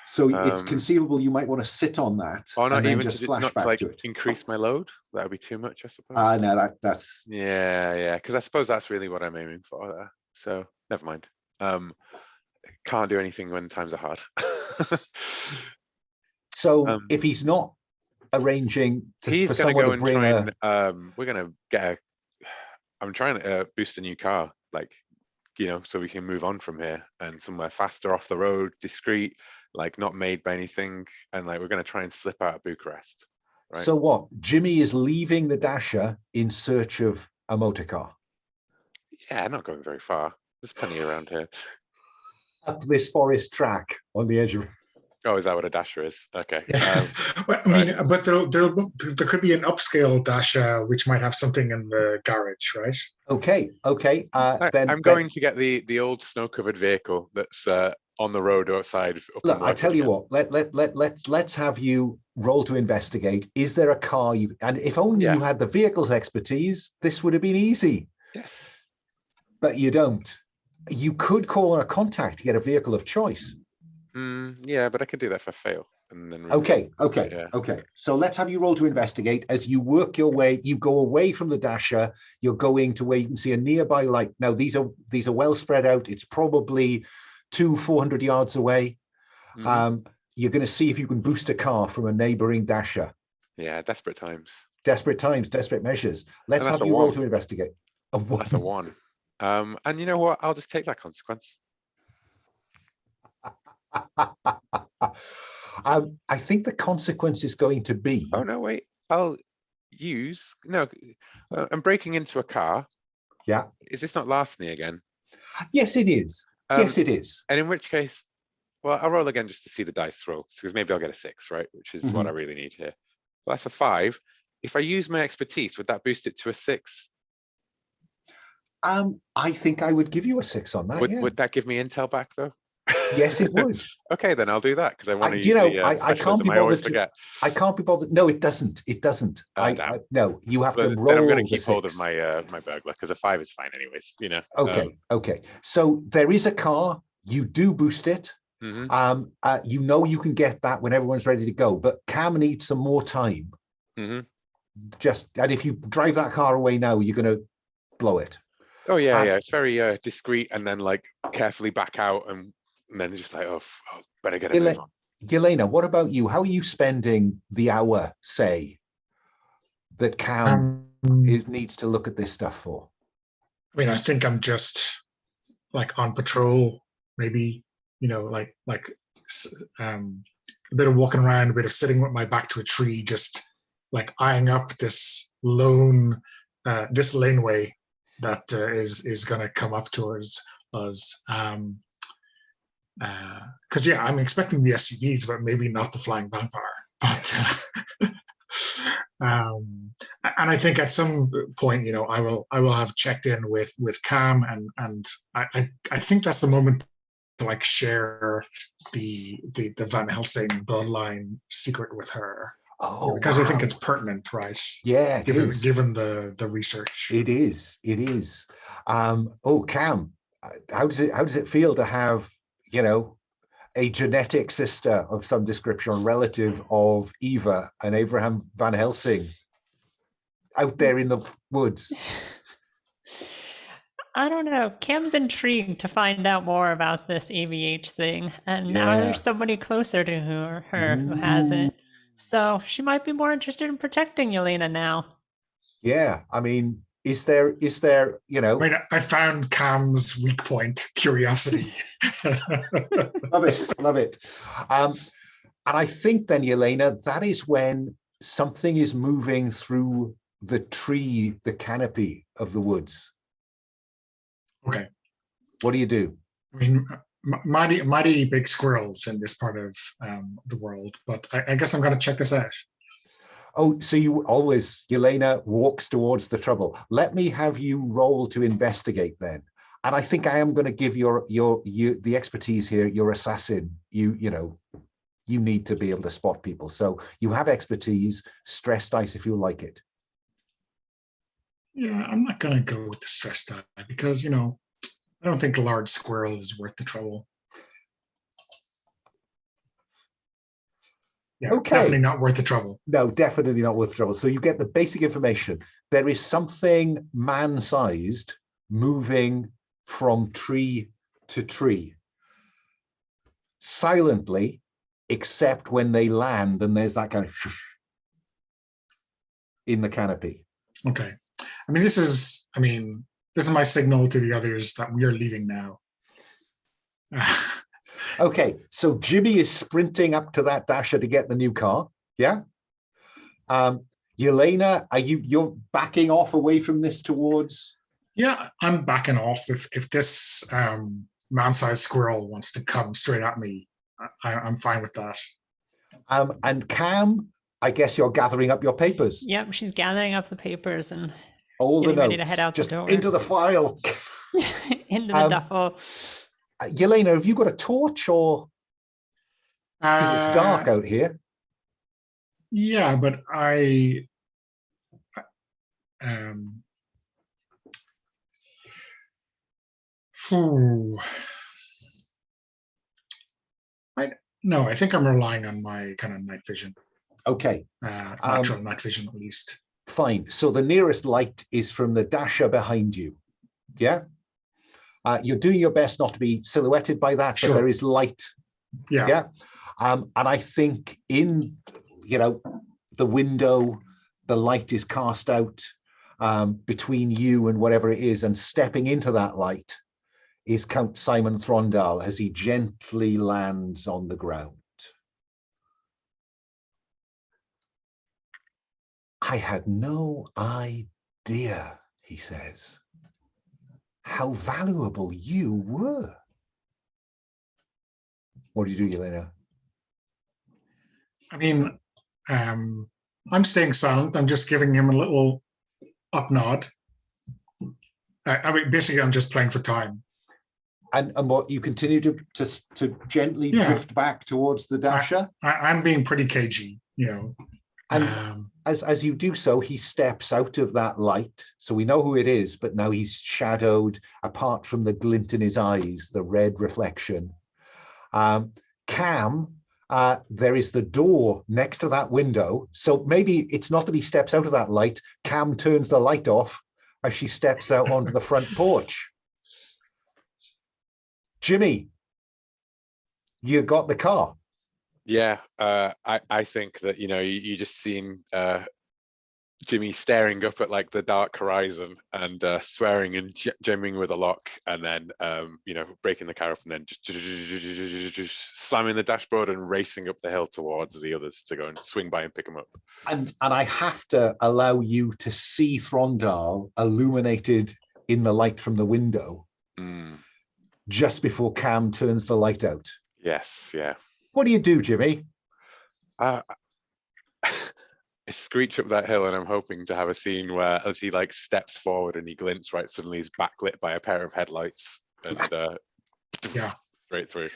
So it's conceivable you might want to sit on that or and then just flash back to it. Increase my load. That would be too much, I suppose. No, that's yeah. Because I suppose that's really what I'm aiming for there. So never mind. Can't do anything when times are hard. So if he's not arranging he's for going someone to go to and bring try and we're going to get I'm trying to boost a new car, so we can move on from here and somewhere faster off the road, discreet, not made by anything, and we're going to try and slip out of Bucharest. Right? So what? Jimmy is leaving the Dasher in search of a motor car. Yeah, not going very far. There's plenty around here. Up this forest track on the edge of. Oh, is that what a Dasher is? Okay. Well, I mean, but there could be an upscale Dasher which might have something in the garage, right? Okay. Then I'm going to get the old snow-covered vehicle that's on the road outside. Look, I tell you what. Let's have you roll to investigate. Is there a car you? And if only you had the vehicle's expertise, this would have been easy. Yes. But you don't. You could call on a contact to get a vehicle of choice. Yeah, but I could do that if I fail. And then Okay. So let's have you roll to investigate. As you work your way, you go away from the Dasher. You're going to where you can see a nearby light. Now these are well spread out. It's probably 200-400 yards away. You're going to see if you can boost a car from a neighboring Dasher. Yeah, desperate times. Desperate times, desperate measures. Let's have you roll to investigate. That's a 1. And you know what? I'll just take that consequence. I think the consequence is going to be. Oh no! Wait, I'm breaking into a car. Yeah. Is this not larceny again? Yes, it is. Yes, it is. And in which case, well, I'll roll again just to see the dice roll, because maybe I'll get a 6, right? Which is what I really need here. Well, that's a 5. If I use my expertise, would that boost it to a 6? I think I would give you a 6 on that. Would that give me intel back though? Yes, it would. Okay, then I'll do that because I want to Do you use know, the I can't specialism. be I always bothered to. forget. I can't be bothered. No, it doesn't. It doesn't. Damn. No, you have to But roll. then I'm going to the keep hold of 6. my my burglar because a 5 is fine anyways. You know. Okay. Okay. So there is a car. You do boost it. Mhm. You know you can get that when everyone's ready to go, but Cam needs some more time. Mhm. And if you drive that car away now, you're going to blow it. Oh yeah, yeah. It's very discreet, and then like carefully back out, and then just like, better get a move on. Yelena, what about you? How are you spending the hour, say, that Cam needs to look at this stuff for? I mean, I think I'm just like on patrol, maybe, you know, like a bit of walking around, a bit of sitting with my back to a tree, just like eyeing up this this laneway that is going to come up towards us. Because yeah, I'm expecting the SUVs, but maybe not the flying vampire. But and I think at some point, you know, I will have checked in with Cam, and I think that's the moment to like share the Van Helsing bloodline secret with her. Oh, because wow. I think it's pertinent, right? Yeah, given the research. It is. It is. Cam, how does it feel to have, you know, a genetic sister of some description, relative of Eva and Abraham Van Helsing, out there in the woods? I don't know. Cam's intrigued to find out more about this AVH thing, and now there's somebody closer to her who has it. So she might be more interested in protecting Yelena now. Yeah, I mean, is there, you know? I mean, I found Cam's weak point, curiosity. Love it. And I think then, Yelena, that is when something is moving through the tree, the canopy of the woods. Okay. What do you do? I mean, mighty big squirrels in this part of the world, but I guess I'm going to check this out. Oh, so Yelena walks towards the trouble. Let me have you roll to investigate then. And I think I am going to give you the expertise here, your assassin. You know, you need to be able to spot people. So you have expertise, stress dice if you like it. Yeah, I'm not going to go with the stress die because, you know, I don't think a large squirrel is worth the trouble. Yeah, okay. Definitely not worth the trouble. No, definitely not worth the trouble. So you get the basic information. There is something man-sized moving from tree to tree, silently, except when they land and there's that kind of shh in the canopy. Okay. I mean, this is my signal to the others that we are leaving now. Okay, so Jimmy is sprinting up to that dasher to get the new car. Yeah. Yelena, you're backing off away from this towards? Yeah, I'm backing off. If this man-sized squirrel wants to come straight at me, I'm fine with that. And Cam, I guess you're gathering up your papers. Yep, she's gathering up the papers and all getting the notes, ready to head out just the door. Into the file. Into the duffel. Yelena, have you got a torch or? Because it's dark out here. Yeah, but I think I'm relying on my kind of night vision. Okay. Natural night vision, at least. Fine. So the nearest light is from the dasher behind you. Yeah. You're doing your best not to be silhouetted by that, but there is light. Yeah. Yeah. And I think in, you know, the window, the light is cast out between you and whatever it is, and stepping into that light is Count Simon Throndal as he gently lands on the ground. I had no idea, he says, how valuable you were. What do you do, Yelena? I mean, I'm staying silent. I'm just giving him a little up nod. I mean, basically, I'm just playing for time. And what you continue to gently drift back towards the dasher. I'm being pretty cagey, you know. And as you do so, he steps out of that light. So we know who it is, but now he's shadowed, apart from the glint in his eyes, the red reflection. Cam, there is the door next to that window. So maybe it's not that he steps out of that light. Cam turns the light off as she steps out onto the front porch. Jimmy, you got the car. Yeah, I think that, you know, you just seen Jimmy staring up at like the dark horizon and swearing and jamming with a lock, and then you know, breaking the car up and then just slamming the dashboard and racing up the hill towards the others to go and swing by and pick them up. And I have to allow you to see Throndal illuminated in the light from the window just before Cam turns the light out. Yes, yeah. What do you do, Jimmy? I screech up that hill, and I'm hoping to have a scene where, as he like steps forward and he glints, right, suddenly he's backlit by a pair of headlights, and straight through.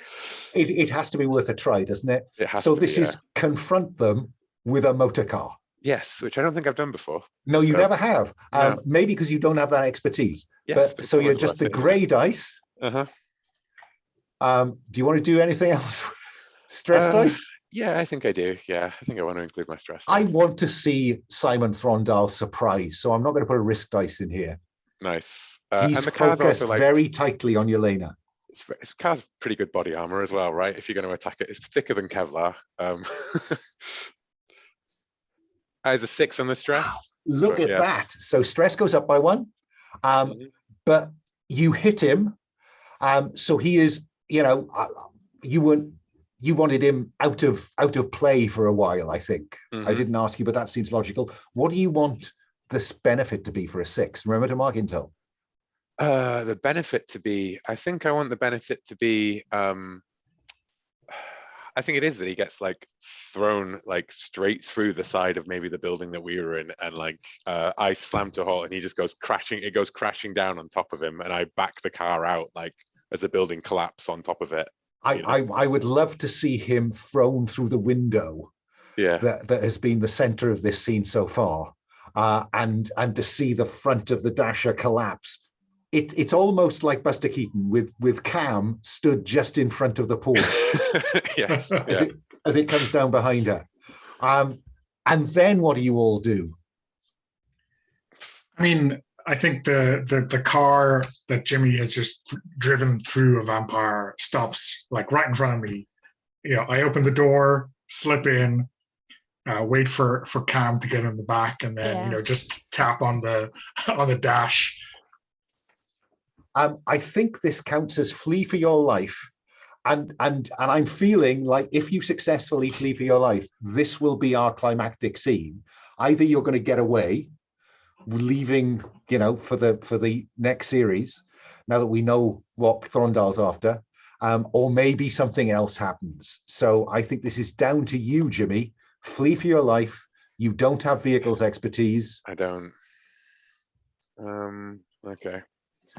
It has to be worth a try, doesn't it? It has so to this be, is confront them with a motor car. Yes, which I don't think I've done before. No, you never have. No. Maybe because you don't have that expertise. Yes, but so you're just the grey dice. Uh-huh. Do you want to do anything else? Stress dice? Yeah, I think I do. Yeah, I think I want to include my stress I dice. want to see Simon Throndal surprised, so I'm not going to put a risk dice in here. Nice. He's and the car's focused also like, very tightly on Yelena. It's car's pretty good body armor as well, right? If you're going to attack it, it's thicker than Kevlar. As a 6 on the stress. Wow, look at that. So stress goes up by 1, but you hit him. So he is, you know, you wanted him out of play for a while, I think. I didn't ask you, but that seems logical. What do you want this benefit to be for a 6? Remember to mark intel. The benefit to be, I think I want the benefit to be, I think it is that he gets like thrown like straight through the side of maybe the building that we were in, and like I slam to a halt and he just goes crashing. It goes crashing down on top of him, and I back the car out like as the building collapses on top of it. I would love to see him thrown through the window. Yeah, that has been the center of this scene so far, and to see the front of the dasher collapse. It's almost like Buster Keaton with Cam stood just in front of the porch. Yes, as it comes down behind her. And then what do you all do? I mean, I think the car that Jimmy has just driven through a vampire stops like right in front of me. You know, I open the door, slip in, wait for Cam to get in the back, and then you know, just tap on the dash. I think this counts as flee for your life. And I'm feeling like if you successfully flee for your life, this will be our climactic scene. Either you're going to get away, leaving, you know, for the next series, now that we know what Throndal's after, or maybe something else happens. So I think this is down to you, Jimmy. Flee for your life. You don't have vehicles expertise. I don't. Okay.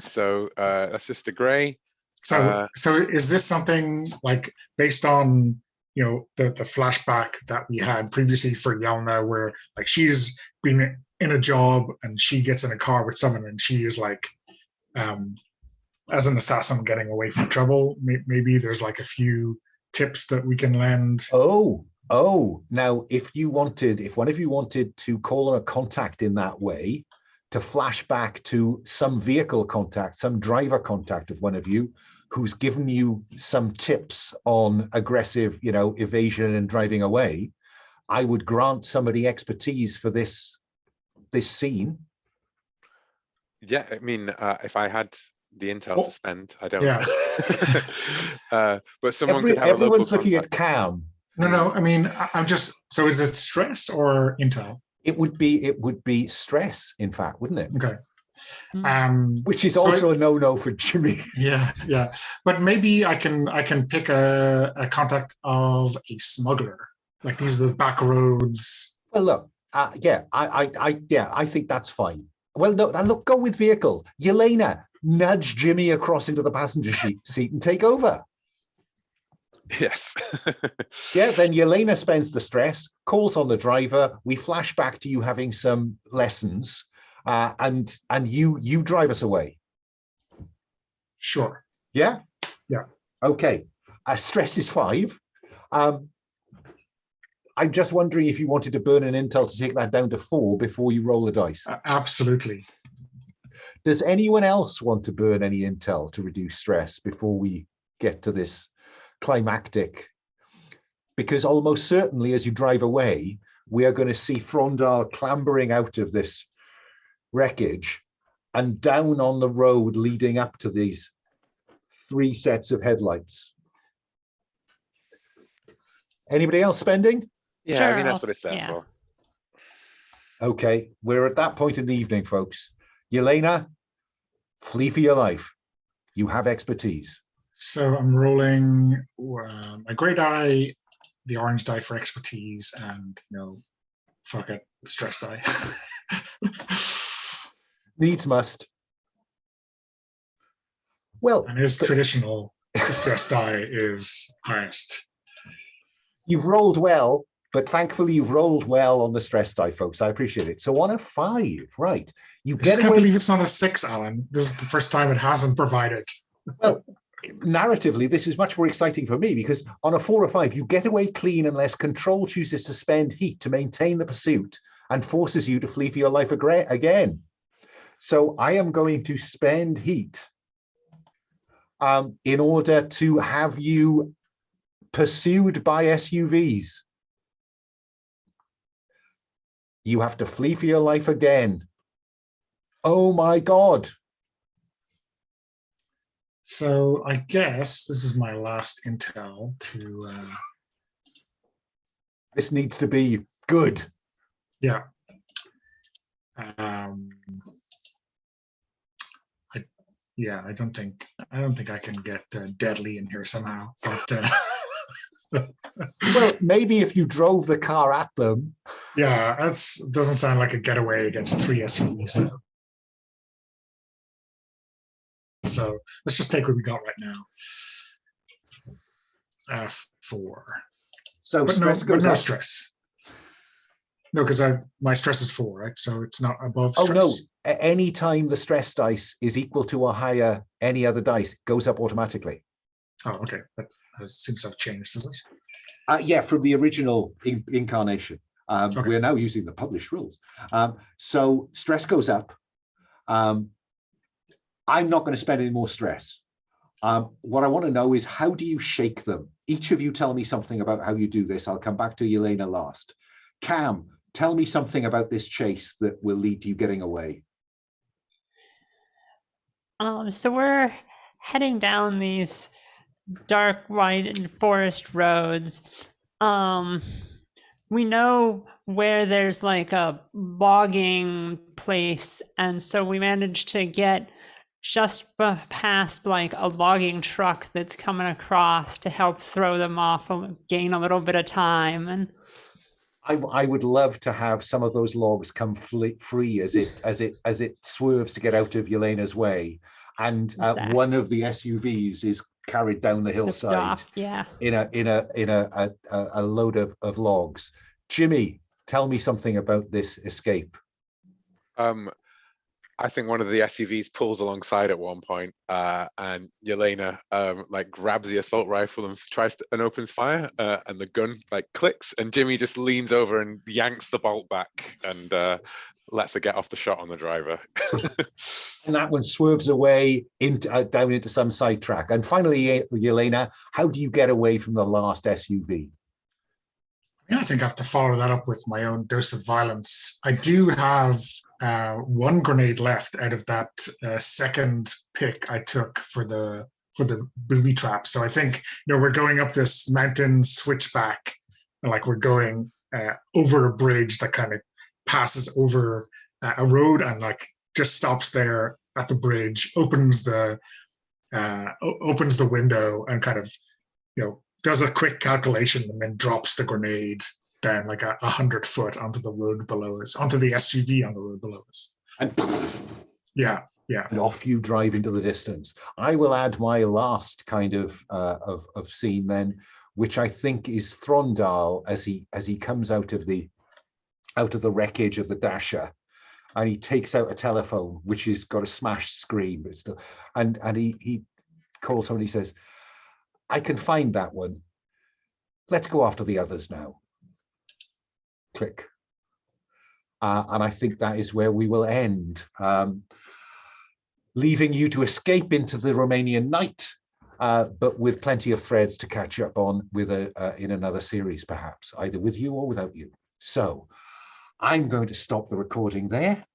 So that's just a gray. So is this something like based on, you know, the flashback that we had previously for Yelena, where like she's been in a job and she gets in a car with someone and she is like, as an assassin getting away from trouble? Maybe there's like a few tips that we can lend. Oh, now if one of you wanted to call on a contact in that way, to flash back to some vehicle contact, some driver contact of one of you who's given you some tips on aggressive, you know, evasion and driving away, I would grant somebody expertise for this scene. Yeah, I mean, if I had the intel to spend, I don't. Yeah. But someone could have everyone's a local looking contact. At Cam. No. I mean, I'm just. So is it stress or intel? It would be stress, in fact, wouldn't it? Okay. Which is also a no-no for Jimmy. Yeah. But maybe I can pick a contact of a smuggler. Like these are the back roads. Well, look, I think that's fine. Well, no, look, go with vehicle. Yelena, nudge Jimmy across into the passenger seat and take over. Yes. Yeah, then Yelena spends the stress, calls on the driver. We flash back to you having some lessons, and you drive us away. Sure. Yeah? Yeah. Okay. Stress is 5. I'm just wondering if you wanted to burn an intel to take that down to 4 before you roll the dice. Absolutely. Does anyone else want to burn any intel to reduce stress before we get to this climactic? Because almost certainly as you drive away, we are going to see Throndal clambering out of this wreckage and down on the road leading up to these 3 sets of headlights. Anybody else spending? Yeah, Sure, I mean, that's what it's there yeah. for. Okay, we're at that point in the evening, folks. Yelena, flee for your life. You have expertise. So I'm rolling a gray die, the orange die for expertise, and fuck it, the stress die. Needs must. Well, And his traditional stress die is highest. you've rolled well, but thankfully you've rolled well on the stress die, folks. I appreciate it. So on a 5, right? You I just get can't away. believe it's not a 6, Alan. This is the first time it hasn't provided. Well, narratively, this is much more exciting for me because on a 4 or 5, you get away clean unless control chooses to spend heat to maintain the pursuit and forces you to flee for your life again. So I am going to spend heat in order to have you pursued by SUVs. You have to flee for your life again. Oh my God. So I guess this is my last intel to... This needs to be good. Yeah. I don't think I can get deadly in here somehow. But well, maybe if you drove the car at them. Yeah, doesn't sound like a getaway against 3 SUVs. So let's just take what we got right now. 4. So but stress goes no up. Stress. No, because my stress is 4, right? So it's not above stress. Oh no! Any time the stress dice is equal to or higher any other dice, it goes up automatically. Oh, okay. That seems to have changed, does it? Yeah, from the original incarnation. Okay. We're now using the published rules. So stress goes up. I'm not going to spend any more stress. What I want to know is, how do you shake them? Each of you tell me something about how you do this. I'll come back to Yelena last. Cam, tell me something about this chase that will lead to you getting away. So we're heading down these dark, wide forest roads. We know where there's like a logging place, and so we managed to get just past like a logging truck that's coming across to help throw them off and gain a little bit of time. And I would love to have some of those logs come free as it swerves to get out of Yelena's way, and Exactly. one of the SUVs is carried down the hillside. Yeah. In a load of logs. Jimmy, tell me something about this escape. I think one of the SUVs pulls alongside at one point, and Yelena like grabs the assault rifle and tries to, and opens fire, and the gun like clicks, and Jimmy just leans over and yanks the bolt back and lets her get off the shot on the driver. And that one swerves away down into some sidetrack. And finally, Yelena, how do you get away from the last SUV? Yeah, I think I have to follow that up with my own dose of violence. I do have 1 grenade left out of that second pick I took for the booby trap. So I think we're going up this mountain switchback, like we're going over a bridge that kind of passes over a road and like just stops there at the bridge, opens the window and kind of does a quick calculation and then drops the grenade down like 100 foot onto the road below us, onto the SUV on the road below us. And Yeah. and off you drive into the distance. I will add my last kind of scene then, which I think is Throndal as he comes out of the wreckage of the Dasher, and he takes out a telephone which has got a smashed screen, but it's still, and he calls somebody, says, "I can find that one. Let's go after the others now." Click. And I think that is where we will end, leaving you to escape into the Romanian night, but with plenty of threads to catch up on with in another series, perhaps, either with you or without you. So I'm going to stop the recording there.